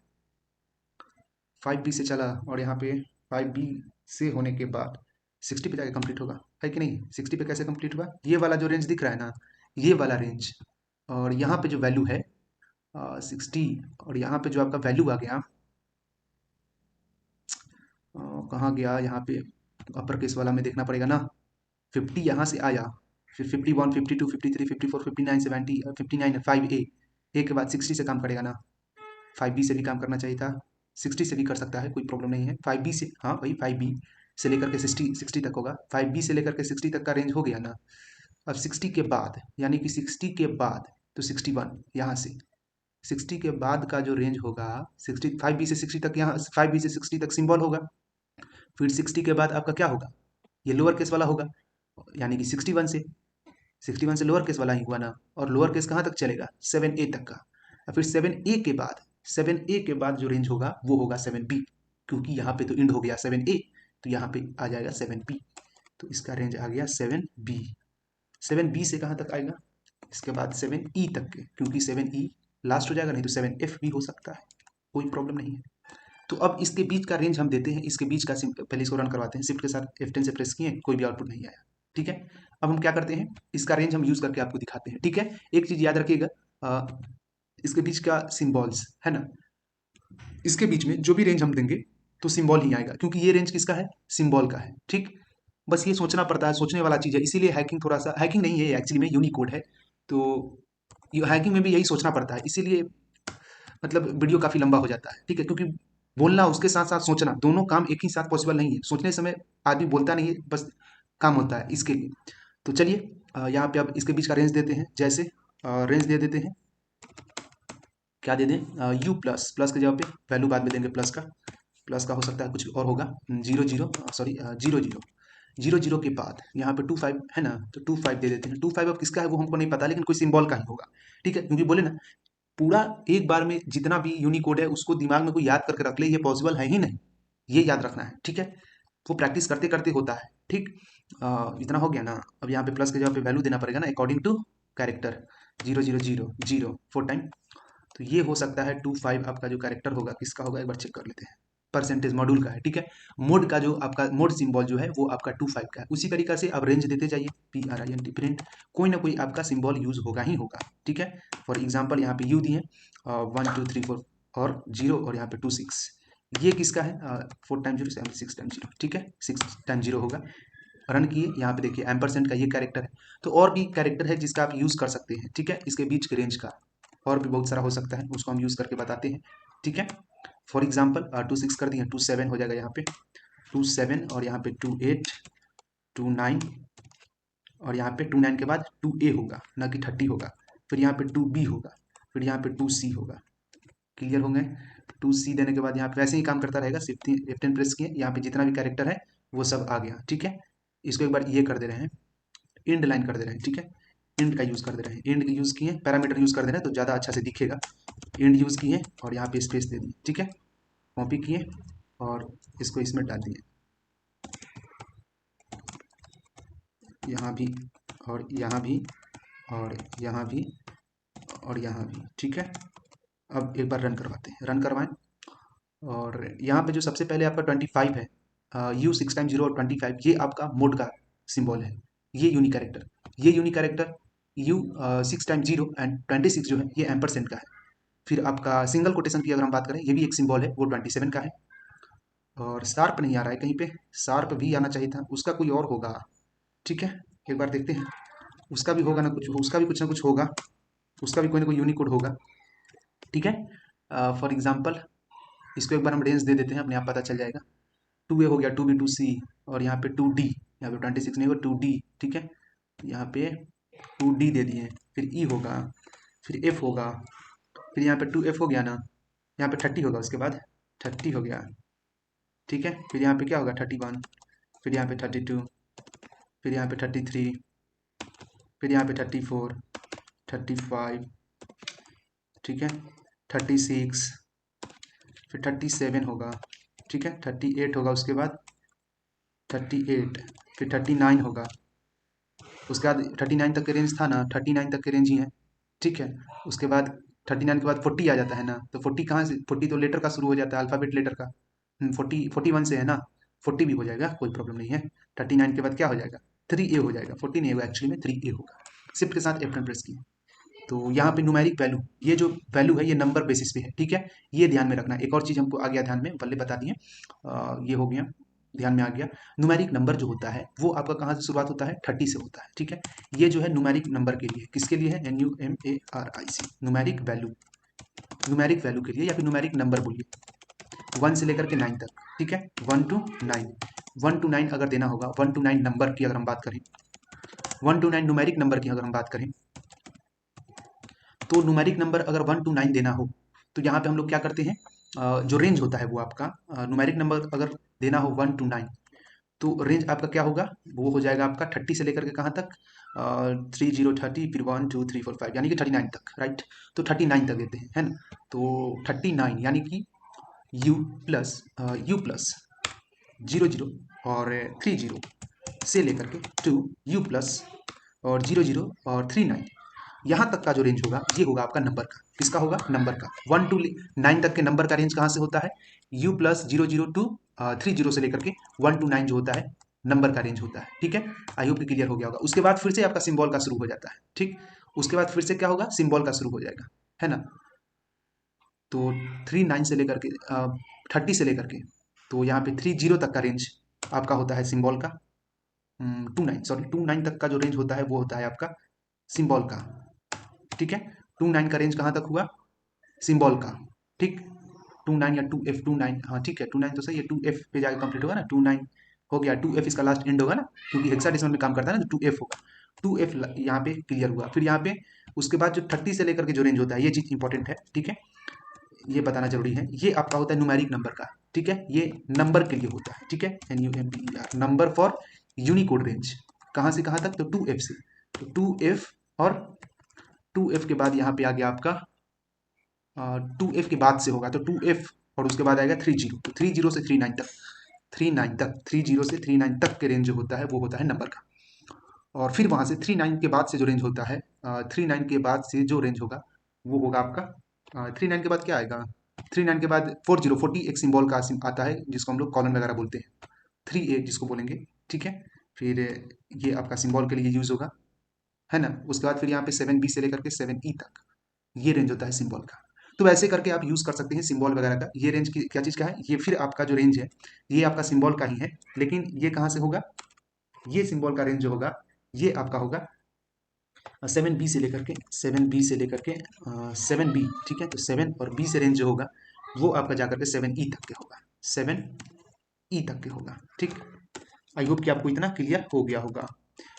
[SPEAKER 2] 5B से चला और यहाँ पे 5B से होने के बाद 60 पे जाके कंप्लीट होगा, है कि नहीं। 60 पे कैसे कंप्लीट हुआ, ये वाला जो रेंज दिख रहा है ना, ये वाला रेंज, और यहाँ पे जो वैल्यू है 60, और यहाँ पे जो आपका वैल्यू आ गया, कहाँ गया, यहाँ पे अपर केस वाला में देखना पड़ेगा ना, 50 यहाँ से आया, फिर 51, 52, 53, 54, 59, 70, 59 5A, ए के बाद 60 से काम करेगा ना, 5B से भी काम करना चाहिए था, 60 से भी कर सकता है, कोई प्रॉब्लम नहीं है, 5B से, हाँ भाई 5B से लेकर के 60 तक होगा, 5B से लेकर के 60 तक का रेंज हो गया ना। अब 60 के बाद, यानी कि 60 के बाद तो 61 यहाँ से, 60 के बाद का जो रेंज होगा 60, 5B से 60 तक, यहाँ 5B से 60 तक सिंबल होगा, फिर 60 के बाद आपका क्या होगा, ये लोअर केस वाला होगा, यानी कि 61 से लोअर केस वाला ही हुआ ना, और लोअर केस कहाँ तक चलेगा, 7A तक का, और फिर 7A के बाद जो रेंज होगा वो होगा 7B, क्योंकि यहाँ पे तो इंड हो गया 7A, तो यहाँ पे आ जाएगा 7B, तो इसका रेंज आ गया 7B। 7B से कहाँ तक आएगा, इसके बाद 7E तक के, क्योंकि 7E लास्ट हो जाएगा, नहीं तो 7F भी हो सकता है, कोई प्रॉब्लम नहीं है। तो अब इसके बीच का रेंज हम देते हैं, इसके बीच का पहले इसको रन करवाते हैं, शिफ्ट के साथ F10 से प्रेस किए, कोई भी आउटपुट नहीं आया, ठीक है। अब हम क्या करते हैं, इसका रेंज हम यूज करके आपको दिखाते हैं, ठीक है। एक चीज याद रखिएगा, इसके बीच का सिंबल्स है ना, इसके बीच में जो भी रेंज हम देंगे तो सिंबल ही आएगा, क्योंकि ये रेंज किसका है, सिंबल का है, ठीक। बस ये सोचना पड़ता है, सोचने वाला चीज है, इसीलिए हैकिंग थोड़ा सा, हैकिंग नहीं है एक्चुअली में यूनिकोड है, तो हैकिंग में भी यही सोचना पड़ता है, इसीलिए मतलब वीडियो काफी लंबा हो जाता है, ठीक है, क्योंकि बोलना उसके साथ साथ सोचना, दोनों काम एक ही साथ पॉसिबल नहीं है, सोचने समय आदमी बोलता नहीं है, बस काम होता है इसके लिए। तो चलिए यहाँ पे अब इसके बीच का रेंज देते हैं, जैसे रेंज दे देते हैं, क्या दे दें, यू प्लस, प्लस के जगह पे वैल्यू बाद में देंगे, प्लस का हो सकता है कुछ और होगा, 0 0 सॉरी 0 0 0 0 के बाद यहाँ पे 25 है ना, तो 25 दे देते हैं, 25 अब किसका है वो हमको नहीं पता, लेकिन कोई सिंबल का ही होगा, ठीक है, क्योंकि बोले ना पूरा एक बार में जितना भी यूनिकोड है उसको दिमाग में कोई याद करके रख ले, ये पॉसिबल है ही नहीं, ये याद रखना है, ठीक है, वो प्रैक्टिस करते करते होता है, ठीक। इतना हो गया ना, अब यहाँ पे प्लस के जगह पे वैल्यू देना पड़ेगा ना, अकॉर्डिंग टू कैरेक्टर, 0 0 0 0 4 टाइम, तो ये हो सकता है 25 आपका जो कैरेक्टर होगा किसका होगा, एक बार चेक कर लेते हैं, परसेंटेज मॉड्यूल का है, ठीक है। मोड का जो आपका मोड सिंबल जो है वो आपका 25 का है, उसी तरीका से आप रेंज देते जाइए, PRINT प्रिंट, कोई ना कोई आपका सिंबल यूज होगा ही होगा, ठीक है। फॉर एग्जाम्पल यहाँ पे यू दिए 1 2 3 4 और 0, और यहाँ पे 2 6, ये किसका है, 4 टाइम 0 6 टाइम 0, ठीक है, 6 टाइम 0 होगा, रन किए, यहाँ पे देखिए एम्परसेंट का ये कैरेक्टर है, तो और भी कैरेक्टर है जिसका आप यूज कर सकते हैं, ठीक है, इसके बीच के रेंज का और भी बहुत सारा हो सकता है, उसको हम यूज करके बताते हैं, ठीक है। फॉर एग्जाम्पल 2 6 कर दिए, 2 7 हो जाएगा यहाँ पे, 2 7, और यहाँ पे 2 8 2 9, और यहाँ पे 2 9 के बाद 2A होगा, ना कि 30 होगा, फिर यहाँ पे 2B होगा, फिर यहाँ पे 2C होगा, क्लियर हो गए। 2C देने के बाद यहाँ पे वैसे ही काम करता रहेगा, शिफ्ट F10 प्रेस किए, यहाँ पे जितना भी कैरेक्टर है वो सब आ गया, ठीक है। इसको एक बार ये कर दे रहे हैं, इंड लाइन कर दे रहे हैं, ठीक है, इंड का यूज कर दे रहे हैं, इंड यूज किए, पैरामीटर यूज कर दे रहे हैं तो ज्यादा अच्छा से दिखेगा, इंड यूज़ किए और यहाँ पे स्पेस दे दिए, ठीक है, कॉपी किए और इसको इसमें डाल दिए, यहाँ भी और यहाँ भी और यहाँ भी और यहाँ भी, ठीक है। अब एक बार रन करवाते हैं, रन करवाएं और यहाँ पे जो सबसे पहले आपका 25 है, यू 6 टाइम 0 और 25, ये आपका मोड का सिंबल है, ये यूनिक कैरेक्टर, ये unique character you 6 time 0 and 26 जो है ये एम्परसेंट का है। फिर आपका सिंगल कोटेशन की अगर हम बात करें, ये भी एक सिंबल है, वो 27 का है। और शार्प नहीं आ रहा है कहीं पे, शार्प भी आना चाहिए था, उसका कोई और होगा, ठीक है, एक बार देखते हैं, उसका भी होगा ना कुछ, उसका भी कुछ ना कुछ होगा, उसका भी कोई ना कोई यूनिक कोड होगा, ठीक है। फॉर एग्जाम्पल इसको एक बार हम रेंज दे देते हैं, अपने आप पता चल जाएगा। 2A हो गया, 2B 2C और यहाँ पे 2D, यहाँ पे 26 नहीं होगा 2D, ठीक है, यहाँ पे 2D दे दिए, फिर E होगा, फिर F होगा, फिर यहाँ पे 2F हो गया ना, यहाँ पे 30 होगा, उसके बाद 30 हो गया, ठीक है, फिर यहाँ पे क्या होगा 31, फिर यहाँ पे 32, फिर यहाँ पे 33, फिर यहाँ पे 34, 35, ठीक है, 36, फिर 37 होगा, ठीक है, 38 होगा, उसके बाद 38, फिर 39 होगा, उसके बाद 39 तक के रेंज था ना, 39 तक के रेंज ही है, ठीक है। उसके बाद 39 के बाद 40 आ जाता है ना, तो 40 कहाँ से, 40 तो लेटर का शुरू हो जाता है, अल्फ़ाबेट लेटर का, 41 से है ना, 40 भी हो जाएगा, कोई प्रॉब्लम नहीं है। 39 के बाद क्या हो जाएगा, 3A हो जाएगा, 40 नहीं होगा एक्चुअली में, 3A होगा। शिफ्ट के साथ F10 प्रेस किए, तो यहाँ पे न्यूमेरिक वैल्यू, ये जो वैल्यू है ये नंबर बेसिस पे है, ठीक है, ये ध्यान में रखना। एक और चीज़ हमको आ गया ध्यान में, पहले बता दिए, ये हो गया, ध्यान में आ गया। न्यूमेरिक नंबर जो होता है वो आपका कहाँ से शुरुआत होता है, 30 से होता है, ठीक है। ये जो है न्यूमेरिक नंबर के लिए, किसके लिए है, NUMARIC, numeric value, numeric value के लिए, या फिर न्यूमेरिक नंबर बोलिए, 1 से लेकर के 9 तक, ठीक है, 1 to 9, 1 to 9 अगर देना होगा, 1 to 9 नंबर की अगर हम बात करें, 1 to 9 न्यूमेरिक नंबर की अगर हम बात करें, तो न्यूमेरिक नंबर अगर 1 to 9 देना हो, तो यहाँ पे हम लोग क्या करते हैं, जो रेंज होता है वो आपका, न्यूमेरिक नंबर अगर देना हो 1 to 9, तो रेंज आपका क्या होगा, वो हो जाएगा आपका 30 से लेकर के कहाँ तक, 30 फिर 1 2 3 4 5, यानी कि 39 तक, राइट। तो 39 तक देते हैं, है ना, तो 39 यानी कि U प्लस 00 और 30 से लेकर के 2U प्लस और 00 और 39, यहाँ तक का जो रेंज होगा ये होगा आपका नंबर का, किसका होगा, नंबर का। 1 to 9 तक के नंबर का रेंज कहाँ से होता है, U+00 to 30 से लेकर के 1 to 9 जो होता है नंबर का रेंज होता है, ठीक है। आई होप क्लियर हो गया होगा। उसके बाद फिर से आपका सिंबल का शुरू हो जाता है, ठीक, उसके बाद फिर से क्या होगा, सिंबल का शुरू हो जाएगा, है ना। तो 39 से लेकर के 30 से लेकर के, तो यहाँ पे 30 तक का रेंज आपका होता है सिंबल का, 29 तक का जो रेंज होता है वो होता है आपका सिंबल का, ठीक है। 29 का रेंज कहाँ तक हुआ, सिंबल का, ठीक, 29 या 2F 29, हाँ ठीक है, 29 तो सही है, 2F पे जाके कंप्लीट होगा ना, 29 हो गया, 2F इसका लास्ट एंड होगा ना, क्योंकि हेक्साडेसिमल में काम करता है ना, तो 2F होगा, 2F यहाँ पे क्लियर हुआ। फिर यहाँ पे उसके बाद जो 30 से लेकर के जो रेंज होता है, ये चीज इंपॉर्टेंट है, ठीक है, ये बताना जरूरी है, ये आपका होता है न्यूमेरिक नंबर का, ठीक है, ये नंबर के लिए होता है, ठीक है, NUMBER, number for Unicode range, कहाँ से कहाँ तक, तो 2F से, तो 2F और 2F के बाद यहाँ पे आ गया आपका 2F के बाद से होगा, तो 2F और उसके बाद आएगा 30, तो 30 से 39 तक, 30 से 39 तक के रेंज जो होता है वो होता है नंबर का। और फिर वहां से 39 के बाद से जो रेंज होता है, 39 के बाद से जो रेंज होगा वो होगा आपका 39 के बाद क्या आएगा, 39 के बाद 40 एक सिंबल का आता है, जिसको हम लोग कॉलन वगैरह बोलते हैं, 3A जिसको बोलेंगे, ठीक है। फिर ये आपका सिंबल के लिए यूज होगा, है ना। उसके बाद फिर यहाँ पे 7B से लेकर के 7E तक ये रेंज होता है सिंबल का। तो वैसे करके आप यूज कर सकते हैं सिंबल वगैरह का। ये रेंज क्या चीज का है, ये फिर आपका जो रेंज है ये आपका सिंबल का ही है, लेकिन ये कहाँ से होगा, ये सिंबल का रेंज जो होगा ये आपका होगा 7B से लेकर के 7B, ठीक है। तो 7 और B से रेंज जो होगा वो आपका जाकर के 7E तक के होगा, 7E तक के होगा, ठीक। आई होप कि आपको इतना क्लियर हो गया होगा।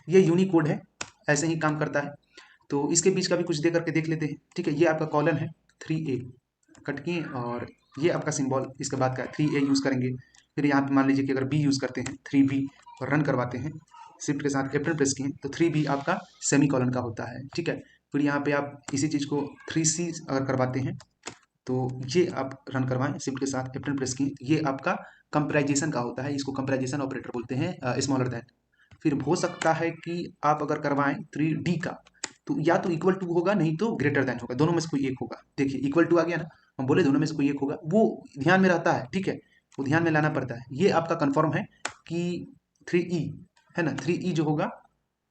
[SPEAKER 2] ये यूनिकोड है, ऐसे ही काम करता है। तो इसके बीच का भी कुछ दे करके देख लेते हैं, ठीक है। ये आपका कॉलन है 3A, कट किए, और ये आपका सिंबल इसके बाद का 3A यूज करेंगे। फिर यहाँ पे मान लीजिए कि अगर B यूज करते हैं 3B और रन करवाते हैं, शिफ्ट के साथ F10 प्रेस किए, तो 3B आपका सेमी कॉलन का होता है, ठीक है। फिर यहाँ पे आप इसी चीज़ को 3C अगर करवाते हैं तो ये आप रन करवाएं शिफ्ट के साथ F10 प्रेस की, ये आपका कंपेराइजेशन का होता है, इसको कंपेराइजेशन ऑपरेटर बोलते हैं, स्मॉलर दैन। फिर हो सकता है कि आप अगर करवाएं 3D का, तो या तो इक्वल टू होगा नहीं तो ग्रेटर देन होगा, दोनों में से कोई एक होगा। देखिए इक्वल टू आ गया ना, हम बोले दोनों में से कोई एक होगा, वो ध्यान में रहता है, ठीक है, वो ध्यान में लाना पड़ता है। ये आपका कंफर्म है कि 3E है ना, 3E जो होगा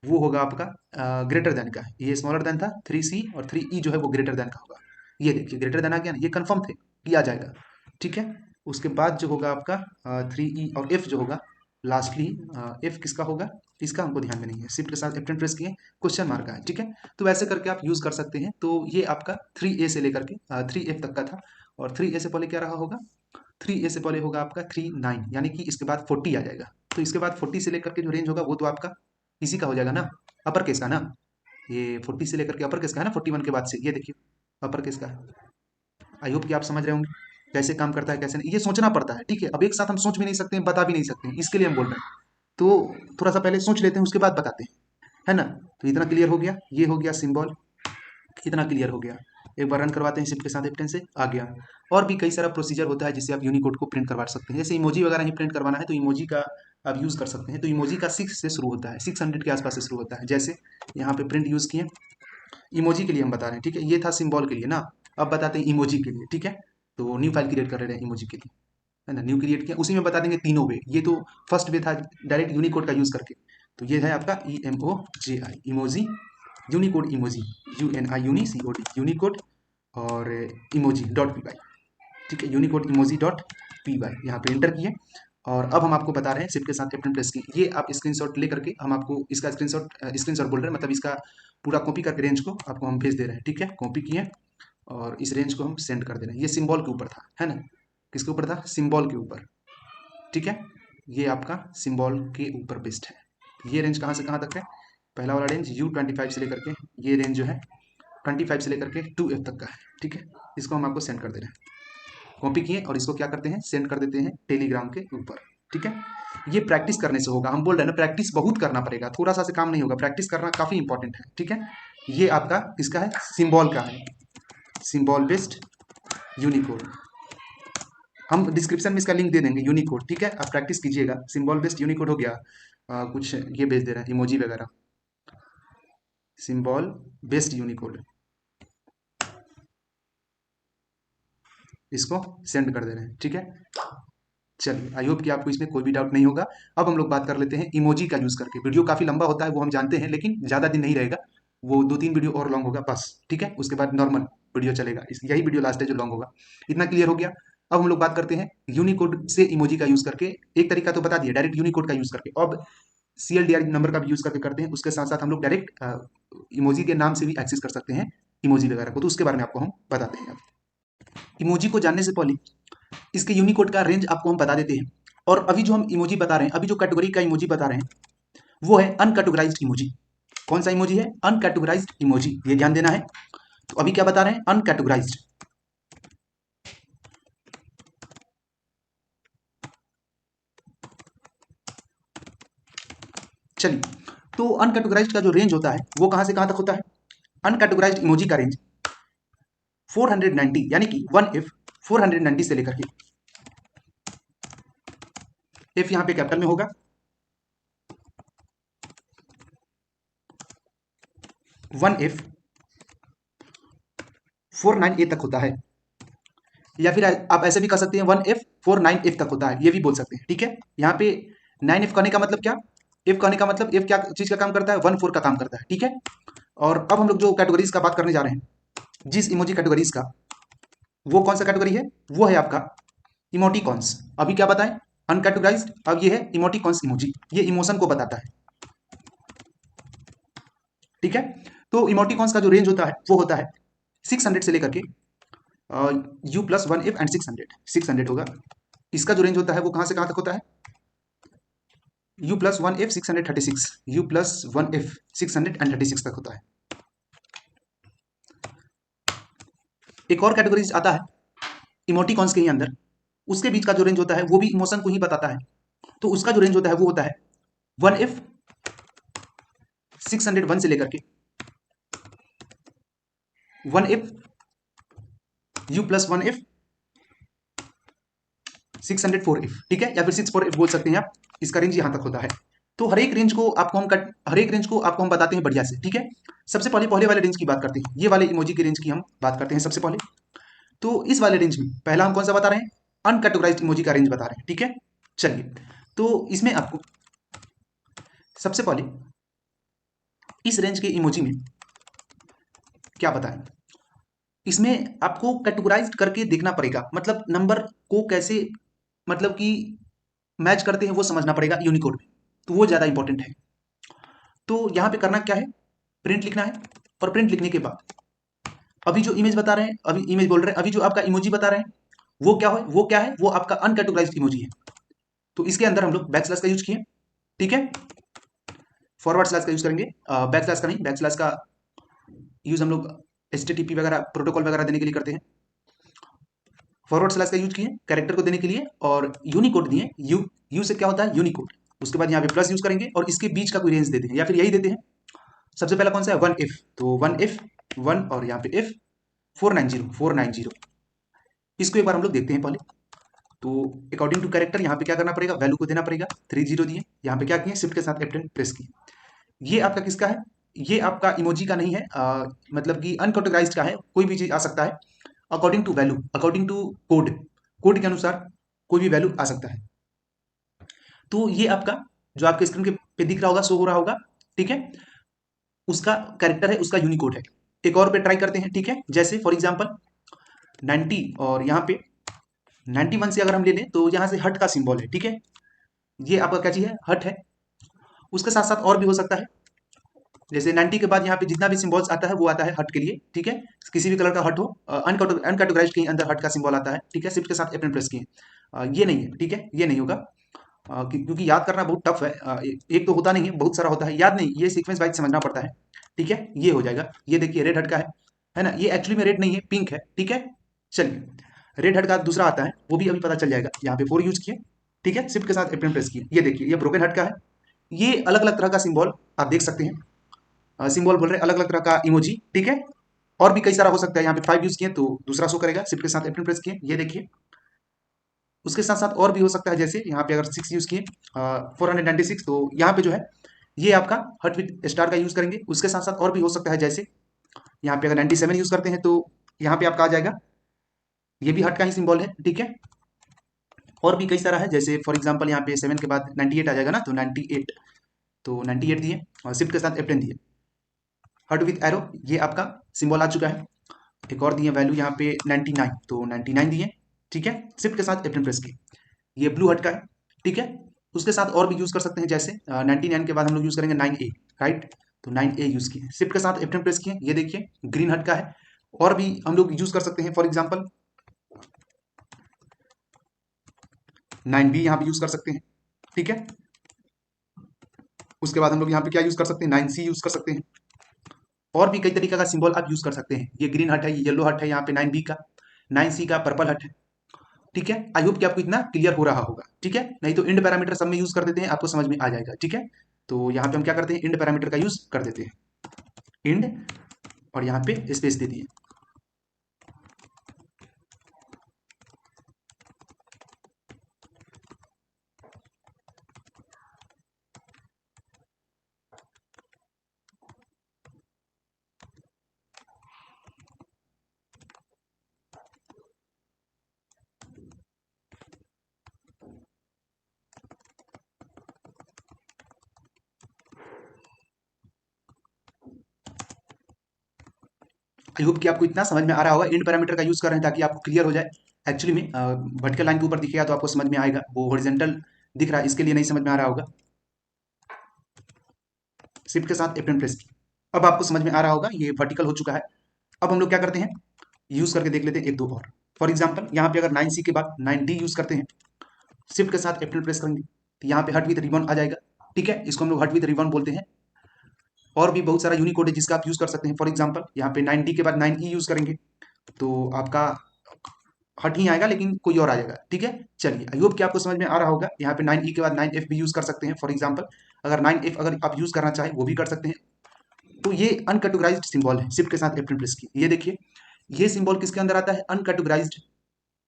[SPEAKER 2] वो होगा आपका ग्रेटर देन का। ये स्मॉलर देन था 3C, और 3E जो है वो ग्रेटर देन का होगा। ये देखिए ग्रेटर देन आ गया ना, ये कंफर्म थे कि आ जाएगा, ठीक है। उसके बाद जो होगा आपका 3E और F जो होगा लास्टली, F किसका होगा, इसका हमको ध्यान में नहीं है, शिफ्ट के साथ F10 प्रेस किए, क्वेश्चन मार्क है, ठीक है। तो वैसे करके आप यूज कर सकते हैं। तो ये आपका 3A से लेकर के 3F तक का था, और 3A से पहले क्या रहा होगा, 3A से पहले होगा आपका 39, यानी कि इसके बाद 40 आ जाएगा। तो इसके बाद 40 से लेकर के जो रेंज होगा वो तो आपका इसी का हो जाएगा ना, अपर केस का ना, ये 40 से लेकर के अपर केस का है ना, 41 के बाद से ये देखिए अपर केस का है। आई होप कि आप समझ रहे होंगे कैसे काम करता है कैसे नहीं, ये सोचना पड़ता है, ठीक है। अब एक साथ हम सोच भी नहीं सकते हैं, बता भी नहीं सकते हैं, इसके लिए हम बोल रहे हैं। तो थोड़ा सा पहले सोच लेते हैं, उसके बाद बताते हैं, है ना। तो इतना क्लियर हो गया, ये हो गया सिंबल, इतना क्लियर हो गया। एक बार रन करवाते हैं शिफ्ट के साथ F10 से, आ गया। और भी कई सारा प्रोसीजर होता है जिससे आप यूनिकोड को प्रिंट करवा सकते हैं। जैसे इमोजी वगैरह ही प्रिंट करवाना है तो इमोजी का आप यूज़ कर सकते हैं। तो इमोजी का 6 से शुरू होता है, 600 के आसपास से शुरू होता है। जैसे यहाँ पे प्रिंट यूज़ किए, इमोजी के लिए हम बता रहे हैं, ठीक है। ये था सिंबल के लिए ना, अब बताते हैं इमोजी के लिए, ठीक है। तो न्यू फाइल क्रिएट कर रहे हैं इमोजी के लिए, है ना। न्यू क्रिएट किया, उसी में बता देंगे तीनों वे। ये तो फर्स्ट वे था डायरेक्ट यूनिकोड का यूज़ करके। तो ये है आपका EMOJI emoji, Unicode emoji, UNICOD Unicode, और इमोजी डॉट पी वाई, ठीक है, Unicode emoji dot P Y यहाँ पे एंटर किए। और अब हम आपको बता रहे हैं शिफ्ट के साथ F10 प्रेस की, ये आप स्क्रीनशॉट ले करके हम आपको इसका स्क्रीनशॉट बोल रहे हैं, मतलब इसका पूरा कॉपी करके रेंज को आपको हम भेज दे रहे हैं, ठीक है। कॉपी किए और इस रेंज को हम सेंड कर दे रहे हैं। ये सिंबल के ऊपर था, है ना, किसके ऊपर था, सिंबल के ऊपर, ठीक है। ये आपका सिंबल के ऊपर बेस्ड है। ये रेंज कहाँ से कहाँ तक है, पहला वाला रेंज U25 से लेकर के, ये रेंज जो है 25 से लेकर के 2F तक का है, ठीक है। इसको हम आपको सेंड कर दे रहे हैं, कॉपी किए और इसको क्या करते हैं, सेंड कर देते हैं टेलीग्राम के ऊपर, ठीक है। ये प्रैक्टिस करने से होगा, हम बोल रहे हैं ना, प्रैक्टिस बहुत करना पड़ेगा, थोड़ा सा से काम नहीं होगा, प्रैक्टिस करना काफी इंपॉर्टेंट है, ठीक है। ये आपका किसका है, सिंबल का है, सिंबल बेस्ड यूनिकोड। हम डिस्क्रिप्शन में इसका लिंक दे देंगे, यूनिकोड, ठीक है। आप प्रैक्टिस कीजिएगा, सिंबल बेस्ड यूनिकोड हो गया। कुछ ये भेज दे रहे हैं इमोजी वगैरह, सिंबल बेस्ड यूनिकोड, इसको सेंड कर दे रहे हैं, ठीक है। चलिए आई होप कि आपको इसमें कोई भी डाउट नहीं होगा। अब हम लोग बात कर लेते हैं इमोजी का यूज करके। वीडियो काफी लंबा होता है वो हम जानते हैं, लेकिन ज्यादा दिन नहीं रहेगा, वो 2-3 वीडियो और लॉन्ग होगा बस, ठीक है। उसके बाद नॉर्मल वीडियो चलेगा, यही वीडियो लास्ट है जो लॉन्ग होगा। इतना क्लियर हो गया। अब हम लोग बात करते हैं यूनिकोड से इमोजी का यूज करके। एक तरीका तो बता दिया डायरेक्ट यूनिकोड का यूज करके, अब CLDR नंबर का भी यूज करके करते हैं। उसके साथ साथ हम लोग डायरेक्ट इमोजी के नाम से भी एक्सेस कर सकते हैं इमोजी वगैरह को, तो उसके बारे में आपको हम बताते हैं। इमोजी को जानने से पहले इसके यूनिकोड का रेंज आपको हम बता देते हैं। और अभी जो हम इमोजी बता रहे हैं, अभी जो कैटेगरी का इमोजी बता रहे हैं वो है अनकैटेगराइज्ड इमोजी। कौन सा इमोजी है, अनकैटेगराइज्ड इमोजी, ये ध्यान देना है। तो अभी क्या बता रहे हैं, अनकैटेगराइज्ड। चलिए, तो अनकैटेगराइज्ड का जो रेंज होता है वो कहां से कहां तक होता है। अनकैटेगराइज्ड इमोजी का रेंज 490, यानी कि 1F 490 से लेकर के, F यहां पे कैपिटल में होगा, 1F 49A तक होता है। या फिर आप ऐसे भी कर सकते हैं 1F 49F तक होता है, ये भी बोल सकते हैं, ठीक है। यहाँ पे 9F कहने का मतलब क्या, F कहने का मतलब F क्या चीज का काम करता है, 1-4 का काम करता है, ठीक है। और अब हम लोग जो कैटेगरीज का बात करने जा रहे हैं, जिस इमोजी कैटेगरीज का, वो कौन सा कैटेगरी है, वो है आपका इमोटिकॉन्स। अभी क्या बताएं, अनकैटेगराइज्ड, अब ये है इमोटिकॉन्स इमोजी, ये इमोशन को बताता है, ठीक है। तो इमोटिकॉन्स का जो रेंज होता है वो होता है 600 से लेकर के U+1F एंड 600 होगा। इसका जो रेंज होता है वो कहां से कहां तक होता है, U+1F 636, U+1F 636 तक होता है। एक और कैटेगरीज आता है इमोटिकॉन्स के ही अंदर, उसके बीच का जो रेंज होता है वो भी इमोशन को ही बताता है। तो उसका जो रेंज होता है वो होता है 1F 601 से लेकर के 1 if u+1 if 604 if, ठीक है, या फिर 64 if बोल सकते हैं आप। इसका रेंज यहां तक होता है। तो हर एक रेंज को आपको हम बताते हैं बढ़िया से, ठीक है। सबसे पहले वाले रेंज की बात करते हैं, ये वाले इमोजी की रेंज की हम बात करते हैं सबसे पहले। तो इस वाले रेंज में पहला हम कौन सा बता रहे हैं, अनकैटेगराइज्ड इमोजी का रेंज बता रहे हैं, ठीक है। चलिए, तो इसमें आपको सबसे पहले इस रेंज के इमोजी में क्या बताएं, इसमें आपको कैटेगराइज्ड करके देखना पड़ेगा, मतलब नंबर को कैसे मतलब कि मैच करते हैं वो समझना पड़ेगा यूनिकोड में, तो वो ज्यादा इंपॉर्टेंट है। तो यहां पे करना क्या है, प्रिंट लिखना है, और प्रिंट लिखने के बाद अभी जो इमेज बता रहे हैं, अभी इमेज बोल रहे हैं, अभी जो आपका इमोजी बता रहे हैं वो क्या है, वो आपका अनकैटेगराइज्ड इमोजी है। तो इसके अंदर हम लोग बैक स्लैश का यूज किए, ठीक है, फॉरवर्ड स्लैश का यूज करेंगे, बैक स्लैश का नहीं, बैक स्लैश का यूज हम लोग HTTP वगैरह प्रोटोकॉल वगैरह देने के लिए करते हैं। फॉरवर्ड स्लैश का यूज किए कैरेक्टर को देने के लिए, और यूनिकोड दिए, यू से क्या होता है, यूनिकोड। उसके बाद यहाँ पे प्लस यूज करेंगे और इसके बीच का कोई रेंज देते हैं, या फिर यही देते हैं। सबसे पहला कौन सा है, 1 if, तो 1 if 1 और यहाँ पे if 490 इसको एक बार हम लोग देखते हैं पहले। तो अकॉर्डिंग टू कैरेक्टर यहाँ पे क्या करना पड़ेगा, वैल्यू को देना पड़ेगा, 30 दिए, यहाँ पे क्या किए, शिफ्ट के साथ F10 प्रेस किए। ये आपका किसका है, ये आपका इमोजी का नहीं है, मतलब कि अनकैटेगराइज्ड का है, कोई भी चीज आ सकता है according to value, according to code के अनुसार कोई भी वैल्यू आ सकता है। तो ये आपका जो आपके स्क्रीन के पे दिख रहा होगा, शो हो रहा होगा, ठीक है, उसका कैरेक्टर है, उसका यूनिकोड है। एक और पे ट्राई करते हैं, ठीक है, जैसे फॉर एग्जांपल 90 और यहाँ पे 91 से अगर हम ले लें तो यहाँ से हट का सिंबल है, ठीक है, ये आपका क्या चीज है, हट है। उसके साथ साथ और भी हो सकता है, जैसे 90 के बाद यहाँ पे जितना भी सिंबल्स आता है वो आता है हट के लिए, ठीक है, किसी भी कलर का हट हो, अनकैटेगराइज्ड के अंदर हट का सिंबल आता है, ठीक है, शिफ्ट के साथ F10 प्रेस किए। ये नहीं है, ठीक है, ये नहीं होगा, क्योंकि याद करना बहुत टफ है, एक तो होता नहीं है, बहुत सारा होता है, याद नहीं, ये सीक्वेंस वाइज समझना पड़ता है, ठीक है। ये हो जाएगा, ये देखिए रेड हट का है ना, ये एक्चुअली में रेड नहीं है, पिंक है, ठीक है। चलिए, रेड हट का दूसरा आता है, वो भी अभी पता चल जाएगा। यहाँ पे 4 यूज किए, ठीक है, शिफ्ट के साथ F10 प्रेस किए, ये देखिए ये ब्रोकन हट का है। ये अलग अलग तरह का सिंबल आप देख सकते हैं, सिंबल बोल रहे हैं अलग अलग तरह का इमोजी, ठीक है। और भी कई सारा हो सकता है, यहाँ पे 5 यूज किए तो दूसरा शो करेगा, शिफ्ट के साथ F10 प्रेस किए, ये देखिए। उसके साथ साथ और भी हो सकता है, जैसे यहाँ पे अगर 6 यूज किए, 496, तो यहाँ पे जो है ये आपका हट विद स्टार का यूज करेंगे। उसके साथ साथ और भी हो सकता है, जैसे यहाँ पे अगर 97 यूज करते हैं तो यहाँ पे आपका आ जाएगा, ये भी हट का ही सिंबल है, ठीक है। और भी कई सारा है, जैसे फॉर एग्जाम्पल यहाँ पे 7 के बाद 98 आ जाएगा ना, तो 98, तो 98 दिए और शिफ्ट के साथ F10 दिए, हट विथ एरो, ये आपका सिंबल आ चुका है। एक और दिए वैल्यू यहाँ पे 99, तो 99 दिए, ठीक है, शिफ्ट के साथ F10 प्रेस किए, ये ब्लू हट का है, ठीक है। उसके साथ और भी यूज कर सकते हैं, जैसे 99 के बाद हम लोग यूज करेंगे 9A, राइट, तो 9A यूज किए, शिफ्ट के साथ F10 प्रेस किए, ये देखिए ग्रीन हट का है। और भी हम लोग यूज कर सकते हैं, फॉर एग्जाम्पल 9B यहाँ पे यूज कर सकते हैं, ठीक है। उसके बाद हम लोग यहाँ पे क्या यूज कर सकते हैं, 9C यूज कर सकते हैं। और भी कई तरीके का सिंबल आप यूज कर सकते हैं, ये ग्रीन हट है, ये येलो हट है, यहाँ पे 9B का, 9C का पर्पल हट है, ठीक है। आई होप कि आपको इतना क्लियर हो रहा होगा, ठीक है, नहीं तो इंड पैरामीटर सब में यूज कर देते हैं, आपको समझ में आ जाएगा, ठीक है। तो यहाँ पे हम क्या करते हैं, इंड पैरामीटर का यूज कर देते हैं, इंड, और यहाँ पे स्पेस दे दिए। आई होप कि आपको इतना समझ में आ रहा होगा, इंड पैरामीटर का यूज कर रहे हैं ताकि आपको क्लियर हो जाए। एक्चुअली में वर्टिकल लाइन के ऊपर दिखेगा तो आपको समझ में आएगा, वो हॉरिजॉन्टल दिख रहा है इसके लिए नहीं समझ में आ रहा होगा। शिफ्ट के साथ F10 प्रेस की, अब आपको समझ में आ रहा होगा, ये वर्टिकल हो चुका है। अब हम लोग क्या करते हैं, यूज करके देख लेते हैं एक दो और। फॉर एग्जाम्पल यहाँ पे अगर 9C के बाद 9D यूज करते हैं, शिफ्ट के साथ F10 प्रेस करेंगे, तो यहाँ पे हट विद रिबन आ जाएगा, ठीक है, इसको हम लोग हट विद रिबन बोलते हैं। और भी बहुत सारा यूनिकोड है जिसका आप यूज कर सकते हैं, फॉर एग्जाम्पल यहाँ पे 9D के बाद 9E यूज करेंगे तो आपका हट ही आएगा, लेकिन कोई और आ जाएगा, ठीक है। चलिए, आई होप कि आपको समझ में आ रहा होगा। यहाँ पे 9E के बाद 9F भी यूज कर सकते हैं, फॉर एग्जाम्पल अगर 9F अगर आप यूज करना चाहें वो भी कर सकते हैं। तो ये अनकैटेगराइज्ड सिंबल है, शिफ्ट के साथ F10 प्रेस किए, ये देखिए ये सिंबल किसके अंदर आता है, अनकैटेगराइज्ड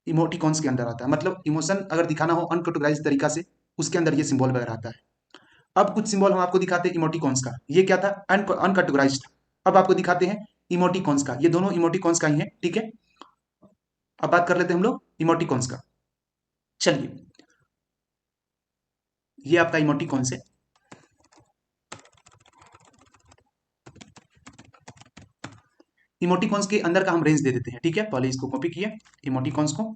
[SPEAKER 2] इमोटिकॉन्स के अंदर आता है। मतलब इमोशन अगर दिखाना हो अनकैटेगराइज्ड तरीका से, उसके अंदर ये सिंबल वगैरह आता है। अब कुछ सिंबल हम आपको दिखाते हैं इमोटिकॉन्स का, ये क्या था, अनकैटेगराइज्ड था। अब आपको दिखाते हैं इमोटिकॉन्स का, ये दोनों इमोटिकॉन्स का ही है, ठीक है। अब बात कर लेते हैं हम लोग इमोटिकॉन्स का। चलिए ये आपका इमोटिकॉन्स है, इमोटिकॉन्स के अंदर का हम रेंज दे देते हैं, ठीक है। पहले इसको कॉपी किया इमोटिकॉन्स को,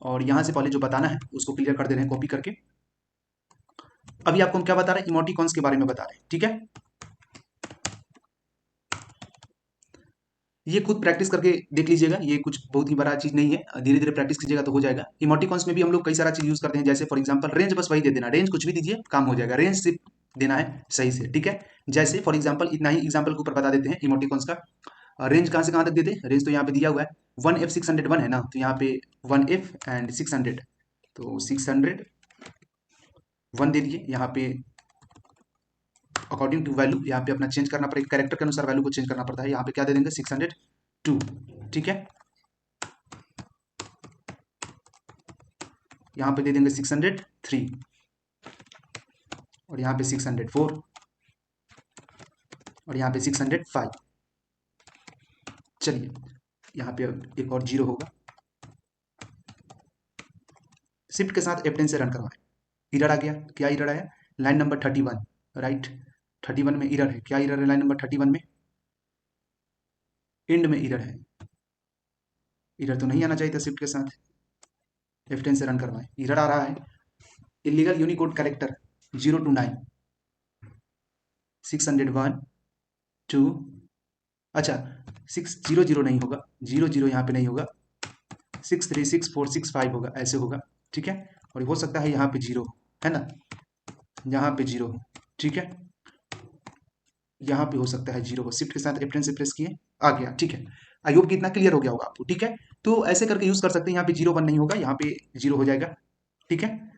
[SPEAKER 2] और यहां से पहले जो बताना है उसको क्लियर कर दे रहे हैं कॉपी करके। अभी आपको हम क्या बता रहे हैं, इमोटिकॉन्स के बारे में बता रहे हैं, ठीक है। ये खुद प्रैक्टिस करके देख लीजिएगा, ये कुछ बहुत ही बड़ा चीज नहीं है, धीरे धीरे प्रैक्टिस कीजिएगा तो हो जाएगा। इमोटिकॉन्स में भी हम लोग कई सारा चीज यूज करते हैं, जैसे फॉर एग्जांपल रेंज, बस वही दे देना, रेंज कुछ भी दीजिए काम हो जाएगा, रेंज सिर्फ देना है सही से, ठीक है। जैसे फॉर एग्जांपल इतना ही एग्जांपल के ऊपर बता देते हैं इमोटिकॉन्स का। रेंज कहाँ से कहाँ तक देते हैं, रेंज तो यहाँ पे दिया हुआ है 1F601 है ना, तो यहाँ पे 1F एंड 600, तो 601 दे दिए। यहाँ पे अकॉर्डिंग टू वैल्यू यहाँ पे अपना चेंज करना पड़ेगा, कैरेक्टर के अनुसार वैल्यू को चेंज करना पड़ता है। यहाँ पे क्या दे देंगे 602, ठीक है। यहाँ पे दे देंगे 603, और यहाँ पे 604, और यहाँ पे 605। चलिए यहाँ पे एक और जीरो होगा, शिफ्ट के साथ F10 से रन करवाएं। इरर आ गया, क्या इरर आया, लाइन नंबर 31, राइट 31 में इरर है, क्या इरर है लाइन नंबर 31 में, एंड में इरर है। इरर तो नहीं आना चाहिए था, शिफ्ट के साथ F10 से रन करवाएं। इरर आ रहा है, इलीगल यूनिकोड कैरेक्टर 0 to 9, 601 2, अच्छा 600 नहीं होगा, 00 यहाँ पे नहीं होगा, 636465 होगा, ऐसे होगा, ठीक है। और हो सकता है यहाँ पे जीरो है ना, यहाँ पे जीरो हो, ठीक है। यहाँ पे हो सकता है जीरो हो, शिफ्ट के साथ F10 से प्रेस किए, आ गया, ठीक है। आई होप कि इतना क्लियर हो गया होगा आपको, ठीक है। तो ऐसे करके यूज कर सकते हैं, यहाँ पे 01 नहीं होगा, यहाँ पे जीरो हो जाएगा, ठीक है।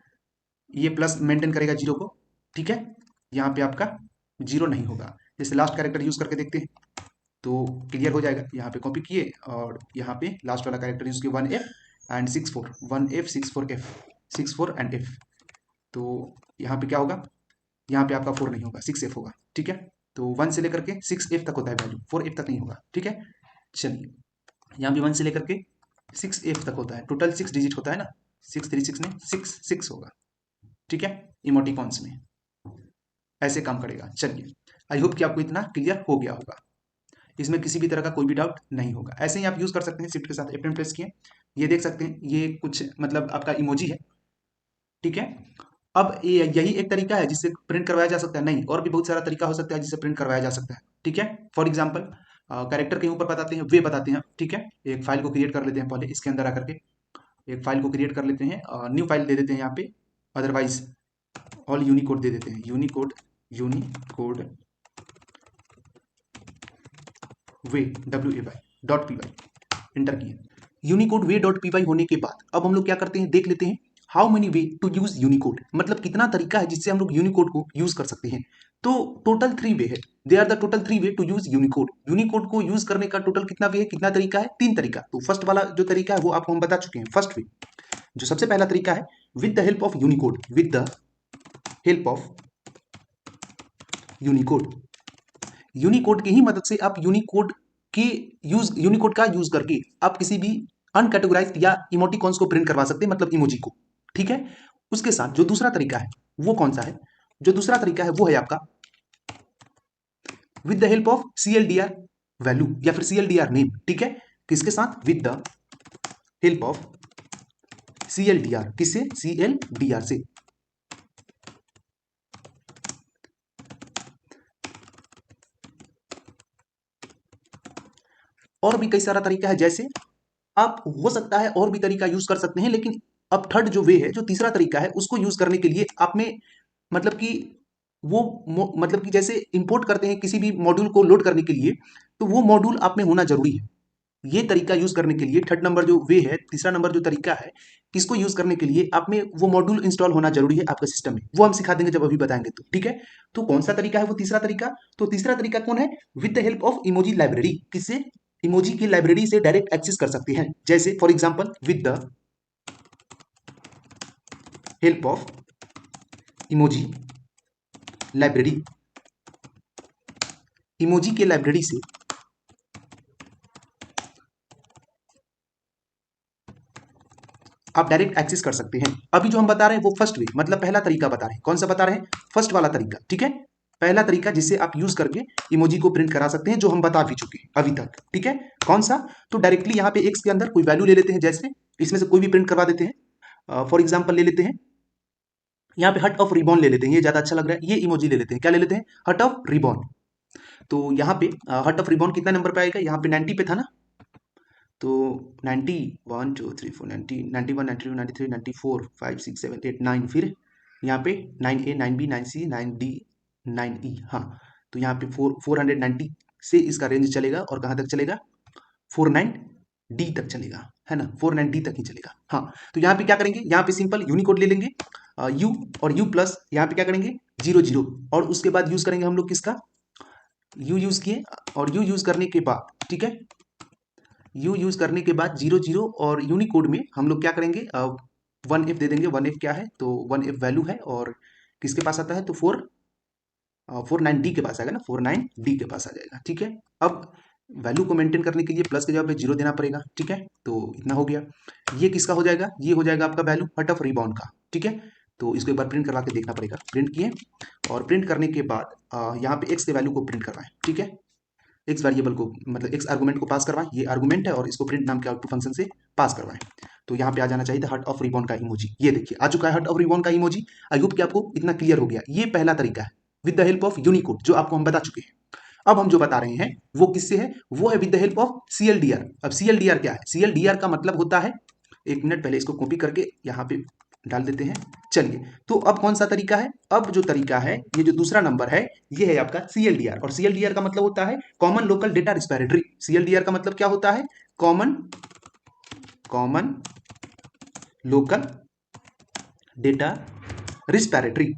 [SPEAKER 2] ये प्लस मेंटेन करेगा जीरो को, ठीक है। यहाँ पे आपका जीरो नहीं होगा। जैसे लास्ट कैरेक्टर यूज करके देखते हैं तो क्लियर हो जाएगा। यहाँ पे कॉपी किए और यहाँ पे लास्ट वाला कैरेक्टर यूज किया 1F and 64, 1F 64F 64 and F, तो यहाँ पे क्या होगा, यहाँ पे आपका 4 नहीं होगा, 6F होगा, ठीक है। तो 1 से लेकर के 6F तक होता है वैल्यू, 4F तक नहीं होगा, ठीक है। चलिए यहाँ पे 1 से लेकर के 6F तक होता है, टोटल 6 डिजिट होता है ना, 636 में 6 होगा, ठीक है। इमोटिकॉन्स में ऐसे काम करेगा। चलिए आई होप कि आपको इतना क्लियर हो गया होगा, इसमें किसी भी तरह का कोई भी डाउट नहीं होगा। ऐसे ही आप यूज कर सकते हैं, शिफ्ट के साथ F10 प्रेस किए, ये देख सकते हैं ये कुछ मतलब आपका इमोजी है, ठीक है। अब ये यही एक तरीका है जिससे प्रिंट करवाया जा सकता है, नहीं और भी बहुत सारा तरीका हो सकता है जिससे प्रिंट करवाया जा सकता है, ठीक है। फॉर एग्जाम्पल कैरेक्टर के ऊपर बताते हैं, वे बताते हैं, ठीक है। एक फाइल को क्रिएट कर लेते हैं, पहले इसके अंदर आकर के एक फाइल को क्रिएट कर लेते हैं, न्यू फाइल दे देते हैं यहाँ पे, अदरवाइज ऑल यूनिकोड दे देते हैं, यूनिकोड वे WAY.py इंटर किए। यूनिकोड वे डॉट पी वाई होने के बाद अब हम लोग क्या करते हैं, देख लेते हैं how many way to use Unicode, मतलब कितना तरीका है जिससे हम लोग यूनिकोड को यूज कर सकते हैं। तो टोटल 3 वे है, they are the total 3 way to use Unicode. Unicode को यूज करने का टोटल कितना वे है, कितना तरीका है, 3 तरीका। तो फर्स्ट वाला जो तरीका है वो आपको हम बता चुके हैं, फर्स्ट वे जो सबसे पहला तरीका है, with the help of Unicode, with the help of Unicode, Unicode की ही मदद से आप यूनिकोड का यूज करके आप किसी भी अनकैटेगराइज्ड या इमोटिकॉन्स को प्रिंट करवा सकते हैं, मतलब इमोजी को, ठीक है। उसके साथ जो दूसरा तरीका है वो कौन सा है, जो दूसरा तरीका है वो है आपका with the help of CLDR value या फिर CLDR नेम, ठीक है। किसके साथ, with the help of CLDR, किससे, CLDR से। और भी कई सारा तरीका है, जैसे आप हो सकता है और भी तरीका यूज कर सकते हैं, लेकिन अब थर्ड जो वे है, जो तीसरा तरीका है, उसको यूज करने के लिए आप में मतलब कि मतलब कि जैसे इंपोर्ट करते हैं किसी भी मॉड्यूल को लोड करने के लिए, तो वो मॉड्यूल आप में होना जरूरी है, ये तरीका यूज करने के लिए थर्ड नंबर जो वे है, तीसरा नंबर जो तरीका है, इसको यूज करने के लिए आप में वो मॉड्यूल इंस्टॉल होना जरूरी है आपके सिस्टम में। वो हम सिखा देंगे जब अभी बताएंगे तो, ठीक है। तो कौन सा तरीका है वो तीसरा तरीका? तो तीसरा तरीका कौन है? With the help of emoji library. किससे? इमोजी की लाइब्रेरी से डायरेक्ट एक्सेस कर सकते हैं। जैसे for example with the help of emoji library, emoji के लाइब्रेरी से आप डायरेक्ट एक्सेस कर सकते हैं। अभी जो हम बता रहे हैं वो फर्स्ट वे, मतलब पहला तरीका बता रहे हैं। कौन सा बता रहे हैं? फर्स्ट वाला तरीका, ठीक है। पहला तरीका जिससे आप यूज करके इमोजी को प्रिंट करा सकते हैं, जो हम बता भी चुके हैं अभी तक, ठीक है। कौन सा? तो डायरेक्टली यहाँ पे एक्स के अंदर कोई वैल्यू ले लेते हैं, जैसे इसमें से कोई भी प्रिंट करवा देते हैं। फॉर एग्जाम्पल ले लेते हैं यहाँ पे हट ऑफ रिबॉन ले लेते हैं, ये ज्यादा अच्छा लग रहा है। ये इमोजी ले लेते हैं, क्या ले लेते हैं? हट ऑफ रिबॉन। तो यहाँ पे हट ऑफ रिबॉन कितना नंबर पे आएगा? यहाँ पे 90 पे था ना, तो 90 1 2 3 4 90 91 92 93 94 5 6 7 8 9, फिर यहाँ पे 9A 9B 9C 9D 9E। हाँ, तो यहाँ पे 490 से इसका रेंज चलेगा, और कहाँ तक चलेगा? 49D तक चलेगा, है ना। 49D तक ही चलेगा। हाँ, तो यहाँ पे क्या करेंगे? यहाँ पे सिंपल यूनिकोड ले लेंगे, यू और यू प्लस यहाँ पे क्या करेंगे? 00, और उसके बाद यूज करेंगे हम लोग किसका? यू यूज किए, और यू यूज करने के बाद, ठीक है, यू यूज करने के बाद 00, और यूनिकोड में हम लोग क्या करेंगे? 1F दे देंगे। 1F क्या है? तो 1F वैल्यू है, और किसके पास आता है? तो 49D के पास आएगा ना, 49D के पास आ जाएगा, ठीक है। अब वैल्यू को मेंटेन करने के लिए प्लस के जवाब पे 0 देना पड़ेगा, ठीक है। तो इतना हो गया। ये किसका हो जाएगा? ये हो जाएगा आपका वैल्यू हट ऑफ रिबॉन का, ठीक है। तो इसको एक बार प्रिंट करवा के देखना पड़ेगा। प्रिंट किए, और प्रिंट करने के बाद यहाँ पे एक्स के वैल्यू को प्रिंट करवाएं, ठीक है। एक्स वेरिएबल को, मतलब एक्स आर्गुमेंट को पास करवाएं, ये आर्गुमेंट है, और इसको प्रिंट नाम के आउटपुट फंक्शन से पास करवाएं। तो यहाँ पे आ जाना चाहिए था हट ऑफ रिबॉन का इमोजी। ये देखिए आ चुका है हट ऑफ रिबॉन का इमोजी। आई होप कि आपको इतना क्लियर हो गया। ये पहला तरीका है with the help of Unicode, जो आपको हम बता चुके हैं। अब हम जो बता रहे हैं वो किससे है? वो है with the help of CLDR। अब CLDR क्या है? CLDR का मतलब होता है, एक मिनट, पहले इसको कॉपी करके यहाँ पे डाल देते हैं। चलिए, तो अब कौन सा तरीका है? अब जो तरीका है, ये जो दूसरा नंबर है, ये है आपका CLDR। और CLDR का मतलब होता है common local data respiratory. CLDR का मतलब क्या होता है? Common local data respiratory.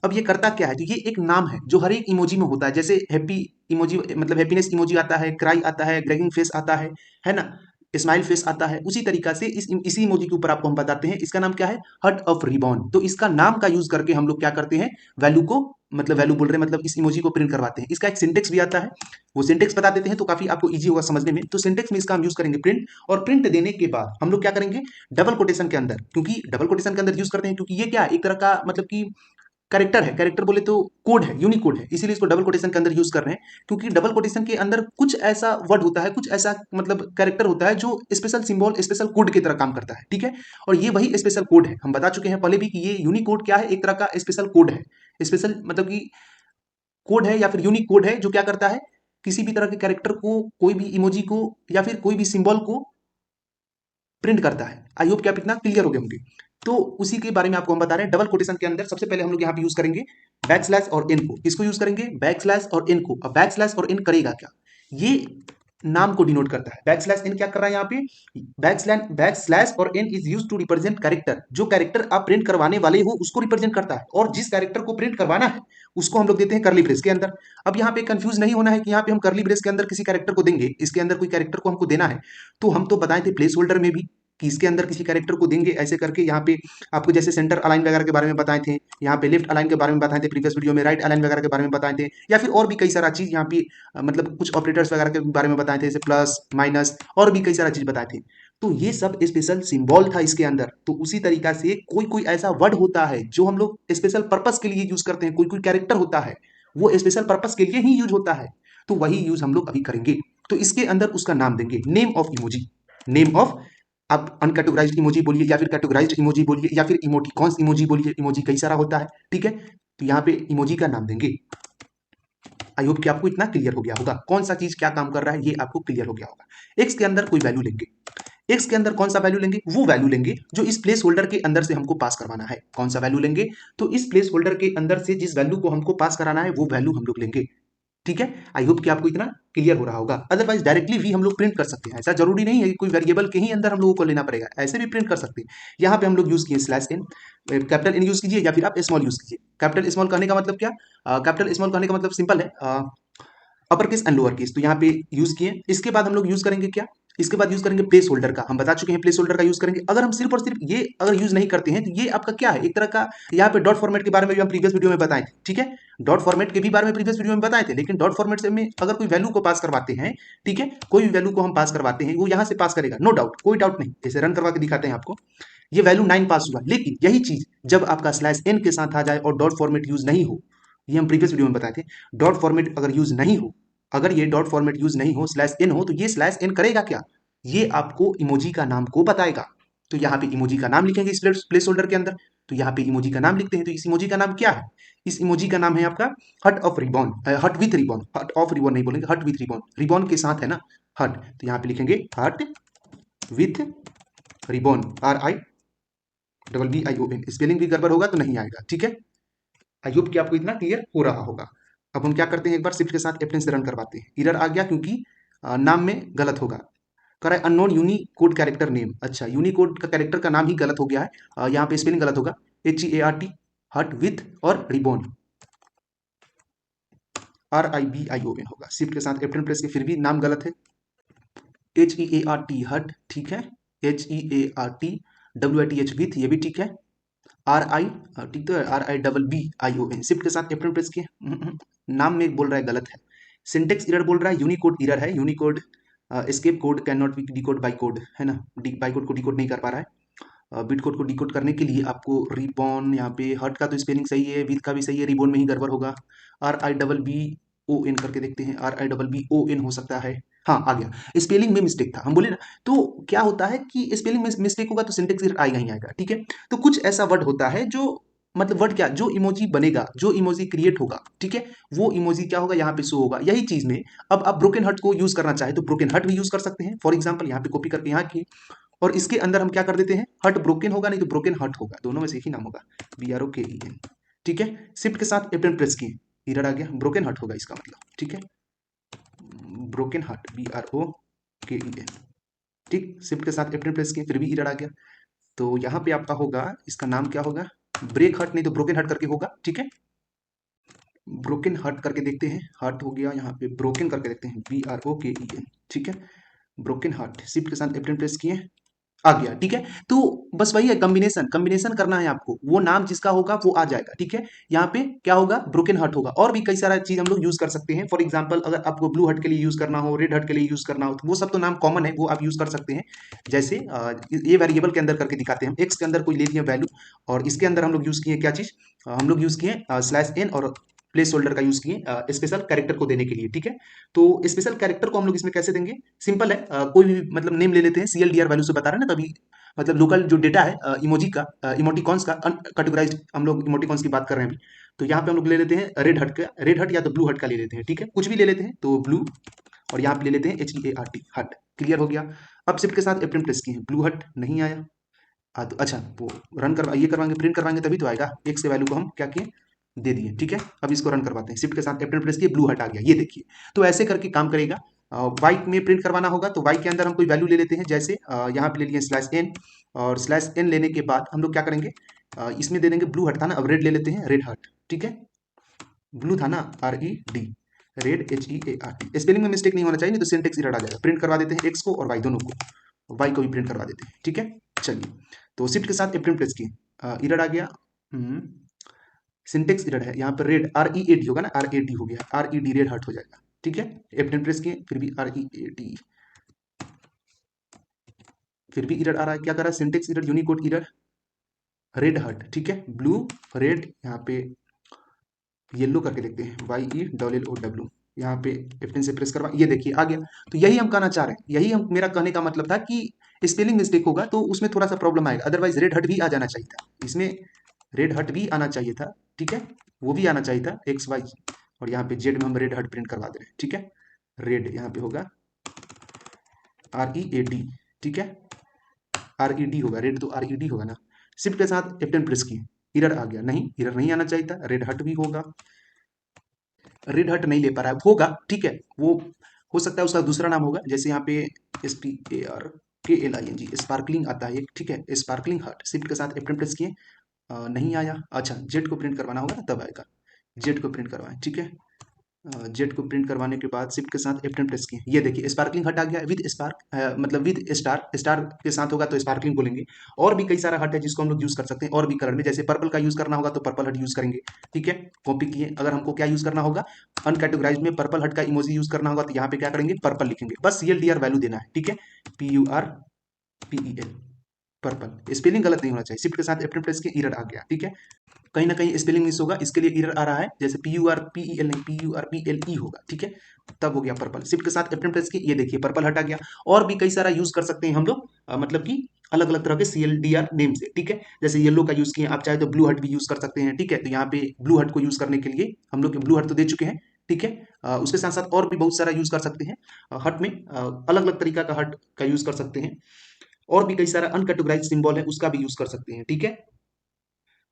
[SPEAKER 2] अब ये करता क्या है? तो ये एक नाम है जो हर एक इमोजी में होता है। जैसे हैप्पी इमोजी, मतलब हैप्पीनेस इमोजी आता है, क्राई आता है, ग्रेगिंग फेस आता है ना, स्माइल फेस आता है। उसी तरीका से इसी इमोजी के ऊपर आपको हम बताते हैं, इसका नाम क्या है? हट ऑफ रिबॉन। तो इसका नाम का यूज करके हम लोग क्या करते हैं? वैल्यू को, मतलब वैल्यू बोल रहे हैं, मतलब इस इमोजी को प्रिंट करवाते हैं। इसका एक सिंटेक्स भी आता है, वो सिंटेक्स बता देते हैं तो काफी आपको इजी होगा समझने में। तो सिंटेक्स में इसका हम यूज करेंगे प्रिंट, और प्रिंट देने के बाद हम लोग क्या करेंगे? डबल कोटेशन के अंदर, क्योंकि डबल कोटेशन के अंदर यूज करते हैं क्योंकि ये क्या है? एक तरह का मतलब कि कैरेक्टर है, कैरेक्टर बोले तो कोड है, यूनिकोड है, इसीलिए इसको डबल कोटेशन के अंदर यूज कर रहे हैं। क्योंकि डबल कोटेशन के अंदर कुछ ऐसा वर्ड होता है, कुछ ऐसा मतलब कैरेक्टर होता है जो स्पेशल सिंबल, स्पेशल कोड की तरह काम करता है, ठीक है। और ये वही स्पेशल कोड है। हम बता चुके हैं पहले भी कि ये यूनिकोड क्या है? एक तरह का स्पेशल कोड है। स्पेशल मतलब कि कोड है या फिर यूनिक कोड है, जो क्या करता है? किसी भी तरह के कैरेक्टर को, कोई भी इमोजी को, या फिर कोई भी सिंबल को प्रिंट करता है। आई होप कि आप इतना क्लियर हो गए होंगे। तो उसी के बारे में आपको हम बता रहे हैं। डबल कोटेशन के अंदर सबसे पहले हम लोग यहाँ पे यूज करेंगे बैक स्लैश और एन को। किसको यूज करेंगे? बैक स्लैश और एन को। अब बैक स्लैश और एन करेगा क्या? ये नाम को डिनोट करता है। बैक स्लैश एन क्या कर रहा है यहाँ पे? बैक स्लैश और N is use to represent character. जो कैरेक्टर आप प्रिंट करवाने वाले हो उसको रिप्रेजेंट करता है, और जिस कैरेक्टर को प्रिंट करवाना है उसको हम लोग देते हैं करली ब्रेस के अंदर। अब यहाँ पे कंफ्यूज नहीं होना है कि यहाँ पे हम करली ब्रेस के अंदर किसी कैरेक्टर को देंगे, इसके अंदर कोई कैरेक्टर को हमको देना है। तो हम तो बताए थे प्लेस होल्डर में भी कि इसके अंदर किसी कैरेक्टर को देंगे ऐसे करके। यहाँ पे आपको जैसे सेंटर अलाइन वगैरह के बारे में बताए थे, यहाँ पे लेफ्ट अलाइन के बारे में बताए थे प्रीवियस वीडियो में, राइट अलाइन वगैरह के बारे में बताए थे, या फिर और भी कई सारा चीज यहाँ पे मतलब कुछ ऑपरेटर्स वगैरह के बारे में बताए थे, जैसे प्लस माइनस, और भी कई सारा चीज बताए थे। तो ये सब स्पेशल सिंबल था इसके अंदर। तो उसी तरीका से कोई कोई ऐसा वर्ड होता है जो हम लोग स्पेशल पर्पस के लिए यूज करते हैं, कोई कोई कैरेक्टर होता है वो स्पेशल पर्पस के लिए ही यूज होता है, तो वही यूज हम लोग अभी करेंगे। तो इसके अंदर उसका नाम देंगे, name of emoji. Name of, आप अनकैटेगराइज्ड इमोजी बोलिए, या फिर कैटेगराइज्ड इमोजी बोलिए, या फिर इमोटिकॉन्स इमोजी बोलिए, इमोजी कई सारा होता है, ठीक है। तो यहाँ पे इमोजी का नाम देंगे। आई होप कि आपको इतना क्लियर हो गया होगा कौन सा चीज क्या काम कर रहा है, ये आपको क्लियर हो गया होगा। एक्स के अंदर कोई वैल्यू लेंगे, एक्स के अंदर कौन सा वैल्यू लेंगे, वो वैल्यू लेंगे जो इस प्लेस होल्डर के अंदर से हमको पास करवाना है। कौन सा वैल्यू लेंगे, तो इस प्लेस होल्डर के अंदर से जिस वैल्यू को हमको पास कराना है वो वैल्यू हम लोग लेंगे। ठीक है, आई होप कि आपको इतना क्लियर हो रहा होगा। अदरवाइज डायरेक्टली भी हम लोग प्रिंट कर सकते हैं, ऐसा जरूरी नहीं है कि कोई वेरिएबल के ही अंदर हम लोगों को लेना पड़ेगा, ऐसे भी प्रिंट कर सकते हैं। यहाँ पे हम लोग यूज किए slash N, capital N use कीजिए या फिर आप स्मॉल यूज कीजिए। कैपिटल स्मॉल कहने का मतलब क्या, कैपिटल स्मॉल कहने का मतलब सिंपल है, upper case and lower case, तो यहाँ पे यूज किए। इसके बाद हम लोग यूज करेंगे क्या, इसके बाद यूज करेंगे प्लेस होल्डर का, हम बता चुके हैं प्लेस होल्डर का यूज करेंगे। अगर हम सिर्फ और सिर्फ ये अगर यूज नहीं करते हैं तो ये आपका क्या है, एक तरह का, यहाँ पे डॉट फॉर्मेट के बारे में भी हम प्रीवियस वीडियो में बताए थे। ठीक है, डॉट फॉर्मेट के भी बारे में प्रीवियस वीडियो में बताए थे, लेकिन डॉट फॉर्मेट से में अगर कोई वैल्यू को पास करवाते हैं, ठीक है, कोई भी वैल्यू को हम पास करवाते हैं वो यहाँ से पास करेगा, नो डाउट, कोई डाउट नहीं। जैसे रन करवा के दिखाते हैं आपको, ये वैल्यू 9 पास हुआ, लेकिन यही चीज जब आपका स्लैश एन के साथ आ जाए और डॉट फॉर्मेट यूज नहीं हो, ये हम प्रीवियस वीडियो में बताए थे, डॉट फॉर्मेट अगर यूज नहीं हो, अगर ये डॉट फॉर्मेट यूज नहीं हो, स्लैश एन हो, तो ये स्लैश एन करेगा क्या, ये आपको इमोजी का नाम को बताएगा। तो यहाँ पे इमोजी का नाम लिखेंगे इस प्लेस होल्डर के अंदर, तो यहाँ पे इमोजी का नाम लिखते हैं। तो इस इमोजी का नाम क्या है, इस इमोजी का नाम है आपका हट ऑफ रिबॉन, हट विथ रिबॉन, हट ऑफ रिबॉन नहीं बोलेंगे, हट विथ रिबॉन, रिबॉन के साथ है ना हट, तो यहाँ पे लिखेंगे हट विथ रिबॉन, RIBBION। स्पेलिंग भी गड़बड़ होगा तो नहीं आएगा। ठीक है, आई होप कि आपको इतना क्लियर हो रहा होगा। अब हम क्या करते हैं, एक बार शिफ्ट के साथ F10 से रन करवाते हैं। एरर आ गया क्योंकि नाम में गलत होगा, कर रहा है अननोन यूनिकोड कैरेक्टर नेम। अच्छा, यूनिकोड का कैरेक्टर का नाम ही गलत हो गया है, यहाँ पे स्पेलिंग गलत होगा, HEART, हट विथ और रिबॉन, RIBION होगा। शिफ्ट के साथ F10 प्रेस के, फिर भी नाम गलत है, HEART हट, ठीक है, HEART विथ, ये भी ठीक है, RI, ठीक तो है, RIBBION। शिफ्ट के साथ F10 प्रेस किए, नाम में बोल रहा है गलत है, सिंटेक्स एरर बोल रहा है, यूनिकोड एरर है, Unicode escape code can not be decode by code, है ना, बाई कोड को डिकोड नहीं कर पा रहा है। बिट कोड को डिकोड करने के लिए आपको रिबॉन, यहाँ पे हट का तो स्पेलिंग सही है, विथ का भी सही है, रिबॉन में ही गड़बड़ होगा। RIBBON करके देखते हैं, RIBBON हो सकता है, हाँ आ गया, स्पेलिंग में मिस्टेक था, हम बोले ना। तो क्या होता है कि स्पेलिंग में मिस्टेक होगा तो सिंटेक्स एरर आएगा ही आएगा। ठीक है, तो कुछ ऐसा वर्ड होता है जो, मतलब वर्ड क्या, जो इमोजी बनेगा, जो इमोजी क्रिएट होगा, ठीक है, वो इमोजी क्या होगा, यहाँ पे शो होगा। यही चीज में अब आप ब्रोकन हट को यूज करना चाहे तो ब्रोकन हट भी यूज कर सकते हैं। फॉर एग्जाम्पल यहाँ पे कॉपी करके यहाँ की, और इसके अंदर हम क्या कर देते हैं, हट ब्रोकन होगा नहीं तो ब्रोकन हट होगा, दोनों में से एक ही नाम होगा, BROKEN। ठीक है, शिफ्ट के साथ F10 प्रेस किए, एरर आ गया, ब्रोकन हट होगा इसका मतलब। ठीक है, ब्रोकन हट, BROKEN। ठीक, शिफ्ट के साथ F10 प्रेस किए, फिर भी एरर आ गया। तो यहाँ पे आपका होगा, इसका नाम क्या होगा, ब्रेक हट नहीं तो ब्रोकन हट करके होगा। ठीक है, ब्रोकन हट करके देखते हैं, हट हो गया, यहाँ पे ब्रोकन करके देखते हैं, BROKEN। ठीक है, ब्रोकन हट, शिफ्ट के साथ F10 प्रेस किए, आ गया। ठीक है, तो बस वही है, कॉम्बिनेशन कॉम्बिनेशन करना है आपको, वो नाम जिसका होगा वो आ जाएगा। ठीक है, यहाँ पे क्या होगा, ब्रोकन हट होगा, और भी कई सारा चीज हम लोग यूज कर सकते हैं। फॉर एग्जांपल अगर आपको ब्लू हट के लिए यूज करना हो, रेड हट के लिए यूज करना हो, तो वो सब तो नाम कॉमन है, वो आप यूज कर सकते हैं। जैसे ये वेरिएबल के अंदर करके दिखाते हैं हम, एक्स के अंदर कोई ले लिया वैल्यू, और इसके अंदर हम लोग यूज किए क्या चीज, हम लोग यूज किए स्लैश एन और प्लेस होल्डर का यूज किए स्पेशल कैरेक्टर को देने के लिए। ठीक है, तो स्पेशल कैरेक्टर को हम लोग इसमें कैसे देंगे, सिंपल है, कोई भी मतलब नेम ले लेते हैं, CLDR वैल्यू से बता रहे हैं ना तभी, मतलब लोकल जो डेटा है इमोजी का, इमोटिकॉन्स का, कैटेगराइज्ड हम लोग इमोटिकॉन्स की बात कर रहे हैं अभी। तो यहाँ पे हम लोग ले लेते हैं रेड हट का, रेड हट या तो ब्लू हट का ले लेते हैं। ठीक है, कुछ भी ले लेते हैं, तो ब्लू, और यहाँ पे ले लेते हैं HEART हट। क्लियर हो गया। अब शिफ्ट के साथ F10 प्रेस किए, ब्लू हट नहीं आया, तो अच्छा वो रन करवा, ये करवाएंगे, प्रिंट करवाएंगे तभी तो आएगा। एक्स के वैल्यू को हम क्या किए, दे दिए। ठीक है, अब इसको रन करवाते हैं, शिफ्ट के साथ F10 प्रेस किए, ब्लू हट आ गया, ये देखिए। तो ऐसे करके काम करेगा। वाई में प्रिंट करवाना होगा तो वाई के अंदर हम कोई वैल्यू ले लेते हैं, जैसे यहाँ पे ले लिए स्लैश एन, और स्लैश एन लेने के बाद हम लोग क्या करेंगे, इसमें दे देंगे, ब्लू हट था ना, अब रेड ले लेते हैं, रेड हट। ठीक है, ब्लू था ना, RED, रेड HEART। स्पेलिंग में मिस्टेक नहीं होना चाहिए, नहीं तो सिंटेक्स एरर आ जाएगा। प्रिंट करवा देते हैं एक्स को और वाई दोनों को, वाई को भी प्रिंट करवा देते हैं। ठीक है, चलिए, तो शिफ्ट के साथ F10 प्रेस किए, एरर आ गया, सिंटेक्स एरर है, यहाँ पर रेड READ होगा ना, RAD हो गया, RED रेड हट हो जाएगा। ठीक है, F10 प्रेस किए, फिर भी READ, फिर भी एरर आ रहा है, क्या कर रहा है, syntax error, Unicode error, red हट। ठीक है, ब्लू रेड, यहाँ पे येलो करके देखते हैं, YELLOW, यहाँ पे F10 से प्रेस करवा, ये देखिए आ गया। तो यही हम कहना चाह रहे हैं, यही हम, मेरा कहने का मतलब था कि स्पेलिंग मिस्टेक होगा तो उसमें थोड़ा सा प्रॉब्लम आएगा, अदरवाइज रेड हट भी आ जाना चाहिए था, इसमें रेड हट भी आना चाहिए था। ठीक है, वो भी आना चाहिए था, XY, और यहाँ पे जेड में हम रेड हट प्रिंट करवा दे रहे हैं। ठीक है, रेड यहाँ पे होगा READ। ठीक है, RED होगा, रेड तो RED होगा ना। शिफ्ट के साथ F10 प्रेस किए, एरर आ गया, नहीं एरर नहीं आना चाहिए था, रेड हट भी होगा, रेड हट नहीं ले पा रहा है, होगा ठीक है, वो हो सकता है उसका दूसरा नाम होगा, जैसे यहाँ पे SPARKLING स्पार्कलिंग आता है एक, ठीक है, स्पार्कलिंग हट। शिफ्ट के साथ F10 प्रेस किए, नहीं आया, अच्छा जेड को प्रिंट करवाना होगा ना तब आएगा, जेड को प्रिंट करवाएं, ठीक है। जेड को प्रिंट करवाने के बाद शिफ्ट के साथ F10 प्रेस किए, ये देखिए स्पार्कलिंग हट आ गया विद स्पार्क, मतलब विद स्टार, स्टार के साथ होगा तो स्पार्कलिंग बोलेंगे। और भी कई सारा हट है जिसको हम लोग यूज कर सकते हैं और भी कलर में, जैसे पर्पल का यूज करना होगा तो पर्पल हट यूज करेंगे, ठीक है। कॉपी किए, अगर हमको क्या यूज करना होगा, अनकैटेगराइज में पर्पल हट का इमोजी यूज करना होगा तो यहाँ पे क्या करेंगे, पर्पल लिखेंगे, बस CLDR वैल्यू देना है, ठीक है, PURPEL, पर्पल, स्पेलिंग गलत नहीं होना चाहिए। शिफ्ट के साथ F10 प्रेस किए, एरर आ गया, ठीक है, कहीं ना कहीं स्पेलिंग मिस होगा, इसके लिए एरर आ रहा है, जैसे PURPEL नहीं PURPLE होगा, ठीक है, तब हो गया पर्पल। शिफ्ट के साथ F10 प्रेस किए, ये देखिए पर्पल हट आ गया। और भी कई सारा यूज कर सकते हैं हम लोग, मतलब कि अलग अलग तरह के CLDR नेम से, ठीक है, जैसे येलो का यूज किए, आप चाहे तो ब्लू हट भी यूज कर सकते हैं, ठीक है। तो यहाँ पे ब्लू हट को यूज करने के लिए हम लोग ब्लू हट तो दे चुके हैं, ठीक है। उसके साथ साथ और भी बहुत सारा यूज कर सकते हैं हट में, अलग अलग तरीका का हट का यूज कर सकते हैं, और भी कई सारा अनकैटेगराइज्ड सिंबल है उसका भी यूज कर सकते हैं, ठीक है।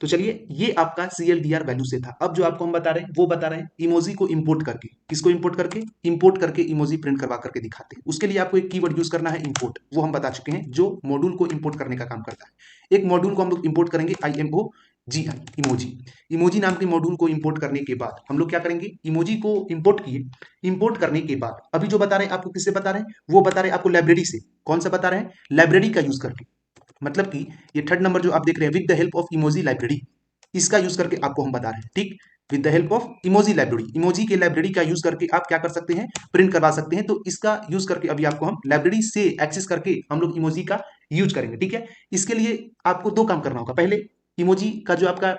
[SPEAKER 2] तो चलिए ये आपका CLDR वैल्यू से था। अब जो आपको हम बता रहे हैं वो बता रहे हैं इमोजी को इंपोर्ट करके, किसको इंपोर्ट करके, इंपोर्ट करके इमोजी प्रिंट करवा करके दिखाते हैं। उसके लिए आपको एक कीवर्ड यूज करना है इंपोर्ट, वो हम बता चुके हैं, जो मॉड्यूल को इंपोर्ट करने का काम करता है। एक मॉड्यूल को हम लोग इंपोर्ट करेंगे IMOGI, इमोजी। इमोजी नाम के मॉड्यूल को इंपोर्ट करने के बाद हम लोग क्या करेंगे, इमोजी को इंपोर्ट किए, इंपोर्ट करने के बाद अभी जो बता रहे हैं आपको, किससे बता रहे हैं, वो बता रहे हैं आपको लाइब्रेरी से। कौन सा बता रहे हैं, लाइब्रेरी का यूज करके, मतलब कि ये थर्ड नंबर जो आप देख रहे हैं, with the help of emoji library, इसका यूज करके आपको हम बता रहे हैं, ठीक। With the help of emoji library, emoji के लाइब्रेरी का यूज करके आप क्या कर सकते हैं, प्रिंट करवा सकते हैं। तो इसका यूज करके अभी आपको हम लाइब्रेरी से एक्सेस करके हम लोग इमोजी का यूज करेंगे, ठीक है। इसके लिए आपको दो काम करना होगा, पहले इमोजी का जो आपका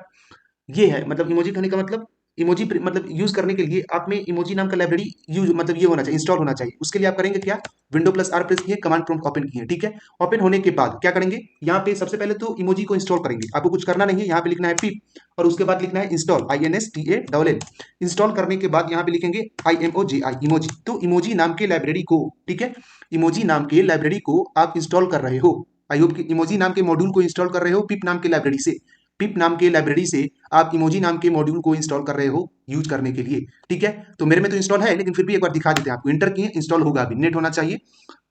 [SPEAKER 2] ये है, मतलब इमोजी कहने का मतलब इमोजी मतलब यूज करने के लिए आप में इमोजी नाम का लाइब्रेरी यूज मतलब ये होना चाहिए, इंस्टॉल होना चाहिए। उसके लिए आप करेंगे क्या, Windows+R प्रेस किए, कमांड प्रॉम्प्ट ओपन किए, ठीक है। ओपन होने के बाद क्या करेंगे, यहाँ पे सबसे पहले तो इमोजी को इंस्टॉल करेंगे, आपको कुछ करना नहीं है, यहाँ पे लिखना है पिप और उसके बाद लिखना है इंस्टॉल, INSTALL। इंस्टॉल करने के बाद यहाँ पे लिखेंगे IMOJI इमोजी। तो इमोजी नाम के लाइब्रेरी को, ठीक है, इमोजी नाम के लाइब्रेरी को आप इंस्टॉल कर रहे हो, आई होप कि इमोजी नाम के मॉड्यूल को इंस्टॉल कर रहे हो पिप नाम के लाइब्रेरी से, पिप नाम के लाइब्रेरी से आप इमोजी नाम के मॉड्यूल को इंस्टॉल कर रहे हो यूज करने के लिए, ठीक है। तो मेरे में तो इंस्टॉल है, लेकिन फिर भी एक बार दिखा देते हैं आपको, इंटर किए, इंस्टॉल होगा, अभी नेट होना चाहिए,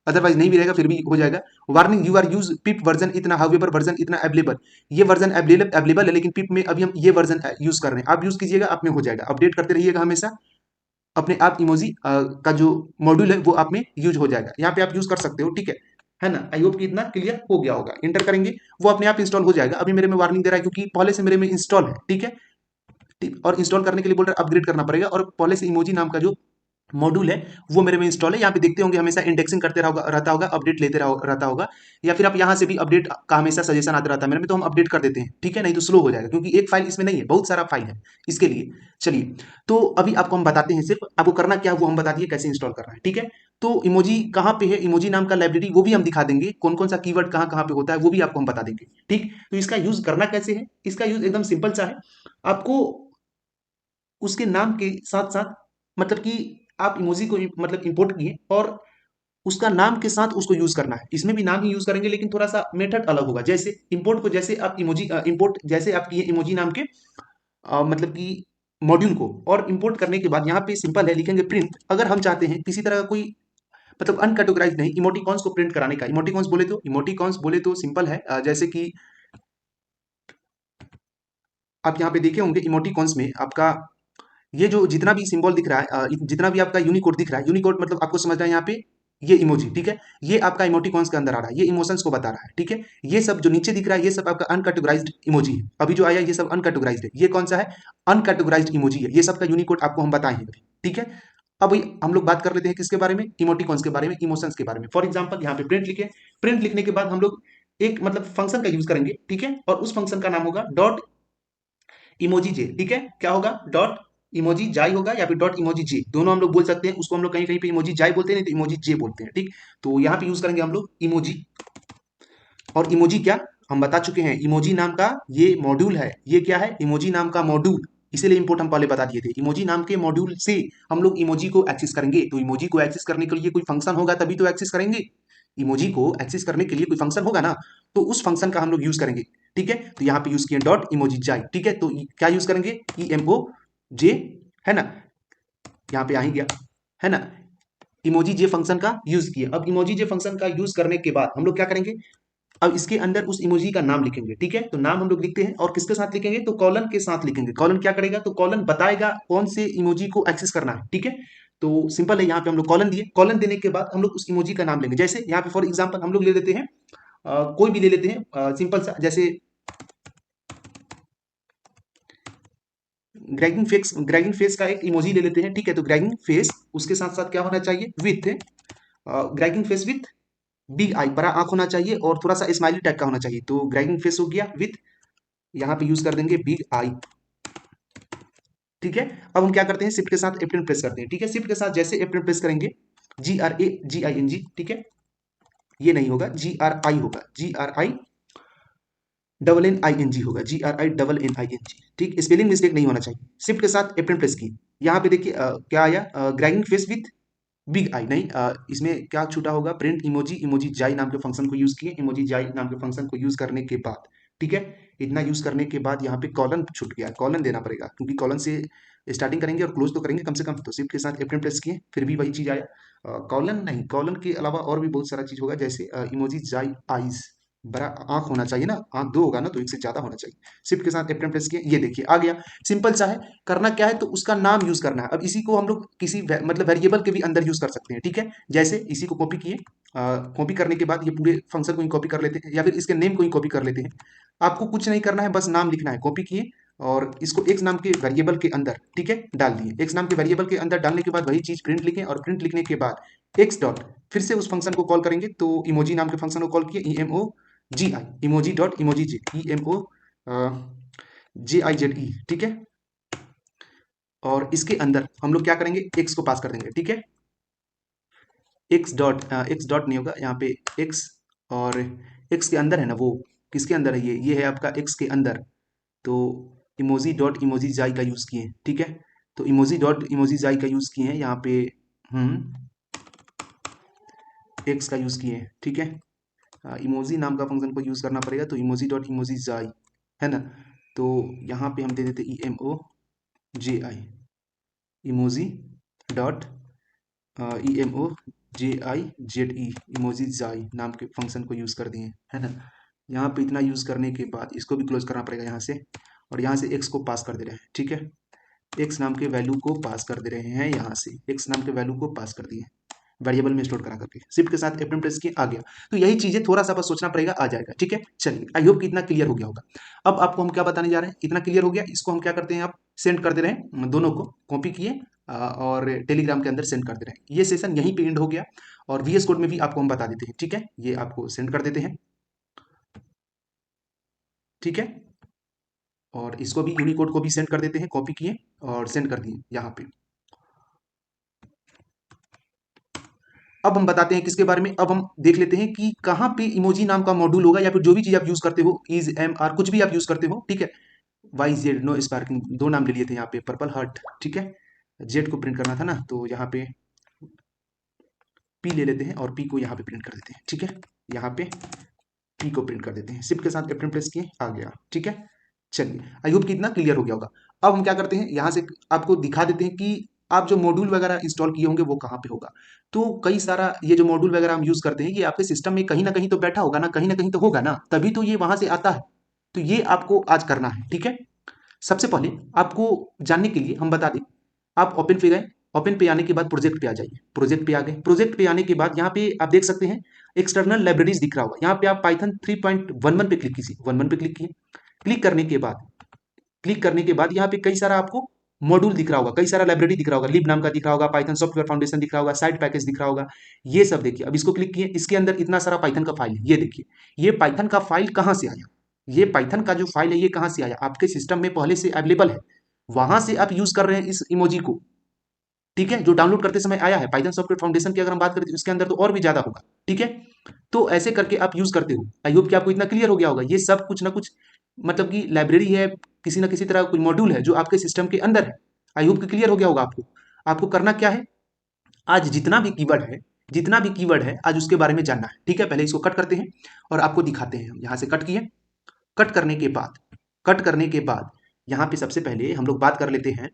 [SPEAKER 2] अदरवाइज नहीं भी रहेगा फिर भी हो जाएगा। Warning, you are use pip version इतना, हाउएवर वर्जन इतना अवेलेबल, ये वर्जन अवेलेबल है, लेकिन पिप में अभी हम ये वर्जन यूज कर रहे हैं, आप यूज कीजिएगा, आप में हो जाएगा, अपडेट करते रहिएगा हमेशा, अपने आप इमोजी का जो मॉड्यूल है वो आप में यूज हो जाएगा, यहाँ पे आप यूज कर सकते हो, ठीक है ना। आई होप कि इतना क्लियर हो गया होगा, इंटर करेंगे वो अपने आप इंस्टॉल हो जाएगा। अभी मेरे में वार्निंग दे रहा है क्योंकि पहले से मेरे में इंस्टॉल है, ठीक है, ठीक। और इंस्टॉल करने के लिए बोल रहा है अपग्रेड करना पड़ेगा, और पहले से इमोजी नाम का जो मॉड्यूल है वो मेरे में इंस्टॉल है। यहाँ पे देखते होंगे हमेशा इंडेक्सिंग करते रहता होगा, अपडेट लेते रहता होगा, या फिर आप यहाँ से भी अपडेट का हमेशा सजेशन आता रहता है मेरे में, तो हम अपडेट कर देते हैं, ठीक है, नहीं तो स्लो हो जाएगा, क्योंकि एक फाइल इसमें नहीं है, बहुत सारा फाइल है इसके लिए। चलिए, तो अभी आपको हम बताते हैं, सिर्फ आपको करना क्या है वो हम बता दिए कैसे इंस्टॉल करना है, ठीक है। तो इमोजी कहाँ पे है, इमोजी नाम का लाइब्रेरी वो भी हम दिखा देंगे, कौन कौन सा कीवर्ड कहाँ कहाँ पे होता है वो भी आपको हम बता देंगे, ठीक। तो इसका यूज करना कैसे है, इसका यूज एकदम सिंपल सा है, आपको उसके नाम के साथ साथ, मतलब कि आप इमोजी को मतलब इंपोर्ट किए और उसका नाम के साथ उसको यूज करना है, इसमें भी नाम ही यूज करेंगे, लेकिन थोड़ा सा मेथड अलग होगा। जैसे इंपोर्ट को, जैसे आप इमोजी इंपोर्ट जैसे आप किए इमोजी नाम के मतलब कि मॉड्यूल को, और इंपोर्ट करने के बाद यहाँ पे सिंपल है, लिखेंगे प्रिंट। अगर हम चाहते हैं किसी तरह का कोई मतलब अनकैटेगराइज नहीं, इमोटिकॉन्स को प्रिंट कराने का, इमोटिकॉन्स बोले तो सिंपल है, जैसे कि आप यहाँ पे देखे होंगे इमोटिकॉन्स में आपका ये जो जितना भी सिंबल दिख रहा है, जितना भी आपका यूनिकोड दिख रहा है, यूनिकोड मतलब आपको समझना है यहाँ पे ये इमोजी, ठीक है, ये आपका इमोटिकॉन्स के अंदर आ रहा है, ये इमोशंस को बता रहा है, ठीक है। ये सब जो नीचे दिख रहा है ये सब आपका अनकैटेगराइज्ड इमोजी है, अभी जो आया ये सब अनकैटेगराइज्ड है, ये कौन सा है, अनकैटेगराइज्ड इमोजी है, ये सब का यूनिकोड आपको हम बताए हैं अभी, ठीक है। अब हम लोग बात कर लेते हैं किसके बारे में, इमोटिकॉन्स के बारे में, इमोशंस के बारे में। फॉर एग्जाम्पल यहाँ पे प्रिंट लिखे, प्रिंट लिखने के बाद हम लोग एक मतलब फंक्शन का यूज करेंगे, ठीक है, और उस फंक्शन का नाम होगा डॉट इमोजी जे, ठीक है, क्या होगा, डॉट इमोजी जाई होगा या फिर डॉट इमोजी जे, दोनों हम लोग बोल सकते हैं, उसको हम लोग कहीं कहीं पे इमोजी जाई बोलते हैं, नहीं तो इमोजी जे बोलते हैं, ठीक। तो यहाँ पे यूज करेंगे हम लोग इमोजी, और इमोजी क्या हम बता चुके हैं, इमोजी नाम का ये मॉड्यूल है, ये क्या है, इमोजी नाम का मॉड्यूल, इसीलिए इंपोर्ट हम पहले बता दिए थे, इमोजी नाम के मॉड्यूल से हम लोग इमोजी को एक्सेस करेंगे। तो इमोजी को एक्सेस करने के लिए कोई फंक्शन होगा तभी तो एक्सेस करेंगे, इमोजी को एक्सेस करने के लिए कोई फंक्शन होगा ना, तो उस फंक्शन का हम लोग यूज करेंगे। ठीक है, तो यहाँ पे यूज किए डॉट इमोजी जाई। ठीक है, तो क्या यूज करेंगे, EMOJ, है ना, यहाँ पे आ ही गया, है ना, इमोजी जे फंक्शन का यूज किया। अब इमोजी जे फंक्शन का यूज करने के बाद हम लोग क्या करेंगे, अब इसके अंदर उस इमोजी का नाम लिखेंगे। ठीक है, तो नाम हम लोग लिखते हैं और किसके साथ लिखेंगे, तो कॉलन के साथ लिखेंगे। कॉलन क्या करेगा, तो कॉलन बताएगा कौन से इमोजी को एक्सेस करना है। ठीक है, तो सिंपल है, यहाँ पे हम लोग कॉलन दिए। कॉलन देने के बाद हम लोग उस इमोजी का नाम लेंगे। जैसे यहाँ पे फॉर एग्जांपल हम लोग ले लेते हैं कोई भी ले लेते हैं सिंपल सा, जैसे ग्रैगिंग फेस का एक इमोजी ले लेते हैं। ठीक है, तो ग्रैगिंग फेस, उसके साथ साथ क्या होना चाहिए, with grinning face with big eyes, बड़ा आंख होना चाहिए और थोड़ा सा स्माइली टाइप का होना चाहिए। तो ग्रैगिंग फेस हो गया विथ, यहाँ पे यूज कर देंगे बिग आई। ठीक है, अब हम क्या करते हैं, शिफ्ट के साथ F10 प्रेस करते हैं। ठीक है, शिफ्ट के साथ जैसे F10 प्रेस करेंगे, GRAGING, ठीक है, ये नहीं होगा, GRI होगा, GRINNING होगा, GRINNING। ठीक, स्पेलिंग मिस्टेक नहीं होना चाहिए। शिफ्ट के साथ F10 प्रेस की, यहाँ पे देखिए क्या आया, ग्रैगिंग फेस विथ बिग आई नहीं, इसमें क्या छूटा होगा, प्रिंट इमोजी, इमोजी जाई नाम के फंक्शन को यूज किए। इमोजी जाई नाम के फंक्शन को यूज करने के बाद, ठीक है, इतना यूज करने के बाद यहाँ पे कॉलन छूट गया, कॉलन देना पड़ेगा, क्योंकि कॉलन से स्टार्टिंग करेंगे और क्लोज तो करेंगे कम से कम। तो शिफ्ट के साथ F10 प्रेस किए, फिर भी वही चीज आया, कॉलन नहीं, कॉलन के अलावा और भी बहुत सारा चीज होगा, जैसे इमोजी जाई आईज, बड़ा आंख होना चाहिए ना, आंख दो होगा ना तो एक से ज्यादा होना चाहिए। शिफ्ट के साथ F10 प्रेस किए, ये देखिए आ गया। सिंपल सा है, करना क्या है, तो उसका नाम यूज करना है। अब इसी को हम लोग किसी मतलब वेरिएबल के भी अंदर यूज कर सकते हैं। ठीक है, जैसे इसी को कॉपी किए, कॉपी करने के बाद ये पूरे फंक्शन को ही कॉपी कर लेते हैं, या फिर इसके नेम को ही कॉपी कर लेते हैं। आपको कुछ नहीं करना है, बस नाम लिखना है। कॉपी किए और इसको एक्स नाम के वेरिएबल के अंदर, ठीक है, डाल दिए। एक्स नाम के वेरिएबल के अंदर डालने के बाद वही चीज प्रिंट लिखें, और प्रिंट लिखने के बाद एक्स डॉट, फिर से उस फंक्शन को कॉल करेंगे। तो इमोजी नाम के फंक्शन को कॉल किए, EMOGI, इमोजी डॉट इमोजी जे, EMOJIZE। ठीक है, और इसके अंदर हम लोग क्या करेंगे, एक्स को पास कर देंगे। ठीक है, एक्स डॉट नहीं होगा यहाँ पे, एक्स, और एक्स के अंदर है ना, वो किसके अंदर है, ये है आपका एक्स के अंदर। तो इमोजी डॉट इमोजी जाई का यूज किए। ठीक है, तो इमोजी डॉट इमोजी जाई का यूज किए हैं यहाँ पे, एक्स का यूज किए हैं। ठीक है, इमोजी नाम का फंक्शन को यूज करना पड़ेगा, तो इमोजी डॉट इमोजी जाई, है ना, तो यहाँ पे हम दे देते EMOJI, emoji dot EMOJIZE, emoji जाई नाम के फंक्शन को यूज कर दिए, है ना। यहाँ पे इतना यूज करने के बाद इसको भी क्लोज करना पड़ेगा यहाँ से, और यहाँ से एक्स को पास कर दे रहे हैं। ठीक है, एक्स नाम के वैल्यू को पास कर दे रहे हैं, यहाँ से एक्स नाम के वैल्यू को पास कर दिए वेरिएबल में स्टोर करा करके। शिफ्ट के साथ F10 प्रेस किए, आ गया। तो यही चीजें थोड़ा सा बस सोचना पड़ेगा, आ जाएगा। ठीक है, चलिए, आई होप कि इतना क्लियर हो गया होगा। अब आपको हम क्या बताने जा रहे हैं, इतना क्लियर हो गया, इसको हम क्या करते हैं, आप सेंड कर दे रहे हैं, दोनों को कॉपी किए और टेलीग्राम के अंदर सेंड कर दे रहे हैं। ये सेशन यहीं पे एंड हो गया, और VS कोड में भी आपको हम बता देते हैं। ठीक है, ये आपको सेंड कर देते हैं। ठीक है, और इसको भी यूनिकोड को भी सेंड कर देते हैं, कॉपी किए और सेंड कर दिए यहाँ पे। अब हम बताते हैं किसके बारे में, अब हम देख लेते हैं कि कहाँ पे इमोजी नाम का मॉड्यूल होगा, या फिर जो भी चीज आप यूज करते हो, इज एम आर कुछ भी आप यूज करते हो। ठीक है, YZ नो स्पार्किंग, दो नाम ले लिए थे यहाँ पे, पर्पल हार्ट। ठीक है, जेड को प्रिंट करना था ना, तो यहाँ पे पी ले लेते हैं और पी को यहाँ पे प्रिंट कर देते हैं। ठीक है, यहाँ पे पी को प्रिंट कर देते हैं। शिफ्ट के साथ F10 प्रेस किए, आ गया। ठीक है, चलिए, आई होप कि इतना क्लियर हो गया होगा। अब हम क्या करते हैं, यहाँ से आपको दिखा देते हैं कि आप जो मॉड्यूल वगैरह इंस्टॉल किए होंगे वो कहाँ पे होगा। तो कई सारा ये जो मॉड्यूल वगैरह हम यूज करते हैं, ये आपके सिस्टम में कहीं ना कहीं तो बैठा होगा ना, कहीं ना कहीं तो होगा ना, तभी तो ये वहां से आता है। तो ये आपको आज करना है। ठीक है, सबसे पहले आपको जानने के लिए हम बता दें, आप ओपन पे गए, ओपन पे आने के बाद प्रोजेक्ट पे आ जाइए। प्रोजेक्ट पे आ गए, प्रोजेक्ट पे आने के बाद यहाँ पे आप देख सकते हैं एक्सटर्नल लाइब्रेरीज दिख रहा होगा। यहाँ पे आप पाइथन 3.11 पे क्लिक कीजिए, 11 पे क्लिक किए। क्लिक करने के बाद यहाँ पे कई सारा आपको मॉड्यूल दिख रहा होगा, कई सारा लाइब्रेरी दिख रहा होगा, लिब नाम का दिख रहा होगा, पाइथन सॉफ्टवेयर फाउंडेशन दिख रहा होगा, साइड पैकेज दिख रहा होगा, ये सब देखिए। अब इसको क्लिक किए, इसके अंदर इतना सारा पाइथन का फाइल है, ये देखिए। ये पाइथन का फाइल कहाँ से आया, ये पाइथन का जो फाइल है ये कहाँ से आया, आपके सिस्टम में पहले से अवेलेबल है, वहां से आप यूज कर रहे हैं इस इमोजी को। ठीक है, जो डाउनलोड करते समय आया है पाइथन सॉफ्टवेयर फाउंडेशन की अगर हम बात करें तो इसके अंदर तो और भी ज्यादा होगा। ठीक है, तो ऐसे करके आप यूज करते हो। आई होप कि आपको इतना क्लियर हो गया होगा। ये सब कुछ ना कुछ मतलब कि लाइब्रेरी है, किसी ना किसी तरह कोई मॉड्यूल है जो आपके सिस्टम के अंदर है। आई होप कि क्लियर हो गया होगा आपको। आपको करना क्या है, आज जितना भी कीवर्ड है जितना भी कीवर्ड है आज उसके बारे में जानना है, ठीक है। पहले इसको कट करते हैं और आपको दिखाते हैं। हम यहाँ से कट किए, कट करने के बाद यहाँ पे सबसे पहले हम लोग बात कर लेते हैं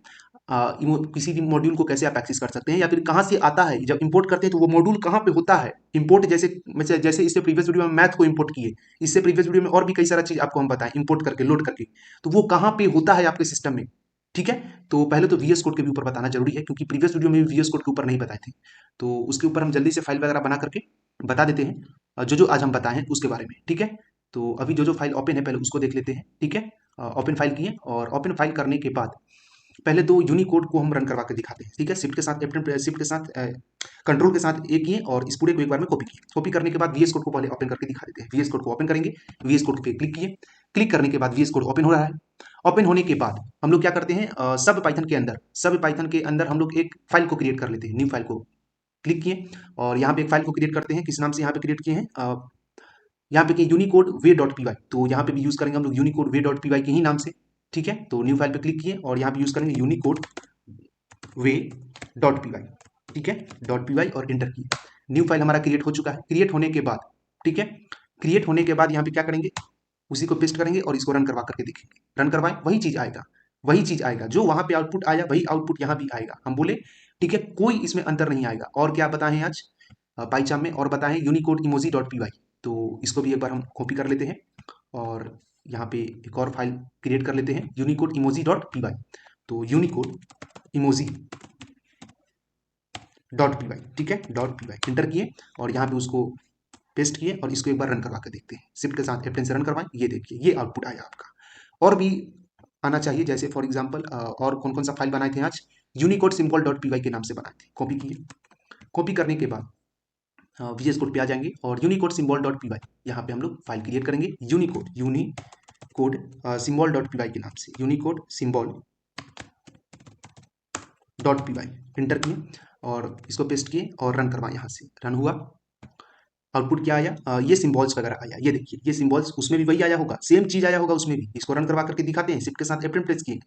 [SPEAKER 2] किसी भी मॉड्यूल को कैसे आप एक्सेस कर सकते हैं या फिर कहाँ से आता है। जब इंपोर्ट करते हैं तो वो मॉड्यूल कहाँ पे होता है इंपोर्ट। जैसे इससे प्रीवियस वीडियो में मैथ को इंपोर्ट किए, इससे प्रीवियस वीडियो में और भी कई सारा चीज आपको हम बताएं इंपोर्ट करके लोड करके, तो वो कहाँ पे होता है आपके सिस्टम में, ठीक है। तो पहले तो वीएस कोड के भी ऊपर बताना जरूरी है, क्योंकि प्रीवियस वीडियो में भी वीएस कोड के ऊपर नहीं बताए थे। तो उसके ऊपर हम जल्दी से फाइल वगैरह बना करके बता देते हैं जो जो आज हम बताए हैं उसके बारे में, ठीक है। तो अभी जो जो फाइल ओपन है पहले उसको देख लेते हैं, ठीक है। ओपन फाइल किए और ओपन फाइल करने के बाद पहले तो यूनिकोड को हम रन करवा के दिखाते हैं, ठीक है। शिफ्ट के साथ शिफ्ट के साथ कंट्रोल के साथ एक किए और इस पूरे को एक बार में कॉपी किए। कॉपी करने के बाद वीएस कोड को पहले ओपन करके दिखा देते हैं। वीएस कोड को ओपन करेंगे, वीएस कोड पे क्लिक किए, क्लिक करने के बाद वीएस कोड ओपन हो रहा है। ओपन होने के बाद हम लोग क्या करते हैं, सब पाइथन के अंदर हम लोग एक फाइल को क्रिएट कर लेते हैं। न्यू फाइल को क्लिक किए और यहाँ पे एक फाइल को क्रिएट करते हैं। किस नाम से यहाँ पे क्रिएट किए हैं, यहाँ पे यूनिकोड वे डॉट पी वाई, तो यहाँ पे भी यूज करेंगे हम लोग यूनिकोड वे डॉट पी वाई के ही नाम से, ठीक है। तो न्यू फाइल पे क्लिक किए और यहाँ पे यूज करेंगे यूनिकोड वे डॉट पी वाई, ठीक है, डॉट पी वाई और इंटर किए। न्यू फाइल हमारा क्रिएट हो चुका है। क्रिएट होने के बाद, ठीक है, क्रिएट होने के बाद यहाँ पे क्या करेंगे, उसी को पेस्ट करेंगे और इसको रन करवा करके देखेंगे। रन करवाएं, वही चीज आएगा, वही चीज आएगा जो वहां पे आउटपुट आया वही आउटपुट यहाँ भी आएगा। हम बोले ठीक है, कोई इसमें अंतर नहीं आएगा। और क्या बताएं आज पाइचाम में, और बताएं Unicode emoji dot P Y, तो इसको भी एक बार हम कॉपी कर लेते हैं और यहाँ पे एक और फाइल क्रिएट कर लेते हैं Unicode emoji dot P Y. तो Unicode emoji dot P Y, ठीक है, डॉट पी वाई इंटर किए और यहाँ पे उसको पेस्ट किए और इसको एक बार रन करवा के देखते हैं। शिफ्ट के साथ F10 से रन करवाएं, ये देखिए ये आउटपुट आया आपका। और भी आना चाहिए, जैसे फॉर एग्जांपल और कौन कौन सा फाइल बनाए थे आज, Unicode symbol dot P Y के नाम से बनाए थे। कॉपी किए, कॉपी करने के बाद वीएस कोड पे आ जाएंगे और Unicode symbol dot P Y यहाँ पे हम लोग फाइल क्रिएट करेंगे। Unicode symbol dot P Y के नाम से, Unicode symbol dot P Y enter किए और इसको पेस्ट किए और रन करवाएं। यहाँ से रन हुआ, आउटपुट क्या आया, ये सिंबल्स वगैरह आया। ये देखिए ये सिंबल्स उसमें भी वही आया होगा, सेम चीज आया होगा उसमें भी। इसको रन करवा करके दिखाते हैं। शिफ्ट के साथ F10 प्रेस किए,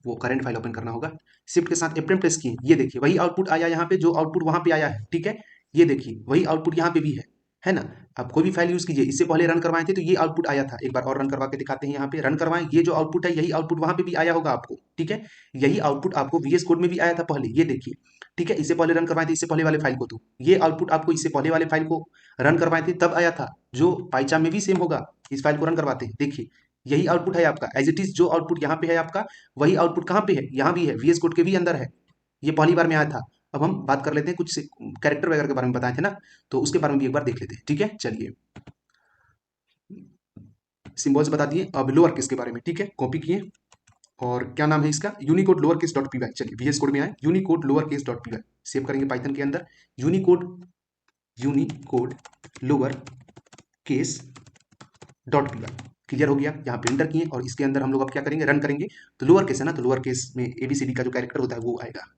[SPEAKER 2] वो करंट फाइल ओपन करना होगा। शिफ्ट के साथ F10 प्रेस किए, ये देखिए वही आउटपुट आया यहाँ पे जो आउटपुट वहां पे आया है, ठीक है। ये देखिए वही आउटपुट यहाँ पे भी है ना। आप कोई भी फाइल यूज कीजिए, इससे पहले रन करवाए थे तो ये आउटपुट आया था। एक बार और रन करवा के दिखाते हैं। यहाँ पे रन करवाएं, ये जो आउटपुट है यही आउटपुट वहां पे भी आया होगा आपको, ठीक है। यही आउटपुट आपको वीएस कोड में भी आया था पहले, ये देखिए, ठीक है। इससे पहले रन करवाए थे, इससे पहले वाले फाइल को, तो ये आउटपुट आपको इससे पहले वाले फाइल को रन करवाए थे तब आया था, जो पाइचाम में भी सेम होगा। इस फाइल को रन करवाते हैं, देखिए यही आउटपुट है आपका एज इट इज। जो आउटपुट यहाँ पे है आपका वही आउटपुट कहाँ पे है, यहाँ भी है, वीएस कोड के भी अंदर है। ये पहली बार में आया था। अब हम बात कर लेते हैं कुछ कैरेक्टर वगैरह के बारे में बताए थे ना, तो उसके बारे में भी एक बार देख लेते हैं, ठीक है। चलिए सिंबल्स बता दिए, अब लोअर केस के बारे में, ठीक है। कॉपी किए और क्या नाम है इसका, Unicode lower case dot P Y. चलिए वीएस कोड में आए, Unicode lower case dot P Y save करेंगे पाइथन के अंदर। Unicode lower case dot P Y clear हो गया। यहाँ पे एंटर किए और इसके अंदर हम लोग अब क्या करेंगे, रन करेंगे। तो लोअर केस है ना, तो लोअर केस में एबीसीडी का जो कैरेक्टर होता है वो आएगा।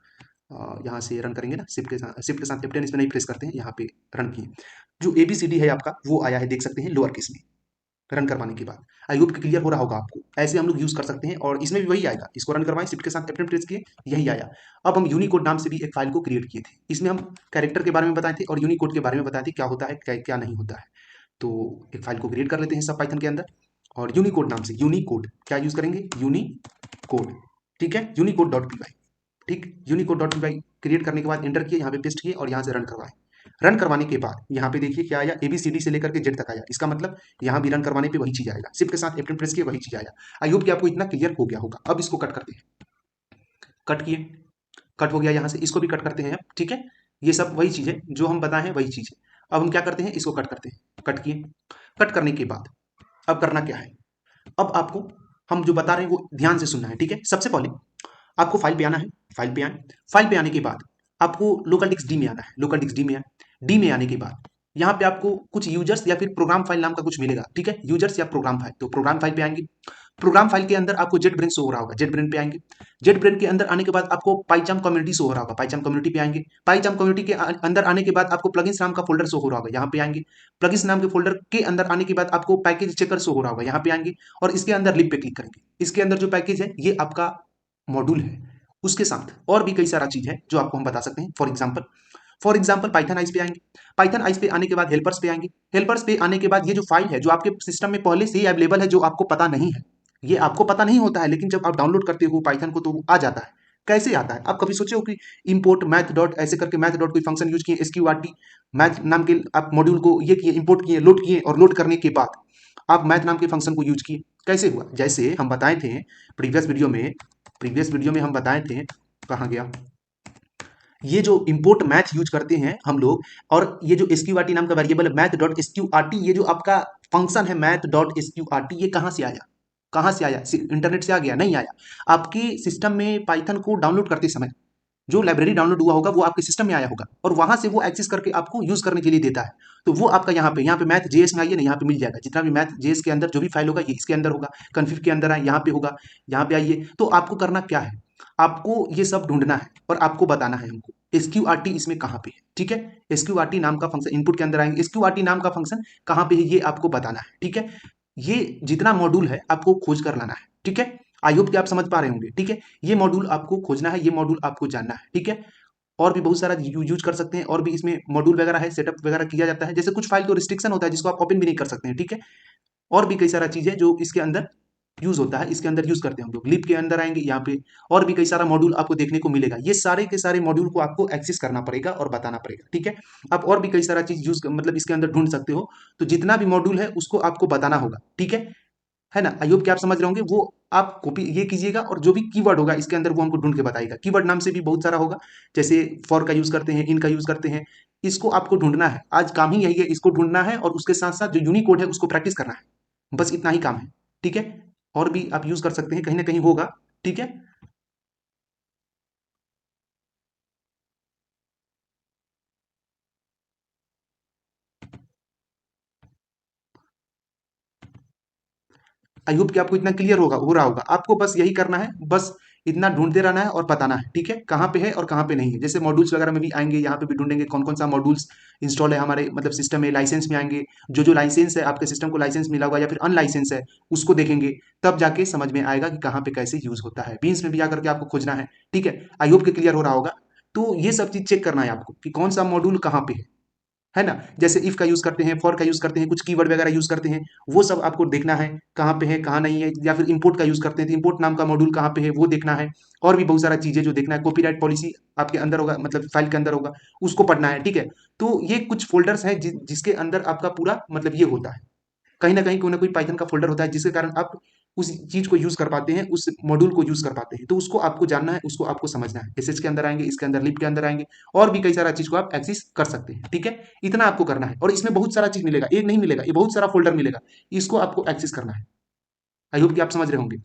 [SPEAKER 2] यहाँ से रन करेंगे ना, शिफ्ट के साथ F10 इसमें नहीं प्रेस करते हैं, यहाँ पे रन किए। जो एबीसीडी है आपका वो आया है, देख सकते हैं लोअर केस में रन करवाने के बाद। आई होप कि क्लियर हो रहा होगा आपको। ऐसे हम लोग यूज कर सकते हैं और इसमें भी वही आएगा। इसको रन करवाएं, शिफ्ट के साथ F10 प्रेस किए, यही आया। अब हम यूनिकोड नाम से भी एक फाइल को क्रिएट किए थे। इसमें हम कैरेक्टर के बारे में बताए थे और यूनिकोड के बारे में बताए थे, क्या होता है क्या नहीं होता है। तो एक फाइल को क्रिएट कर लेते हैं सब पाइथन के अंदर और यूनिकोड नाम से, यूनिकोड क्या यूज करेंगे, यूनिकोड, ठीक है, यूनिकोड डॉट पी वाई, ठीक, Unicode dot P Y create करने के बाद एंटर किए, यहाँ पे पेस्ट किए और यहाँ से रन करवाएं। रन करवाने के बाद यहाँ पे देखिए क्या आया, एबीसीडी से लेकर के जेड तक आया। इसका मतलब यहाँ भी रन करवाने पे वही चीज आएगा। शिफ्ट के साथ F10 प्रेस किए, वही चीज आया। आई होप कि आपको इतना क्लियर हो गया होगा। अब इसको कट करते हैं, कट किए, कट हो गया। यहाँ से इसको भी कट करते हैं अब, ठीक है। ये सब वही चीज है जो हम बताए हैं, वही चीज है। अब हम क्या करते हैं, इसको कट करते हैं। कट किए, कट करने के बाद अब करना क्या है, अब आपको हम जो बता रहे हैं वो ध्यान से सुनना है, ठीक है। सबसे पहले आपको फाइल पे आना है, फाइल पे आए। फाइल पे आने के बाद आपको लोकल डिस्क डी में आना है, लोकल डिस्क डी में आए। डी में आने के बाद यहाँ पे आपको कुछ यूजर्स या फिर प्रोग्राम फाइल नाम का कुछ मिलेगा, ठीक है, यूजर्स या प्रोग्राम फाइल। तो प्रोग्राम फाइल पे आएंगे। प्रोग्राम फाइल के अंदर आपको जेट ब्रेन शो हो रहा होगा, जेट ब्रेन पे आएंगे। जेट ब्रेन के अंदर आने के बाद आपको पाइचाम कम्युनिटी शो हो रहा होगा, पाइचाम कम्युनिटी पे आएंगे। पाइचाम कम्युनिटी के अंदर आने के बाद आपको प्लगइन्स नाम का फोल्डर शो हो रहा होगा, यहाँ पे आएंगे। प्लगइन्स नाम के फोल्डर के अंदर आने के बाद आपको पैकेज चेकर शो हो रहा होगा, यहाँ पे आएंगे और इसके अंदर लिंक पे क्लिक करेंगे। इसके अंदर जो पैकेज है ये आपका मॉड्यूल है, उसके साथ और भी कई सारा चीज है जो आपको हम बता सकते हैं। For example for example Python ice पे आएंगे, पाइथन आइस पे आने के बाद हेल्पर्स पे आएंगे, हेल्पर्स पे आने के बाद ये जो फाइल है जो आपके सिस्टम में पहले से ही अवेलेबल है, जो आपको पता नहीं है, ये आपको पता नहीं होता है, लेकिन जब आप डाउनलोड करते हो पाइथन को तो वो आ जाता है। कैसे आता है? आप कभी सोचे हो कि इंपोर्ट मैथ डॉट ऐसे करके मैथ डॉट कोई फंक्शन यूज किए, SQRT मैथ नाम के आप मॉड्यूल को ये किए, इंपोर्ट किए, लोड किए, और लोड करने के बाद आप मैथ नाम के फंक्शन को यूज किए। कैसे हुआ? जैसे हम बताए थे प्रीवियस वीडियो में हम बताए थे, कहाँ गया, ये जो इंपोर्ट मैथ यूज करते हैं हम लोग, और ये जो SQRT नाम का वेरिएबल है मैथ डॉट SQRT, ये जो आपका फंक्शन है मैथ डॉट SQRT, ये कहाँ से आया? कहाँ से आया? इंटरनेट से आ गया? नहीं आया। आपके सिस्टम में पाइथन को डाउनलोड करते समय जो लाइब्रेरी डाउनलोड हुआ होगा वो आपके सिस्टम में आया होगा, और वहां से वो एक्सेस करके आपको यूज करने के लिए देता है। तो वो आपका यहाँ पे मैथ जेएस में आइए ना, यहाँ पे मिल जाएगा, जितना भी मैथ जेएस के अंदर जो भी फाइल होगा ये इसके अंदर होगा, कन्फिग के अंदर आए यहाँ पे होगा, यहाँ पे आइए। तो आपको करना क्या है, आपको ये सब ढूंढना है और आपको बताना है हमको SQRT इसमें कहाँ पे है। ठीक है, SQRT नाम का फंक्शन इनपुट के अंदर आएंगे, SQRT नाम का फंक्शन कहाँ पे है ये आपको बताना है। ठीक है, ये जितना मॉड्यूल है आपको खोज कर लाना है। ठीक है, आई होप कि आप समझ पा रहे होंगे। ठीक है, ये मॉड्यूल आपको खोजना है, ये मॉड्यूल आपको जानना है। ठीक है, और भी बहुत सारा यूज कर सकते हैं, और भी इसमें मॉड्यूल वगैरह है, सेटअप वगैरह किया जाता है। जैसे कुछ फाइल तो रिस्ट्रिक्शन होता है जिसको आप ओपन भी नहीं कर सकते हैं। ठीक है, और भी कई सारा चीजें जो इसके अंदर यूज होता है, इसके अंदर यूज करते हैं हम लोग। लिप के अंदर आएंगे यहाँ पे, और भी कई सारा मॉड्यूल आपको देखने को मिलेगा। ये सारे के सारे मॉड्यूल को आपको एक्सेस करना पड़ेगा और बताना पड़ेगा। ठीक है, आप और भी कई सारा चीज यूज मतलब इसके अंदर ढूंढ सकते हो। तो जितना भी मॉड्यूल है उसको आपको बताना होगा। ठीक है ना? आई होप कि आप समझ रहे होंगे। वो आप कॉपी ये कीजिएगा, और जो भी कीवर्ड होगा इसके अंदर वो हमको ढूंढ के बताएगा। कीवर्ड नाम से भी बहुत सारा होगा, जैसे फॉर का यूज करते हैं, इन का यूज करते हैं, इसको आपको ढूंढना है। आज काम ही यही है, इसको ढूंढना है, और उसके साथ साथ जो यूनिकोड है उसको प्रैक्टिस करना है। बस इतना ही काम है। ठीक है, और भी आप यूज कर सकते हैं, कहीं ना कहीं होगा। ठीक है, आई होप कि आपको इतना क्लियर होगा, हो रहा होगा। आपको बस यही करना है, बस इतना ढूंढते रहना है और बताना है। ठीक है, कहाँ पे है और कहाँ पे नहीं है। जैसे मॉड्यूल्स वगैरह में भी आएंगे, यहाँ पे भी ढूंढेंगे कौन कौन सा मॉड्यूल्स इंस्टॉल है हमारे मतलब सिस्टम में। लाइसेंस में आएंगे, जो जो लाइसेंस है आपके सिस्टम को लाइसेंस मिला हुआ या फिर अनलाइसेंस है उसको देखेंगे, तब जाके समझ में आएगा कि कहाँ पे कैसे यूज होता है। बीन्स में भी आकर के आपको खोजना है। ठीक है, आई होप कि क्लियर हो रहा होगा। तो ये सब चीज चेक करना है आपको कि कौन सा मॉड्यूल कहाँ पे है ना? जैसे इफ का यूज करते हैं, फॉर का यूज करते हैं, कुछ कीवर्ड वगैरह यूज करते हैं, वो सब आपको देखना है कहाँ पे है कहाँ नहीं है। या फिर इंपोर्ट का यूज करते हैं तो इंपोर्ट नाम का मॉड्यूल कहाँ पे है वो देखना है। और भी बहुत सारा चीजें जो देखना है। कॉपीराइट पॉलिसी आपके अंदर होगा, मतलब फाइल के अंदर होगा, उसको पढ़ना है। ठीक है, तो ये कुछ फोल्डर्स हैं जिसके अंदर आपका पूरा मतलब ये होता है। कहीं ना कहीं कोई ना कोई पाइथन का फोल्डर होता है जिसके कारण आप उस चीज को यूज कर पाते हैं, उस मॉड्यूल को यूज कर पाते हैं। तो उसको आपको जानना है, उसको आपको समझना है। एसएच के अंदर आएंगे, इसके अंदर लिप के अंदर आएंगे, और भी कई सारा चीज को आप एक्सेस कर सकते हैं। ठीक है, इतना आपको करना है, और इसमें बहुत सारा चीज मिलेगा, एक नहीं मिलेगा, ये बहुत सारा फोल्डर मिलेगा, इसको आपको एक्सेस करना है। आई होप कि आप समझ रहे होंगे।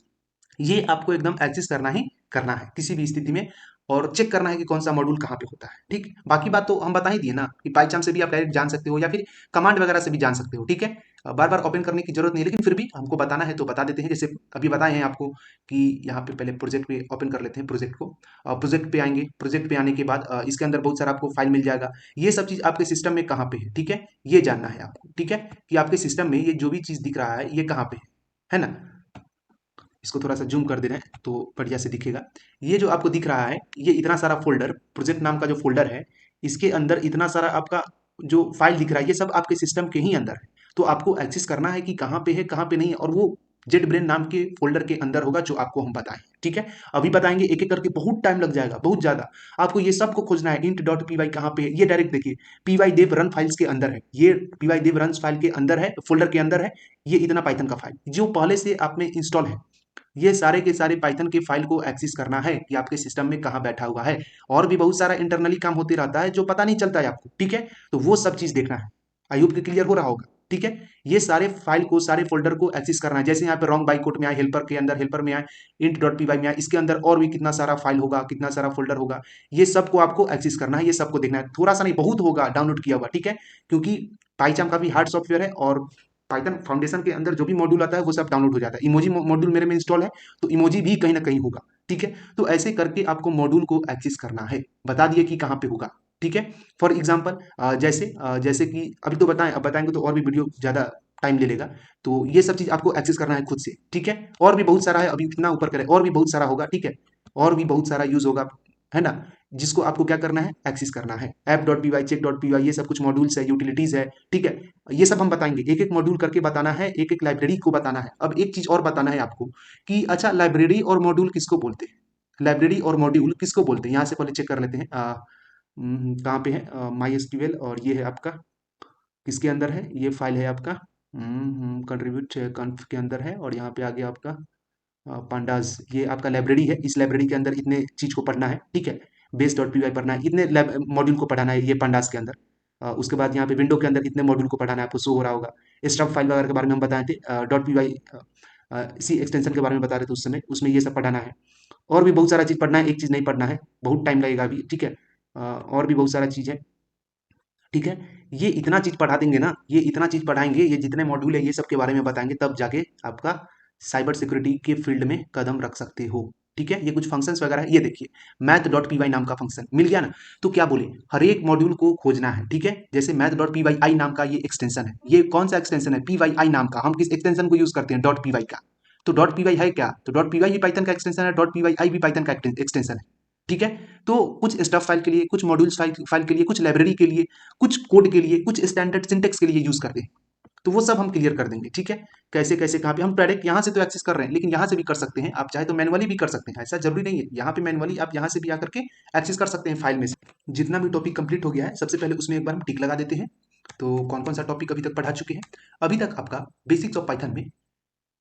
[SPEAKER 2] ये आपको एकदम एक्सेस करना है किसी भी स्थिति में, और चेक करना है कि कौन सा मॉड्यूल कहाँ पे होता है। ठीक, बाकी बात तो हम बता ही दिए ना, कि बाई चांस से भी आप डायरेक्ट जान सकते हो या फिर कमांड वगैरह से भी जान सकते हो। ठीक है, बार बार ओपन करने की जरूरत नहीं है, लेकिन फिर भी हमको बताना है तो बता देते हैं। जैसे अभी बताए हैं आपको कि यहाँ पे पहले प्रोजेक्ट पे ओपन कर लेते हैं, प्रोजेक्ट को। प्रोजेक्ट पे आएंगे, प्रोजेक्ट पे आने के बाद इसके अंदर बहुत सारा आपको फाइल मिल जाएगा। ये सब चीज आपके सिस्टम में कहाँ पे है, ठीक है, ये जानना है आपको। ठीक है, कि आपके सिस्टम में ये जो भी चीज दिख रहा है ये कहाँ पे है ना? इसको थोड़ा सा जूम कर दे रहे हैं तो बढ़िया से दिखेगा। ये जो आपको दिख रहा है, ये इतना सारा फोल्डर, प्रोजेक्ट नाम का जो फोल्डर है, इसके अंदर इतना सारा आपका जो फाइल दिख रहा है, ये सब आपके सिस्टम के ही अंदर है। तो आपको एक्सेस करना है कि कहाँ पे है कहाँ पे नहीं है, और वो जेट ब्रेन नाम के फोल्डर के अंदर होगा जो आपको हम बताएं। ठीक है, अभी बताएंगे एक एक करके, बहुत टाइम लग जाएगा, बहुत ज्यादा। आपको ये सबको खोजना है। इंट डॉट पी वाई कहाँ पे है, ये डायरेक्ट देखिए पी वाई देव रन फाइल्स के अंदर है, ये पी वाई देव रन फाइल के अंदर है, फोल्डर के अंदर है। ये इतना पाइथन का फाइल जो पहले से आप में इंस्टॉल है, ये सारे के सारे पाइथन के फाइल को एक्सेस करना है कि आपके सिस्टम में कहाँ बैठा हुआ है। और भी बहुत सारा इंटरनली काम होते रहता है जो पता नहीं चलता है आपको। ठीक है, तो वो सब चीज देखना है। आई होप कि क्लियर हो रहा होगा। ठीक है, ये सारे फाइल को, सारे फोल्डर को एक्सेस करना है। जैसे यहाँ पे रॉन्ग बाइकोट में आए, हेल्पर के अंदर, हेल्पर में आए, इंट डॉट पी वाई में आए, इसके अंदर और भी कितना सारा फाइल होगा, कितना सारा फोल्डर होगा, ये सबको आपको एक्सेस करना है। ये सबको देखना है, थोड़ा सा नहीं बहुत होगा डाउनलोड किया हुआ। ठीक है, क्योंकि पाइथन काफी हार्ड सॉफ्टवेयर है, और पाइथन फाउंडेशन के अंदर जो भी मॉड्यूल आता है वो सब डाउनलोड हो जाता है। इमोजी मॉड्यूल मेरे में इंस्टॉल है, तो इमोजी भी कहीं ना कहीं होगा। ठीक है, तो ऐसे करके आपको मॉड्यूल को एक्सेस करना है। बता दिए कि कहाँ पे होगा। ठीक है, फॉर एग्जाम्पल जैसे कि अभी तो बताएं, अब बताएंगे तो और भी वीडियो ज्यादा टाइम ले लेगा। तो ये सब चीज आपको एक्सेस करना है खुद से। ठीक है, और भी बहुत सारा है, अभी कितना ऊपर करें, और भी बहुत सारा होगा। ठीक है, और भी बहुत सारा यूज होगा, है ना? जिसको आपको क्या करना है, एक्सेस करना है। App dot P Y, check dot P Y, ये सब कुछ मॉड्यूल्स है, यूटिलिटीज है, ठीक है। ये सब हम बताएंगे, एक एक मॉड्यूल करके बताना है, एक एक लाइब्रेरी को बताना है। अब एक चीज और बताना है आपको कि अच्छा लाइब्रेरी और मॉड्यूल किसको बोलते हैं, लाइब्रेरी और मॉड्यूल किसको बोलते हैं, यहाँ से पहले चेक कर लेते हैं। कहाँ पे है माई एसक्यूएल, और ये है आपका किसके अंदर है, ये फाइल है आपका कंट्रीब्यूट कन्फ के अंदर है, और यहाँ पे आ गया आपका पांडास, ये आपका लाइब्रेरी है। इस लाइब्रेरी के अंदर इतने चीज को पढ़ना है, ठीक है। बेस डॉट पी वाई पढ़ना है, इतने मॉड्यूल को पढ़ाना है ये पांडास के अंदर। उसके बाद यहाँ पे विंडो के अंदर इतने मॉड्यूल को पढ़ाना है, आपको शो हो रहा होगा। स्टफ फाइल वगैरह के बारे में हम बताए थे, डॉट पी वाई इसी एक्सटेंशन के बारे में बता रहे थे उस समय, उसमें ये सब पढ़ाना है। और भी बहुत सारा चीज पढ़ना है, एक चीज नहीं पढ़ना है, बहुत टाइम लगेगा अभी, ठीक है। और भी बहुत सारा चीज है, ठीक है। ये इतना चीज पढ़ा देंगे ना, ये इतना चीज पढ़ाएंगे, ये जितने मॉड्यूल है ये सब के बारे में बताएंगे, तब जाके आपका साइबर सिक्योरिटी के फील्ड में कदम रख सकते हो, ठीक है। ये कुछ फंक्शंस वगैरह है, ये देखिए मैथ डॉट पी वाई नाम का फंक्शन मिल गया ना। तो क्या बोले, हर एक मॉड्यूल को खोजना है, ठीक है। जैसे मैथ डॉट पी वाई आई नाम का ये एक्सटेंशन है, ये कौन सा एक्सटेंशन है, पी वाई आई नाम का। हम किस एक्सटेंशन को यूज करते हैं, डॉट पी वाई का। तो डॉट पी वाई है क्या, तो डॉट पी वाई भी पाइथन का एक्सटेंशन है, डॉट पी वाई आई भी पाइथन का एक्सटेंशन है, ठीक है। तो कुछ स्टफ फाइल के लिए, कुछ मॉड्यूल्स फाइल के लिए, कुछ लाइब्रेरी के लिए, कुछ कोड के लिए, कुछ स्टैंडर्ड सिंटेक्स के लिए यूज करते हैं। तो वो सब हम क्लियर कर देंगे, ठीक है। कैसे कैसे कहाँ पे हम डायरेक्ट यहाँ से तो एक्सेस कर रहे हैं, लेकिन यहाँ से भी कर सकते हैं, आप चाहे तो मैनुअली भी कर सकते हैं, ऐसा जरूरी नहीं है। यहाँ पे मैनुअली आप यहाँ से भी आकर के एक्सेस कर सकते हैं फाइल में से। जितना भी टॉपिक कंप्लीट हो गया है, सबसे पहले उसमें एक बार हम टिक लगा देते हैं। तो कौन कौन सा टॉपिक अभी तक पढ़ा चुके हैं, अभी तक आपका बेसिक्स ऑफ पाइथन में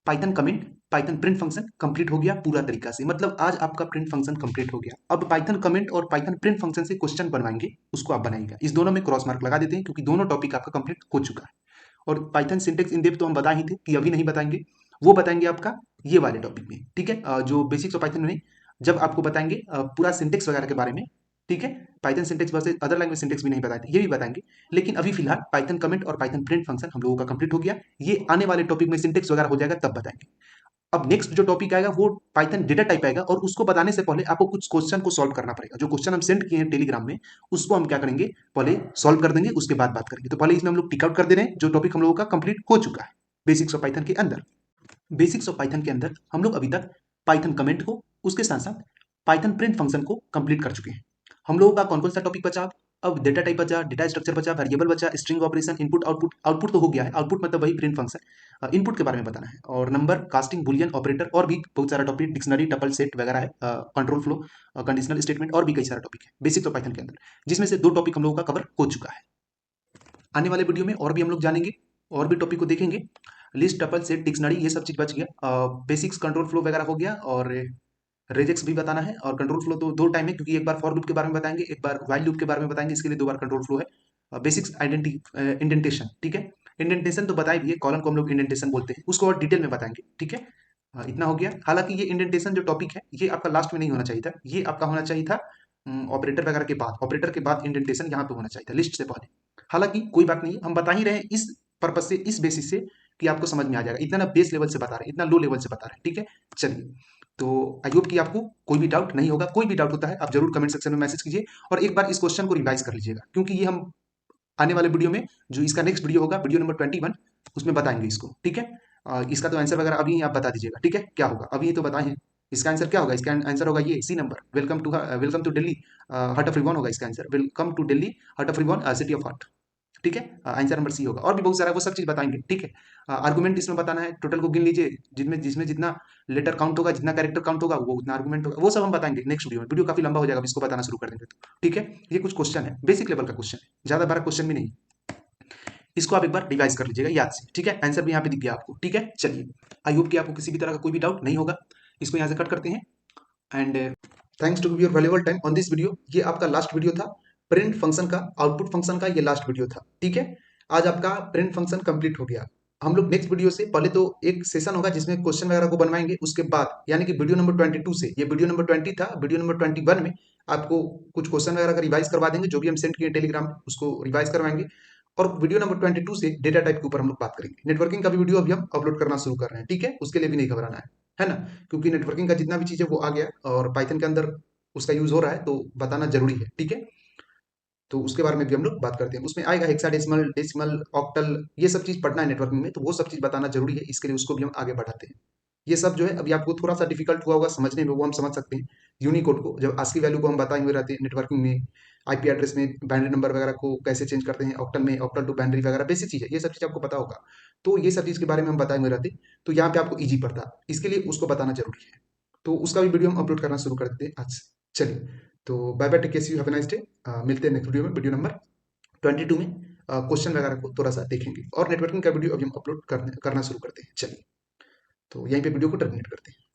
[SPEAKER 2] Python comment, Python print function complete हो गया पूरा तरीका से, मतलब आज आपका प्रिंट फंक्शन कंप्लीट हो गया। अब पाइथन कमेंट और पाइथन प्रिंट फंक्शन से क्वेश्चन बनवाएंगे, उसको आप बनाइएगा। इस दोनों में क्रॉस मार्क लगा देते हैं, क्योंकि दोनों टॉपिक आपका कंप्लीट हो चुका है। और पाइथन सिंटेक्स इन डेप्थ तो हम बता ही थे कि अभी नहीं बताएंगे, वो बताएंगे आपका ये वाले टॉपिक में, ठीक है। जो बेसिक्स ऑफ पाइथन में जब आपको बताएंगे पूरा सिंटेक्स वगैरह के बारे में, ठीक है। Python syntax versus other language syntax भी नहीं बताए थे, ये भी बताएंगे। लेकिन अभी फिलहाल पाइथन कमेंट और पाइथन प्रिंट फंक्शन हम लोगों का कंप्लीट हो गया। ये आने वाले टॉपिक में सिंटेक्स वगैरह हो जाएगा तब बताएंगे। अब नेक्स्ट जो टॉपिक आएगा वो पाइथन डेटा टाइप आएगा, और उसको बताने से पहले आपको कुछ क्वेश्चन को सॉल्व करना पड़ेगा। जो क्वेश्चन हम सेंड किए हैं टेलीग्राम में, उसको हम क्या करेंगे, पहले सॉल्व कर देंगे, उसके बाद बात करेंगे। तो पहले इसमें हम लोग टिक आउट कर दे रहे हैं जो टॉपिक हम लोगों का कंप्लीट हो चुका है बेसिक्स ऑफ पाइथन के अंदर। बेसिक्स ऑफ पाइथन के अंदर हम लोग अभी तक पाइथन कमेंट को, उसके साथ साथ पाइथन प्रिंट फंक्शन को कंप्लीट कर चुके हैं। हम लोगों का कौन कौन सा टॉपिक बचा, अब डेटा टाइप बचा, डेटा स्ट्रक्चर बचा, वेरिएबल बचा, string operation, input output. Output तो हो गया है, आउटपुट मतलब वही प्रिंट फंक्शन। इनपुट के बारे में बताना है, और नंबर, कास्टिंग, बुलियन, ऑपरेटर, और भी बहुत सारा टॉपिक, डिक्शनरी, टपल, सेट वगैरह है, कंट्रोल फ्लो, कंडीशनल स्टेटमेंट, और भी कई सारा टॉपिक है बेसिक्स ऑफ पाइथन के अंदर, जिसमें से दो टॉपिक हम लोगों का कवर हो चुका है। आने वाले वीडियो में और भी हम लोग जानेंगे, और भी टॉपिक को देखेंगे। लिस्ट, टपल, सेट, डिक्शनरी, ये सब चीज बच गया। बेसिक्स कंट्रोल फ्लो वगैरह हो गया, और रेजेक्स भी बताना है। और कंट्रोल फ्लो तो दो टाइम है, क्योंकि एक बार फॉर लूप के बारे में बताएंगे, एक बार व्हाइल लूप के बारे में बताएंगे, इसके लिए दो बार कंट्रोल फ्लो है। बेसिक्स आइडेंटी इंडेंटेशन, ठीक है। इंडेंटेशन तो बताए भी है, कॉलम को हम लोग इंडेंटेशन बोलते हैं, उसको और डिटेल में बताएंगे, ठीक है। इतना हो गया। हालांकि ये इंडेंटेशन जो टॉपिक है, ये आपका लास्ट में नहीं होना चाहिए था, ये आपका होना चाहिए था ऑपरेटर वगैरह के बाद। ऑपरेटर के बाद इंडेंटेशन यहाँ पे होना चाहिए था, लिस्ट से पहले। हालांकि कोई बात नहीं, हम बता ही रहे हैं इस पर्पज से, इस बेसिस से, कि आपको समझ में आ जाएगा। इतना ना बेस लेवल से बता रहे हैं, इतना लो लेवल से बता रहे हैं, ठीक है। चलिए, तो आई होप कि आपको कोई भी डाउट नहीं होगा। कोई भी डाउट होता है आप जरूर कमेंट सेक्शन में मैसेज कीजिए, और एक बार इस क्वेश्चन को रिवाइज कर लीजिएगा, क्योंकि ये हम आने वाले वीडियो में, जो इसका नेक्स्ट वीडियो होगा, वीडियो नंबर 21, उसमें बताएंगे इसको, ठीक है। इसका तो आंसर वगैरह अभी आप बता दीजिएगा, ठीक है, क्या होगा अभी तो बताए हैं। इसका आंसर क्या होगा, इसका आंसर होगा ये C number, welcome to Delhi, heart of रिवॉन होगा इसका answer, welcome to Delhi, heart of रिवॉन, सिटी ऑफ हार्ट, ठीक है। आंसर नंबर सी होगा। और भी बहुत सारा वो सब चीज बताएंगे, ठीक है। आर्गुमेंट इसमें बताना है, टोटल को गिन लीजिए, जिसमें जिसमें जितना लेटर काउंट होगा, जितना कैरेक्टर काउंट होगा, वो उतना आर्गुमेंट होगा। वो सब हम बताएंगे नेक्स्ट वीडियो में। वीडियो काफी लंबा हो जाएगा इसको बताना शुरू कर देंगे तो, ठीक है। ये कुछ क्वेश्चन है, बेसिक लेवल का क्वेश्चन है, ज्यादा बड़ा क्वेश्चन भी नहीं। इसको आप एक बार रिवाइज कर लीजिएगा याद से, ठीक है। आंसर भी यहाँ पे दिख गया आपको, ठीक है। चलिए, आई होप कि आपको किसी भी तरह का कोई भी डाउट नहीं होगा। इसको यहाँ से कट करते हैं, and thanks to give your valuable time on this video. ये आपका लास्ट वीडियो था प्रिंट फंक्शन का, आउटपुट फंक्शन का, ये लास्ट वीडियो था, ठीक है। आज आपका प्रिंट फंक्शन कंप्लीट हो गया। हम लोग नेक्स्ट वीडियो से पहले तो एक सेशन होगा जिसमें क्वेश्चन वगैरह को बनवाएंगे, उसके बाद यानी कि वीडियो नंबर 22 से, ये वीडियो नंबर 20 था, वीडियो नंबर 21 में आपको कुछ क्वेश्चन वगैरह का रिवाइज करवा देंगे, जो भी हम सेंड किए टेलीग्राम में उसको रिवाइज करवाएंगे। और वीडियो नंबर 22 से डेटा टाइप के ऊपर हम लोग बात करेंगे। नेटवर्किंग का भी वीडियो अभी हम अपलोड करना शुरू कर रहे हैं, ठीक है, उसके लिए भी नहीं घबराना है ना। क्योंकि नेटवर्किंग का जितना भी चीज है वो आ गया, और पाइथन के अंदर उसका यूज हो रहा है, तो बताना जरूरी है, ठीक है। तो उसके बारे में भी हम लोग बात करते हैं, उसमें आएगा हेक्साडेसिमल, डेसिमल, ऑक्टल, ये सब चीज पढ़ना है नेटवर्किंग में, तो वो सब चीज बताना जरूरी है, इसके लिए उसको भी हम आगे बढ़ाते हैं।
[SPEAKER 1] ये सब जो है अभी आपको थोड़ा सा डिफिकल्ट हुआ होगा समझने में, वो हम समझ सकते हैं। यूनिकोड को जब ASCII वैल्यू को हम बताए हुए रहते हैं नेटवर्किंग में, आईपी एड्रेस में बाइनरी नंबर वगैरह को कैसे चेंज करते हैं, ऑक्टल में ऑक्टल टू बाइनरी वगैरह बेसिक चीज़ है, ये सब चीज़ आपको पता होगा। तो ये सब चीज़ के बारे में हम बताए हुए रहते हैं, तो यहाँ पे आपको ईजी पड़ता है, इसके लिए उसको बताना जरूरी है। तो उसका भी वीडियो हम अपलोड करना शुरू कर देते हैं आज से। चलिए, तो bye bye, take care, see you, have a nice day. मिलते हैं नेक्स्ट वीडियो में, वीडियो नंबर 22 में क्वेश्चन वगैरह को थोड़ा सा देखेंगे और नेटवर्किंग का वीडियो अभी हम अपलोड करना शुरू करते हैं। चलिए, तो यहीं पे वीडियो को टर्मिनेट करते हैं।